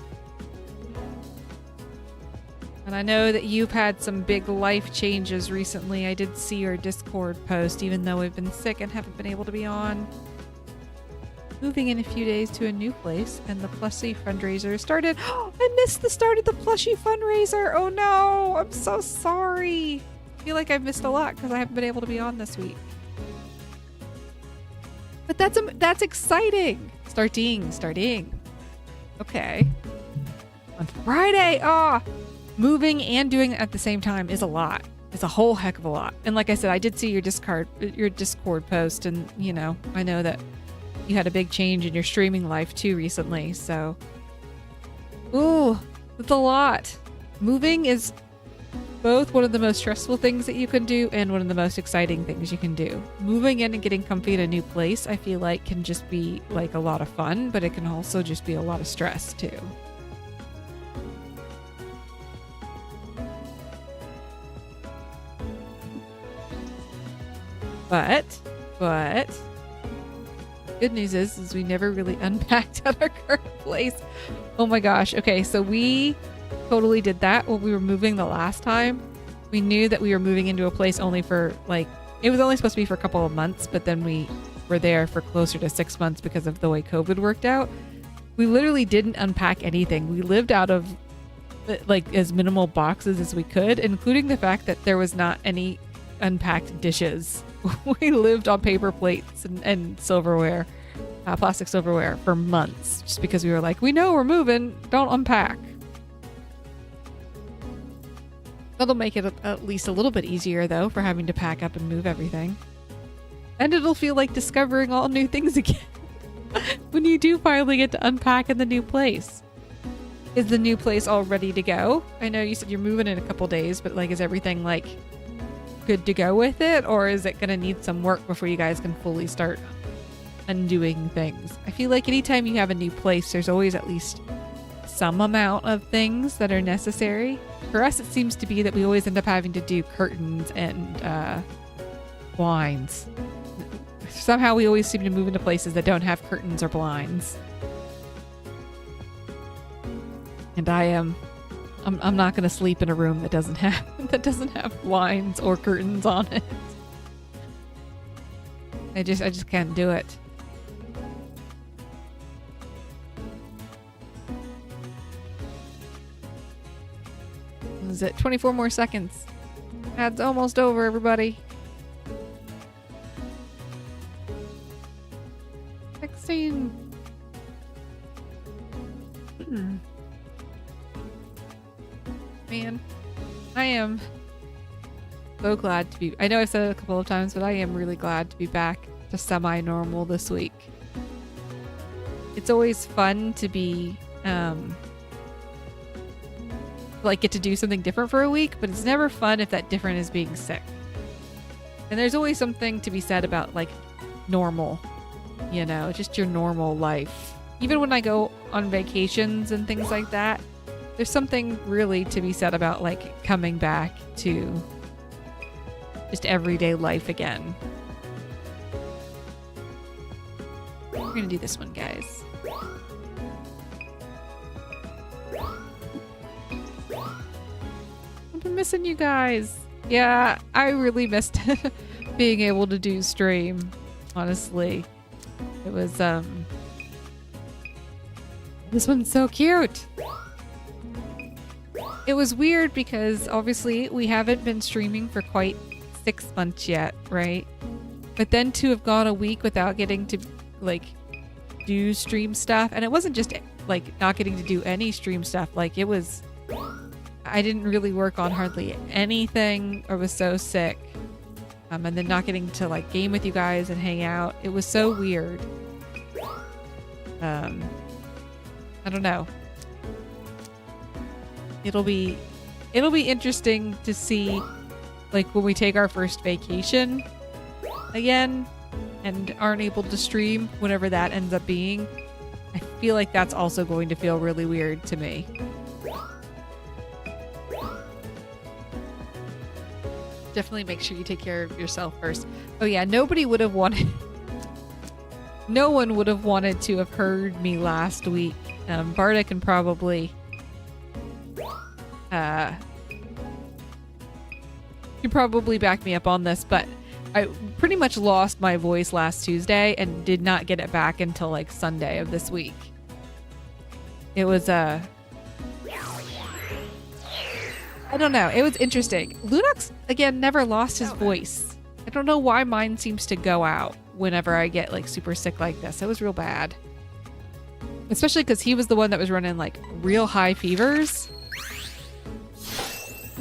And I know that you've had some big life changes recently. I did see your Discord post, even though we've been sick and haven't been able to be on. Moving in a few days to a new place, and the plushie fundraiser started. I missed the start of the plushie fundraiser. Oh no, I'm so sorry. I feel like I've missed a lot because I haven't been able to be on this week. But that's exciting. Starting. Okay. On Friday. Moving and doing it at the same time is a lot. It's a whole heck of a lot. And like I said, I did see your Discord post, and you know, I know that you had a big change in your streaming life too recently. So, ooh, it's a lot. Moving is both one of the most stressful things that you can do and one of the most exciting things you can do. Moving in and getting comfy in a new place, I feel like can just be like a lot of fun, but it can also just be a lot of stress too. But good news is we never really unpacked at our current place. Oh my gosh. Okay, so we totally did that when we were moving the last time. We knew that we were moving into a place only for like, it was only supposed to be for a couple of months, but then we were there for closer to 6 months because of the way COVID worked out. We literally didn't unpack anything. We lived out of like as minimal boxes as we could, including the fact that there was not any unpacked dishes. We lived on paper plates and silverware, plastic silverware for months, just because we were like, we know we're moving, don't unpack. That'll make it at least a little bit easier though for having to pack up and move everything. And it'll feel like discovering all new things again when you do finally get to unpack in the new place. Is the new place all ready to go? I know you said you're moving in a couple days, but like, is everything like good to go with it, or is it gonna need some work before you guys can fully start undoing things? I feel like anytime you have a new place, there's always at least some amount of things that are necessary. For us, it seems to be that we always end up having to do curtains and blinds. Somehow we always seem to move into places that don't have curtains or blinds. And I'm not gonna sleep in a room that doesn't have blinds or curtains on it. I just can't do it. Is it 24 more seconds? Ad's almost over, everybody. 16. Man, I am so glad to be. I know I've said it a couple of times, but I am really glad to be back to semi-normal this week. It's always fun to be like get to do something different for a week, but it's never fun if that different is being sick. And there's always something to be said about like normal, you know, just your normal life. Even when I go on vacations and things like that, there's something really to be said about like coming back to just everyday life again. We're gonna do this one, guys. I've been missing you guys. Yeah, I really missed being able to do stream, honestly. It was, this one's so cute. It was weird because obviously we haven't been streaming for quite 6 months yet, right? But then to have gone a week without getting to like do stream stuff, and it wasn't just like not getting to do any stream stuff, like it was, I didn't really work on hardly anything. I was so sick. And then not getting to like game with you guys and hang out. It was so weird. I don't know. It'll be interesting to see like when we take our first vacation again and aren't able to stream, whenever that ends up being. I feel like that's also going to feel really weird to me. Definitely make sure you take care of yourself first. Oh yeah, nobody would have wanted no one would have wanted to have heard me last week. Barda can probably You probably back me up on this, but I pretty much lost my voice last Tuesday and did not get it back until like Sunday of this week. It was I don't know. It was interesting. Lunox, again, never lost his voice. I don't know why mine seems to go out whenever I get like super sick like this. It was real bad. Especially because he was the one that was running like real high fevers.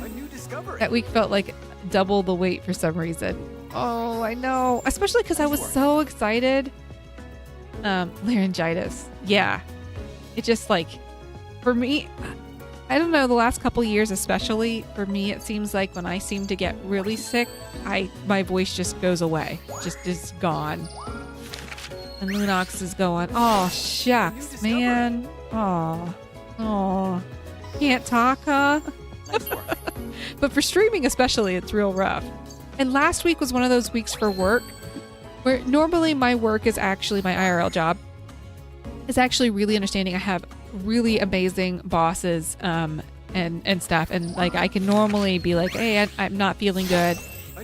A new discovery. That week felt like double the weight for some reason. Oh, I know. Especially because I was so excited. Laryngitis. Yeah. It just like, for me, I don't know, the last couple years especially, for me it seems like when I seem to get really sick, my voice just goes away. Just is gone. And Lunox is going, oh shucks, man. Oh. Can't talk, huh? Nice work. But for streaming especially, it's real rough. And last week was one of those weeks for work where normally my work is actually my IRL job. Is actually really understanding. I have really amazing bosses and stuff. And like I can normally be like, hey, I'm not feeling good.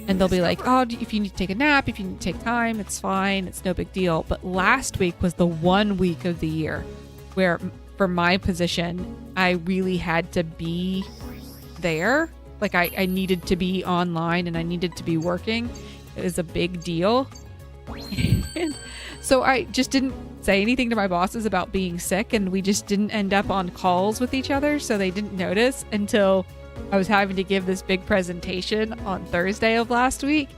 And they'll be like, oh, if you need to take a nap, if you need to take time, it's fine. It's no big deal. But last week was the one week of the year where for my position, I really had to be there. Like I needed to be online and I needed to be working. It was a big deal. So I just didn't say anything to my bosses about being sick, and we just didn't end up on calls with each other, so they didn't notice until I was having to give this big presentation on Thursday of last week.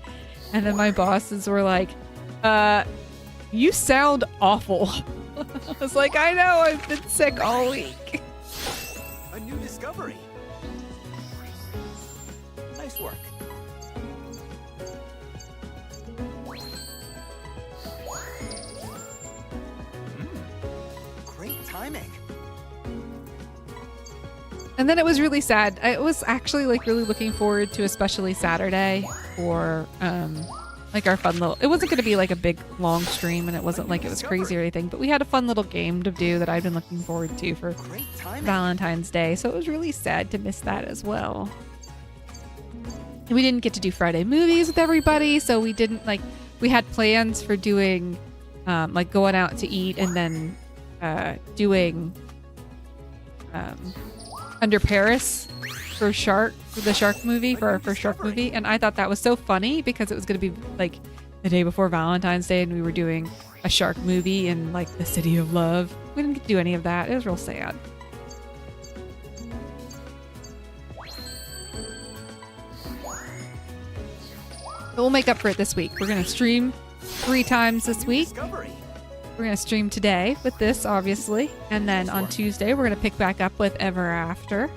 And then my bosses were like, you sound awful. I was like, I know, I've been sick all week. A new discovery. Nice work. Great timing. And then it was really sad. I was actually like really looking forward to especially Saturday for like our fun little, it wasn't going to be like a big long stream, and it wasn't like it was crazy or anything, but we had a fun little game to do that I've been looking forward to for Valentine's Day. So it was really sad to miss that as well. And we didn't get to do Friday movies with everybody, so we didn't like, we had plans for doing like going out to eat and then doing Under Paris for the shark movie, for our first shark movie. And I thought that was so funny because it was going to be like the day before Valentine's Day and we were doing a shark movie in like the city of love. We didn't get to do any of that. It was real sad. But we'll make up for it this week. We're going to stream 3 times this week. We're going to stream today with this, obviously. And then on Tuesday, we're going to pick back up with Ever After.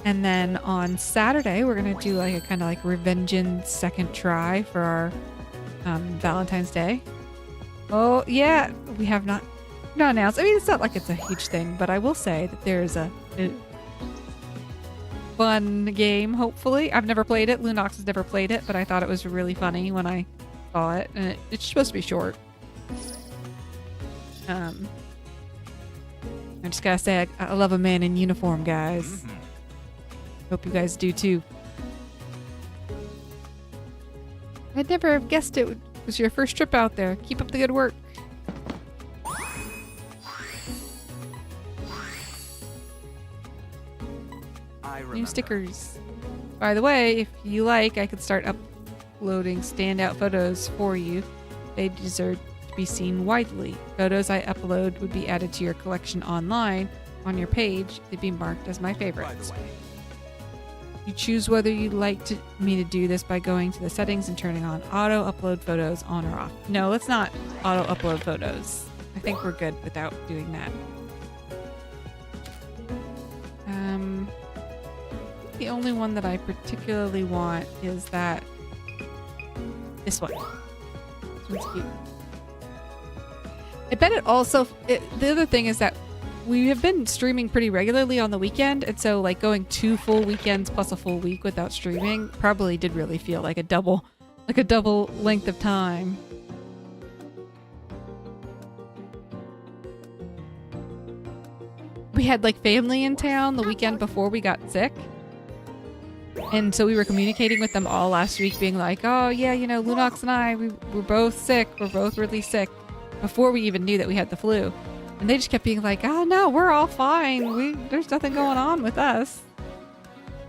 And then on Saturday, we're going to do like a kind of like Revengeance second try for our Valentine's Day. Oh, yeah. We have not announced. I mean, it's not like it's a huge thing, but I will say that there's a fun game, hopefully. I've never played it. Lunox has never played it, but I thought it was really funny when I saw it. And it's supposed to be short. I just gotta say, I love a man in uniform, guys. Hope you guys do too. I'd never have guessed it was your first trip out there. Keep up the good work. New stickers. By the way, if you like, I could start uploading standout photos for you. They deserve to be seen widely. Photos I upload would be added to your collection online. On your page, they'd be marked as my favorites. You choose whether you'd like me to do this by going to the settings and turning on auto upload photos on or off. No, let's not auto upload photos. I think we're good without doing that. The only one that I particularly want is this one. This one's cute. I bet it also, the other thing is that we have been streaming pretty regularly on the weekend, and so like going 2 full weekends plus a full week without streaming probably did really feel like a double length of time. We had like family in town the weekend before we got sick. And so we were communicating with them all last week, being like, oh yeah, you know, Lunox and I, we're both sick. We're both really sick before we even knew that we had the flu. And they just kept being like, oh no, we're all fine. There's nothing going on with us.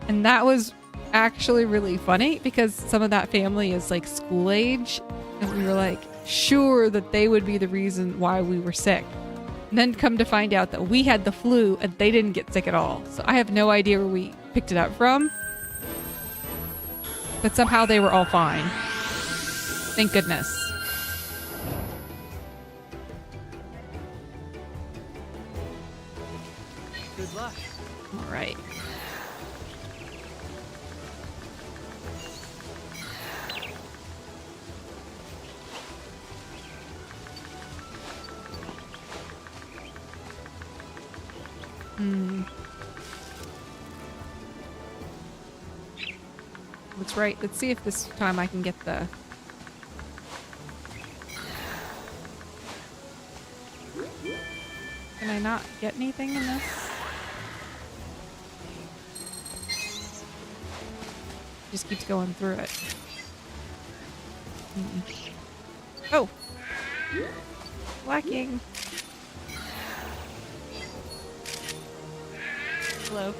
And that was actually really funny because some of that family is like school age. And we were like, sure that they would be the reason why we were sick. And then come to find out that we had the flu and they didn't get sick at all. So I have no idea where we picked it up from. But somehow they were all fine. Thank goodness. Good luck. All right. That's right. Let's see if this time I can get the... Can I not get anything in this? Just keeps going through it. Oh! Lacking. Hello.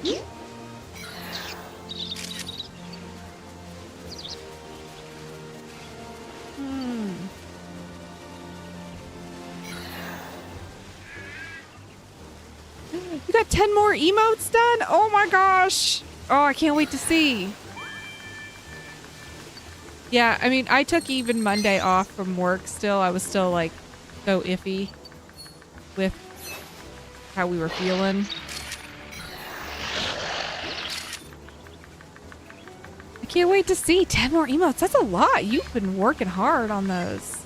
You got 10 more emotes done? Oh my gosh. Oh, I can't wait to see. Yeah, I mean, I took even Monday off from work still. I was still like so iffy with how we were feeling. I can't wait to see 10 more emotes. That's a lot. You've been working hard on those.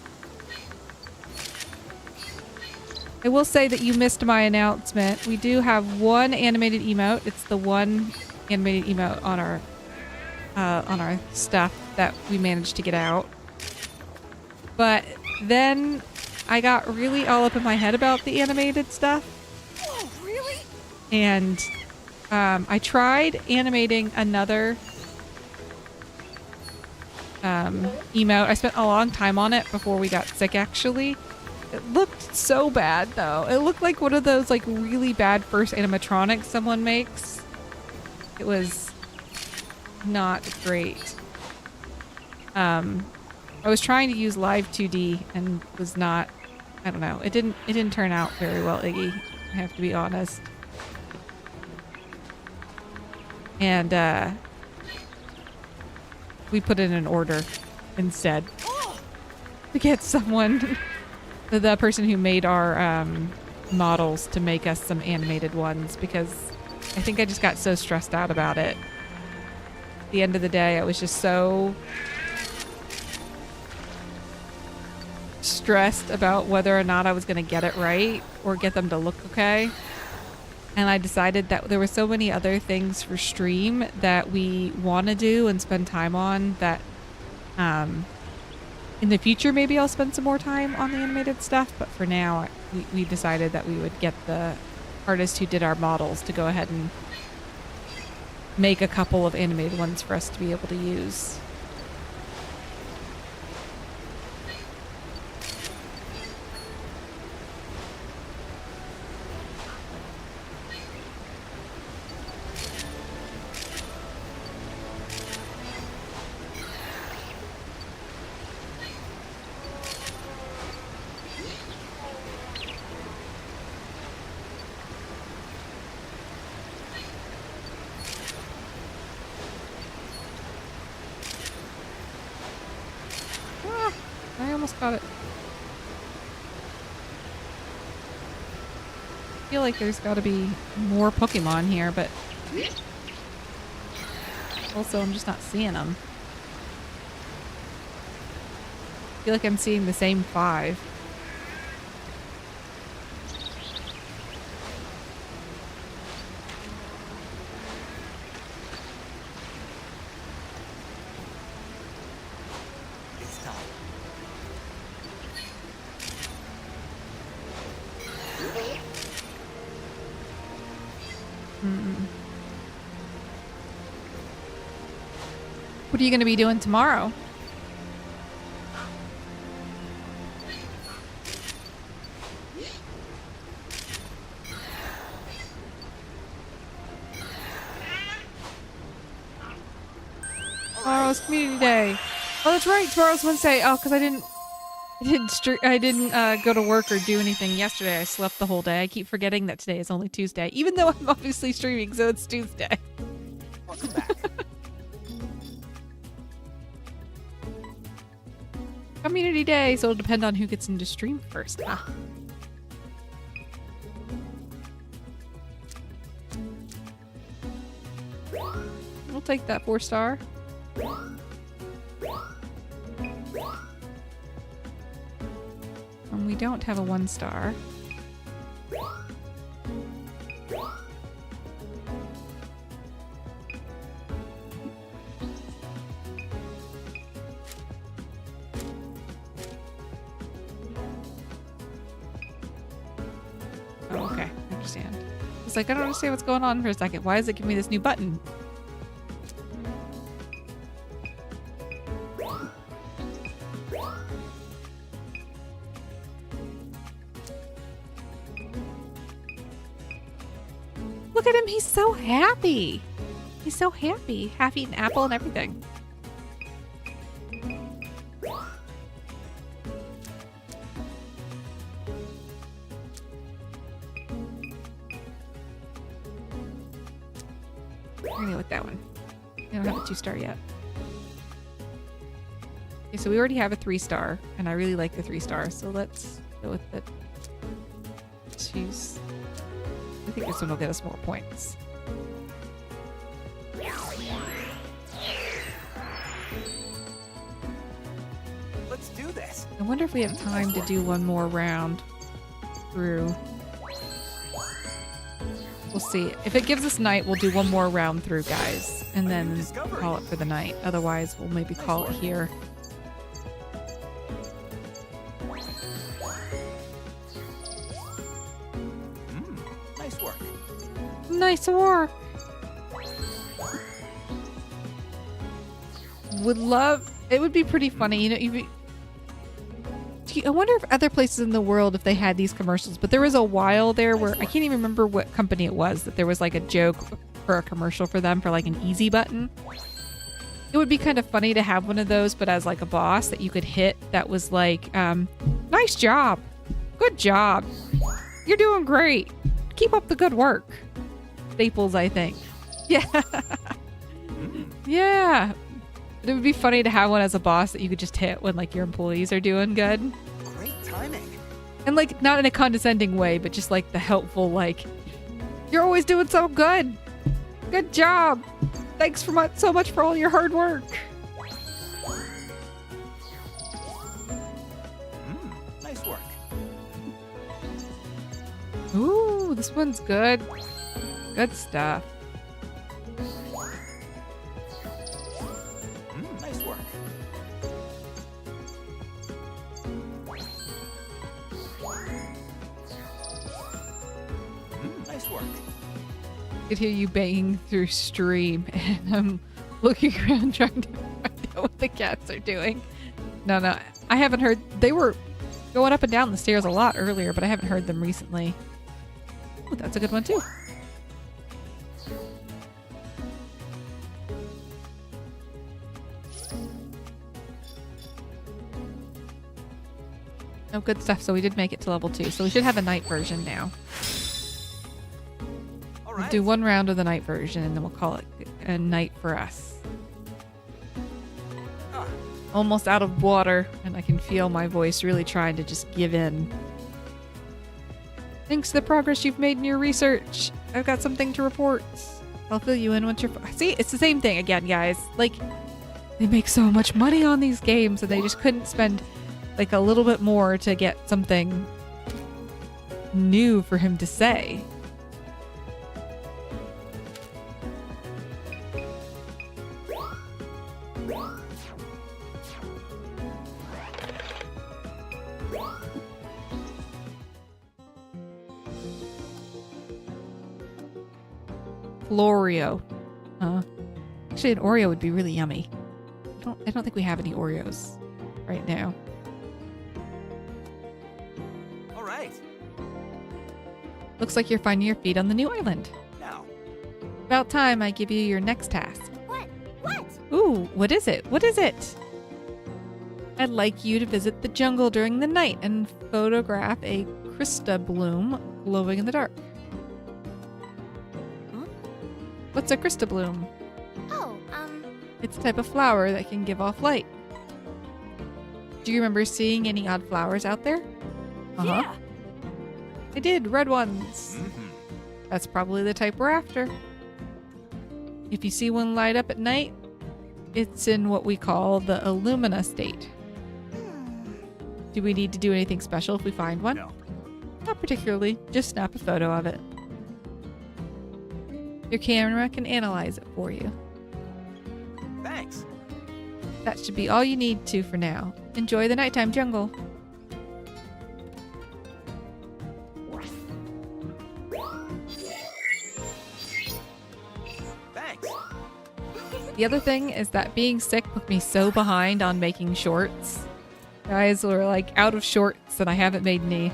I will say that you missed my announcement. We do have one animated emote. It's the one animated emote on our stuff that we managed to get out. But then I got really all up in my head about the animated stuff. Oh, really? And I tried animating another emote. I spent a long time on it before we got sick, actually. It looked so bad, though. It looked like one of those like really bad first animatronics someone makes. It was not great. I was trying to use live 2D and was not, I don't know. It didn't turn out very well, Iggy. I have to be honest. And we put in an order instead to get someone, the person who made our models, to make us some animated ones, because I think I just got so stressed out about it. At the end of the day, I was just so stressed about whether or not I was going to get it right or get them to look okay. And I decided that there were so many other things for stream that we want to do and spend time on that in the future maybe I'll spend some more time on the animated stuff, but for now we decided that we would get the artist who did our models to go ahead and make a couple of animated ones for us to be able to use. I almost got it. I feel like there's got to be more Pokemon here, but also I'm just not seeing them. I feel like I'm seeing the same 5. It's time. What are you going to be doing tomorrow? Tomorrow's community day. Oh, that's right. Tomorrow's Wednesday. Oh, because I didn't go to work or do anything yesterday. I slept the whole day. I keep forgetting that today is only Tuesday, even though I'm obviously streaming, so it's Tuesday. Welcome back. Community day, so it'll depend on who gets into stream first. Huh? We'll take that 4-star. We don't have a 1-star. Oh, okay. I understand. It's like, I don't understand what's going on for a second. Why does it give me this new button? Look at him. He's so happy. He's so happy. Half eaten apple and everything. We're gonna go with that one. I don't have a 2-star yet. Okay, so we already have a 3-star, and I really like the 3-star, so let's go with the 2s. I think this one will get us more points. Let's do this. I wonder if we have time to do one more round through. We'll see. If it gives us night, we'll do one more round through, guys, and then call it for the night. Otherwise, we'll maybe call it here. Nice work. Nice work. Would love. It would be pretty funny, you know. I wonder if other places in the world if they had these commercials. But there was a while there where I can't even remember what company it was that there was like a joke for a commercial for them for like an easy button. It would be kind of funny to have one of those, but as like a boss that you could hit that was like, nice job, good job, you're doing great, keep up the good work. Staples, I think. Yeah. Yeah. It would be funny to have one as a boss that you could just hit when like your employees are doing good. Great timing. And like not in a condescending way, but just like the helpful, like, you're always doing so good. Good job. Thanks for so much for all your hard work. Nice work. Ooh, this one's good. Good stuff. Nice work. Nice work. I could hear you banging through stream, and I'm looking around trying to find out what the cats are doing. No, I haven't heard. They were going up and down the stairs a lot earlier, but I haven't heard them recently. Ooh, that's a good one too. Oh, good stuff. So we did make it to level 2. So we should have a night version now. We'll do one round of the night version, and then we'll call it a night for us. Almost out of water, and I can feel my voice really trying to just give in. Thanks to the progress you've made in your research. I've got something to report. I'll fill you in once you're... See, it's the same thing again, guys. Like, they make so much money on these games, and they just couldn't spend, like, a little bit more to get something new for him to say. L'Oreo. Actually, an Oreo would be really yummy. I don't think we have any Oreos right now. All right. Looks like you're finding your feet on the new island. Now, About time I give you your next task. What? What? Ooh, what is it? What is it? I'd like you to visit the jungle during the night and photograph a Krista bloom glowing in the dark. Huh? What's a Krista bloom? Oh, It's a type of flower that can give off light. Do you remember seeing any odd flowers out there? Yeah. I did, red ones. mhm. That's probably the type we're after. If you see one light up at night, it's in what we call the Illumina state. Do we need to do anything special if we find one? No. Not particularly, just snap a photo of it. Your camera can analyze it for you. Thanks. That should be all you need to for now. Enjoy the nighttime jungle. Thanks. The other thing is that being sick put me so behind on making shorts. Guys were like out of shorts and I haven't made any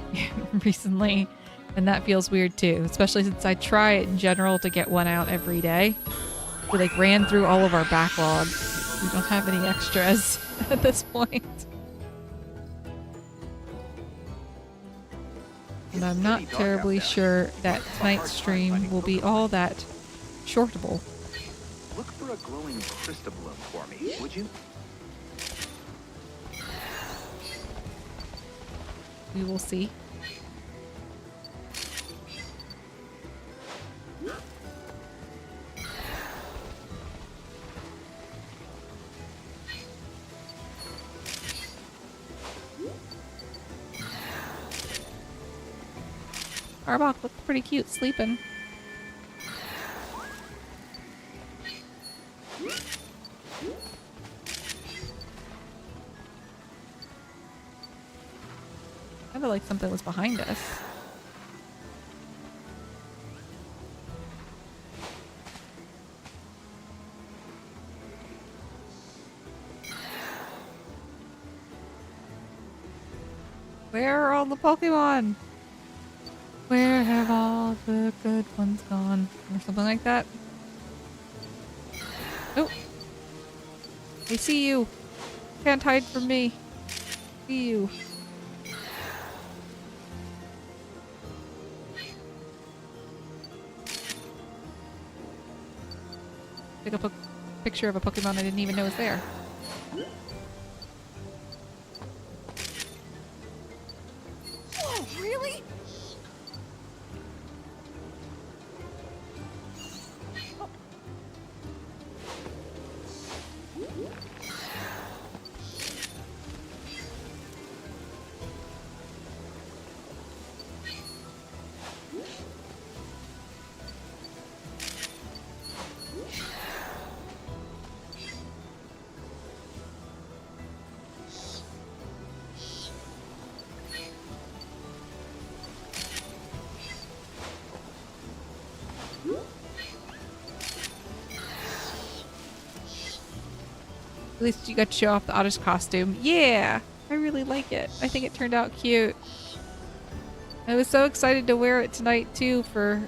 recently. And that feels weird too, especially since I try in general to get one out every day. We like ran through all of our backlog. We don't have any extras at this point. And I'm not terribly sure that tonight's stream will be all that shortable. Look for a glowing Krista bloom for me, would you? We will see. Arbok looked pretty cute sleeping. I feel like something was behind us. Where are all the Pokemon? Where have all the good ones gone? Or something like that. Oh! I see you! Can't hide from me. See you. Pick up a picture of a Pokemon I didn't even know was there. Oh, really? At least you got to show off the Oddish costume. Yeah! I really like it. I think it turned out cute. I was so excited to wear it tonight too for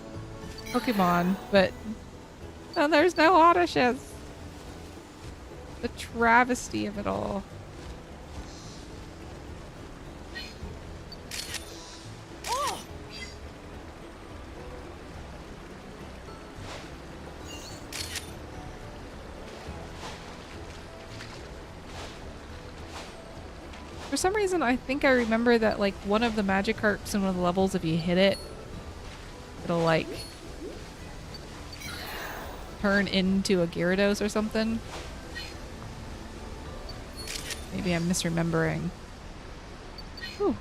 Pokemon, but oh, there's no Oddishes. The travesty of it all. Oh, For some reason, I think I remember that like one of the Magikarps in one of the levels, if you hit it, it'll like turn into a Gyarados or something. Maybe I'm misremembering. Whew.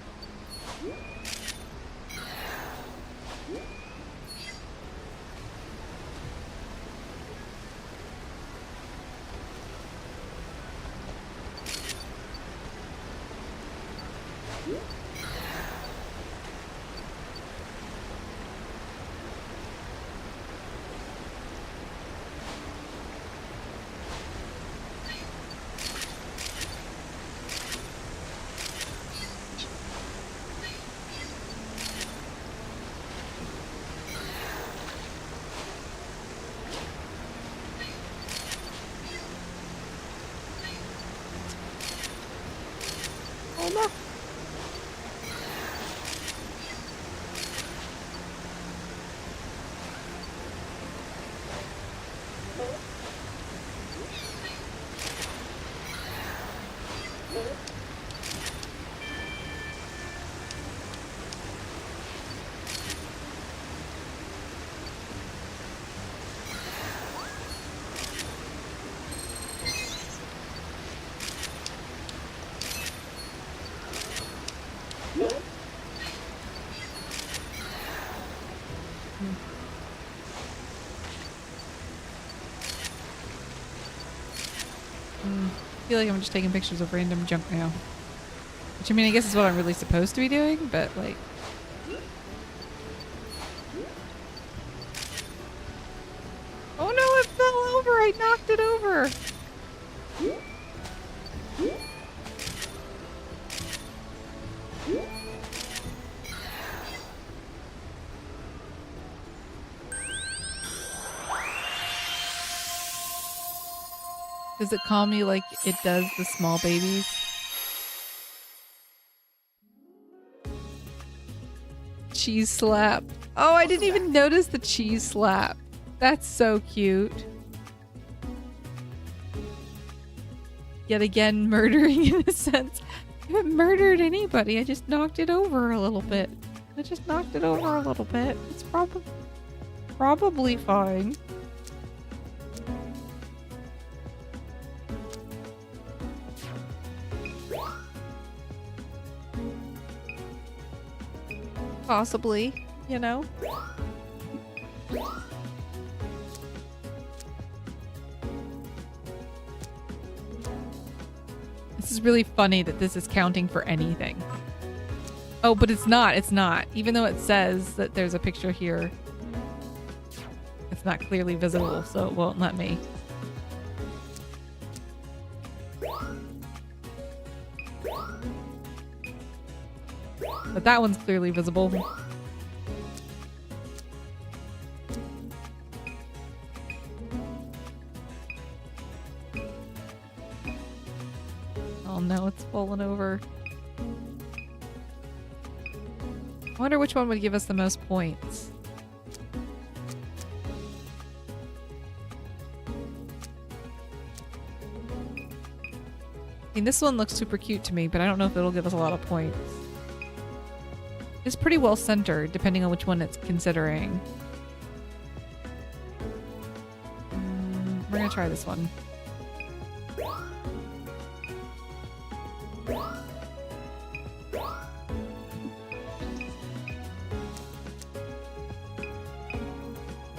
Oh look. I feel like I'm just taking pictures of random junk now. Which, I mean, I guess is what I'm really supposed to be doing, but, like... Oh no, it fell over! I knocked it over! Does it call me like it does the small babies? Cheese slap. Oh, I didn't even notice the cheese slap. That's so cute. Yet again, murdering in a sense. I haven't murdered anybody. I just knocked it over a little bit. It's probably fine. Possibly, you know? This is really funny that this is counting for anything. Oh, but it's not. It's not. Even though it says that there's a picture here, it's not clearly visible, so it won't let me. But that one's clearly visible. Oh no, it's fallen over. I wonder which one would give us the most points. I mean, this one looks super cute to me, but I don't know if it'll give us a lot of points. It's pretty well centered, depending on which one it's considering. We're gonna try this one.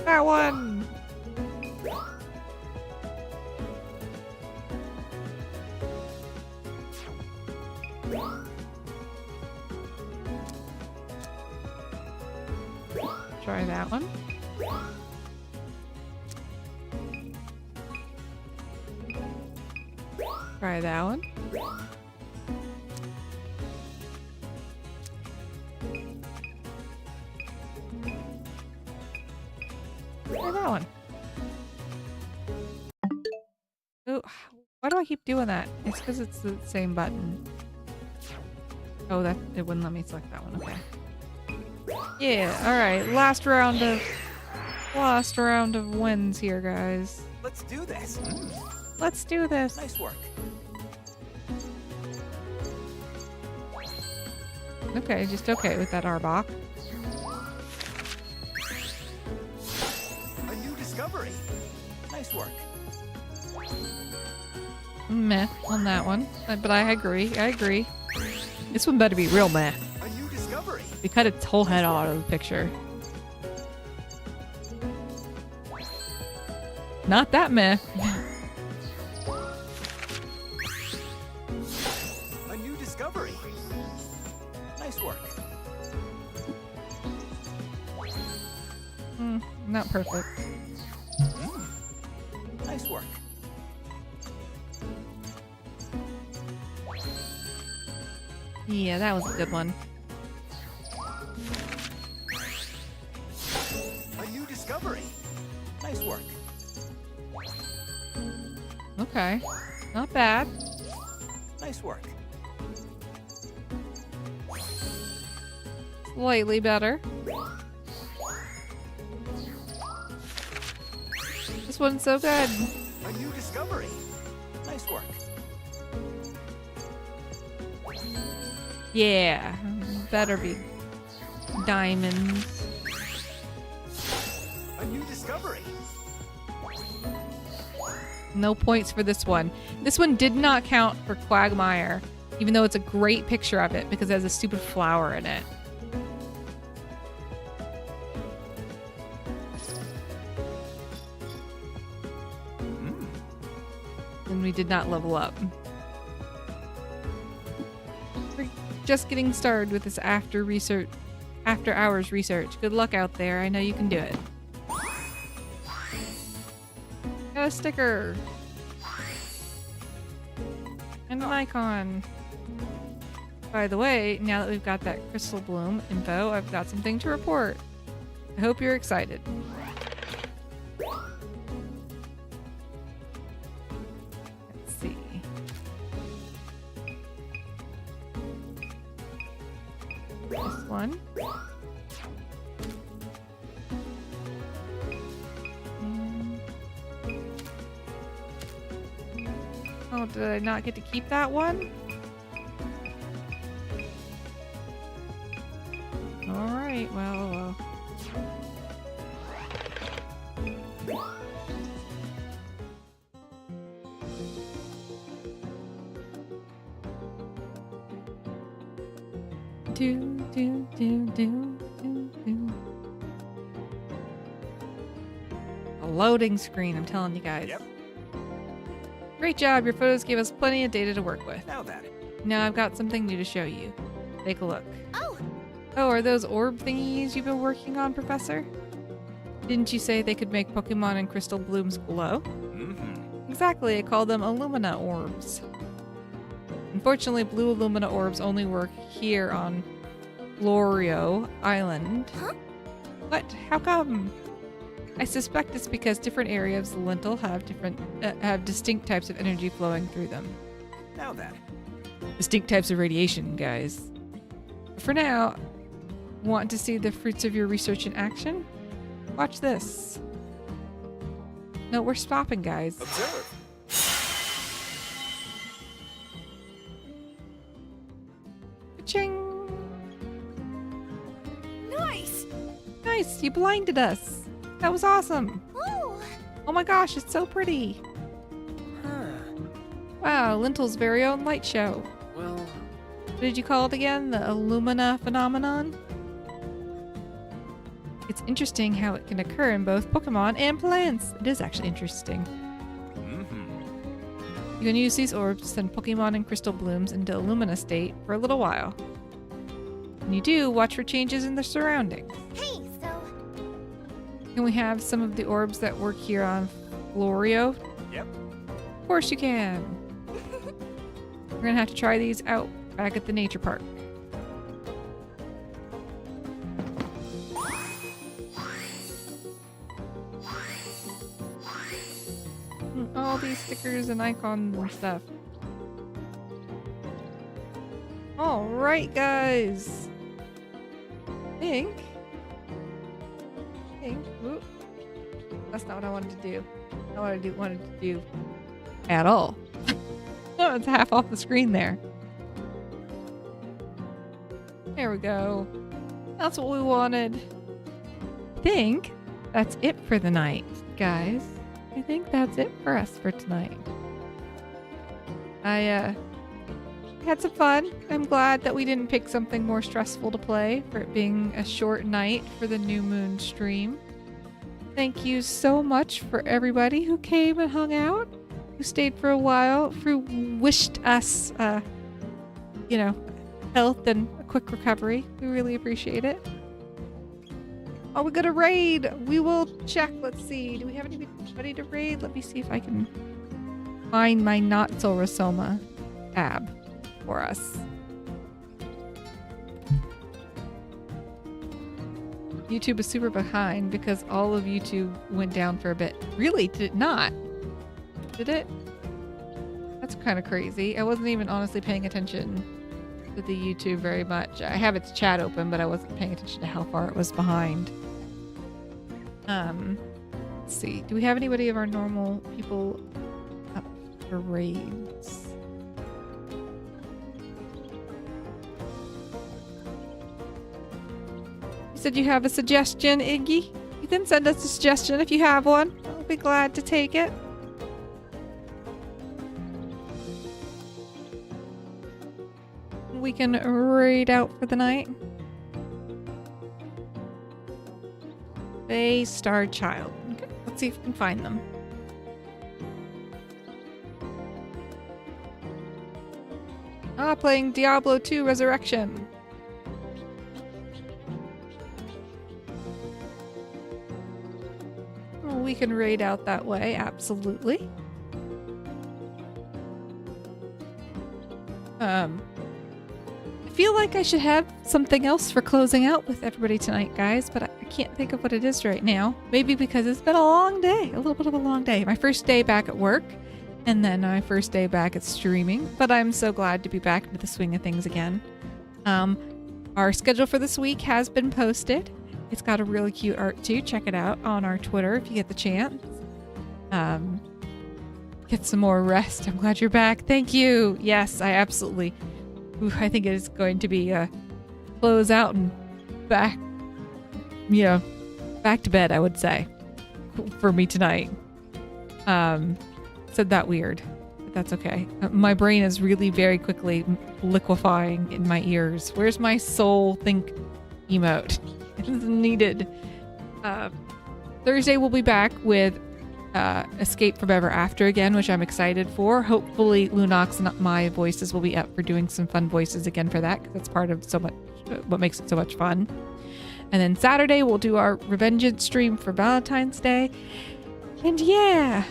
That one! Try that one. Try that one. Try that one. Ooh, why do I keep doing that? It's because it's the same button. Oh, that it wouldn't let me select that one. Okay. Yeah, alright. Last round of wins here, guys. Let's do this. Let's do this. Nice work. Okay, just okay with that Arbok. A new discovery. Nice work. Meh on that one. But I agree. This one better be real meh. A new discovery. We cut its whole head out of the picture. Not that meh. A new discovery. Nice work. Not perfect. Nice work. Yeah, that was a good one. A new discovery. Nice work. Okay. Not bad. Nice work. Slightly better. This one's so good. A new discovery. Nice work. Yeah, better be diamonds. A new discovery. No points for this one. This one did not count for Quagmire, even though it's a great picture of it because it has a stupid flower in it. And we did not level up. We're just getting started with this after hours research. Good luck out there. I know you can do it. Got a sticker. And an icon. By the way, now that we've got that crystal bloom info, I've got something to report. I hope you're excited. Let's see. This one. Oh, did I not get to keep that one? Alright, well. A loading screen, I'm telling you guys. Yep. Great job, your photos gave us plenty of data to work with. Now then. Now I've got something new to show you. Take a look. Oh, Oh, are those orb thingies you've been working on, Professor? Didn't you say they could make Pokemon and crystal blooms glow? Mm-hmm. Exactly, I call them Illumina orbs. Unfortunately, blue Illumina orbs only work here on Florio Island. Huh? What? How come? I suspect it's because different areas of the lintel have distinct types of energy flowing through them. Now then. Distinct types of radiation, guys. For now, want to see the fruits of your research in action? Watch this. No, we're stopping, guys. Observe. Ching! Nice! Nice, you blinded us. That was awesome. oh, Oh my gosh, it's so pretty. Huh. Wow, Lintel's very own light show. Well, What did you call it again? The Illumina phenomenon? It's interesting how it can occur in both Pokemon and plants. It is actually interesting. Mm-hmm. You can use these orbs to send Pokemon and crystal blooms into Illumina state for a little while. When you do, watch for changes in the surroundings. hey, so Can we have some of the orbs that work here on Florio? Yep. Of course you can. We're gonna have to try these out back at the nature park. All these stickers and icons and stuff. Alright, guys. Think. Oop. That's not what I wanted to do. Not what I wanted to do at all. No, it's half off the screen there. There we go. That's what we wanted. I think that's it for the night, guys. I think that's it for us for tonight. I had some fun. I'm glad that we didn't pick something more stressful to play for it being a short night for the new moon stream. Thank you so much for everybody who came and hung out, who stayed for a while, who wished us, health and a quick recovery. We really appreciate it. Oh, we got a raid. We will check. Let's see. Do we have anybody to raid? Let me see if I can find my not Solrosoma tab for us. YouTube is super behind because all of YouTube went down for a bit. Really? Did it not? Did it? That's kind of crazy. I wasn't even honestly paying attention. to the YouTube very much. I have its chat open, but I wasn't paying attention to how far it was behind. Let's see. Do we have anybody of our normal people up for raids? You said you have a suggestion, Iggy? You can send us a suggestion if you have one. I'll be glad to take it. We can raid out for the night. A star child. Okay, let's see if we can find them. Playing Diablo 2 Resurrection. Oh, we can raid out that way, absolutely. I feel like I should have something else for closing out with everybody tonight, guys, but I can't think of what it is right now. Maybe because it's been a long day, a little bit of a long day. My first day back at work, and then my first day back at streaming, but I'm so glad to be back into the swing of things again. Our schedule for this week has been posted. It's got a really cute art too. Check it out on our Twitter if you get the chance. Get some more rest. I'm glad you're back. Thank you. Yes, I absolutely... Ooh, I think it is going to be close out and back, back to bed, I would say, for me tonight. Said that weird, but that's okay. My brain is really very quickly liquefying in my ears. Where's my soul think emote? It is needed. Thursday we'll be back with Escape from Ever After again, which I'm excited for. Hopefully Lunox and my voices will be up for doing some fun voices again for that, because that's part of so much what makes it so much fun. And then Saturday we'll do our Revengeance stream for Valentine's Day. And yeah.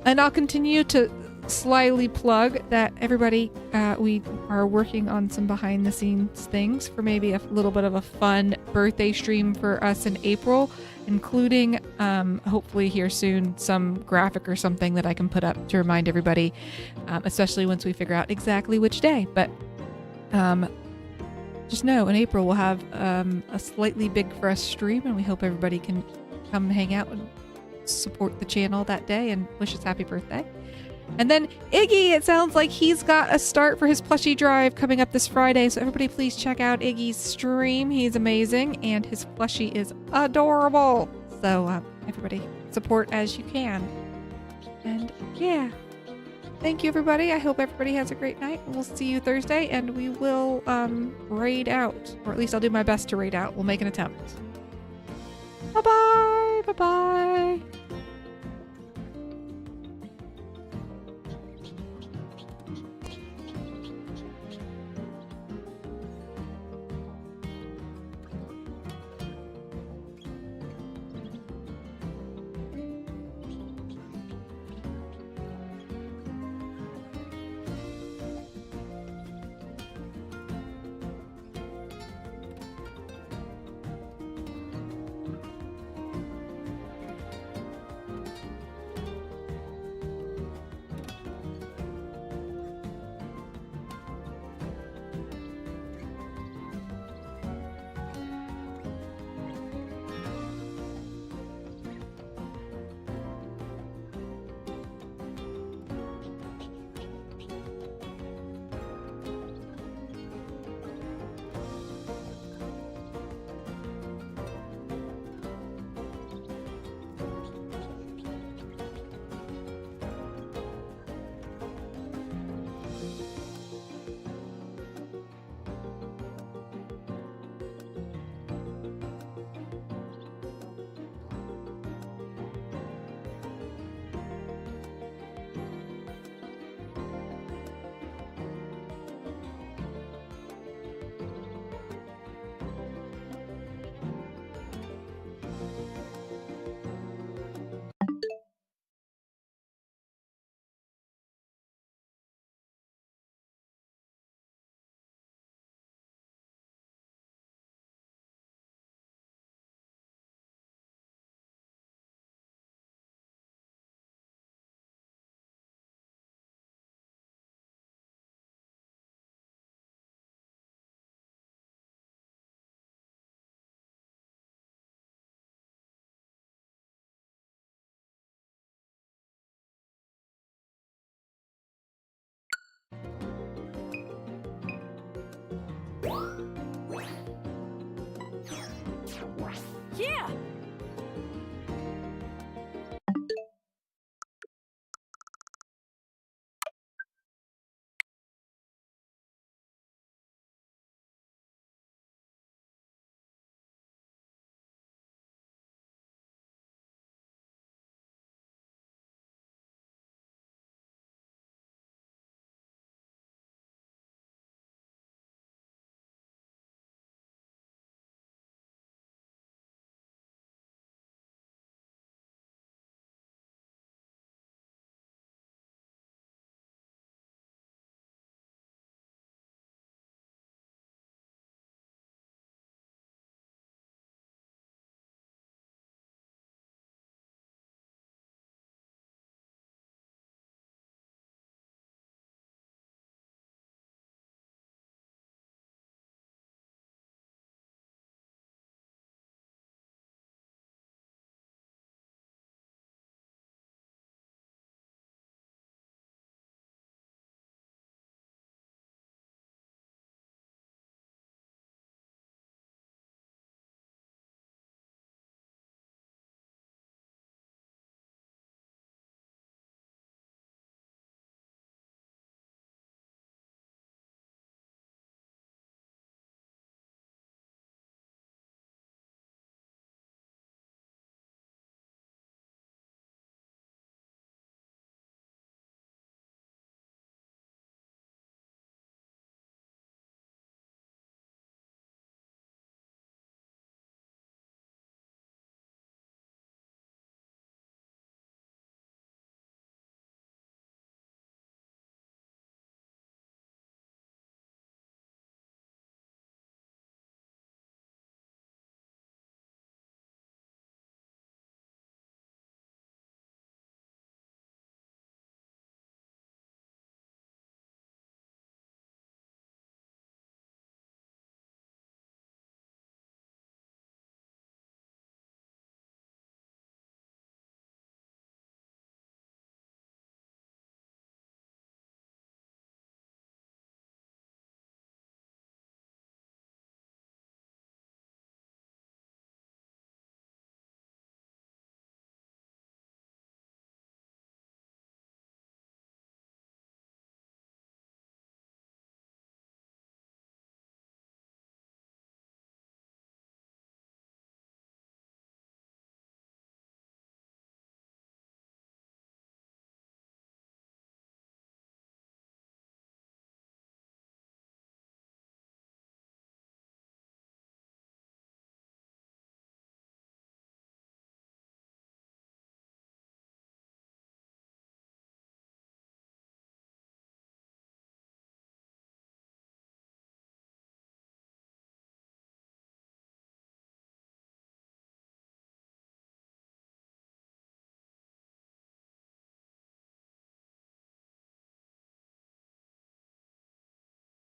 And I'll continue to slyly plug that everybody, we are working on some behind the scenes things for maybe a little bit of a fun birthday stream for us in April, including hopefully here soon some graphic or something that I can put up to remind everybody, especially once we figure out exactly which day. But just know in April we'll have a slightly big for us stream, and we hope everybody can come hang out and support the channel that day and wish us happy birthday. And then Iggy, it sounds like he's got a start for his plushie drive coming up this Friday. So everybody please check out Iggy's stream. He's amazing and his plushie is adorable. So everybody support as you can. And yeah, thank you everybody. I hope everybody has a great night. We'll see you Thursday and we will raid out. Or at least I'll do my best to raid out. We'll make an attempt. Bye-bye. Bye-bye. Yeah!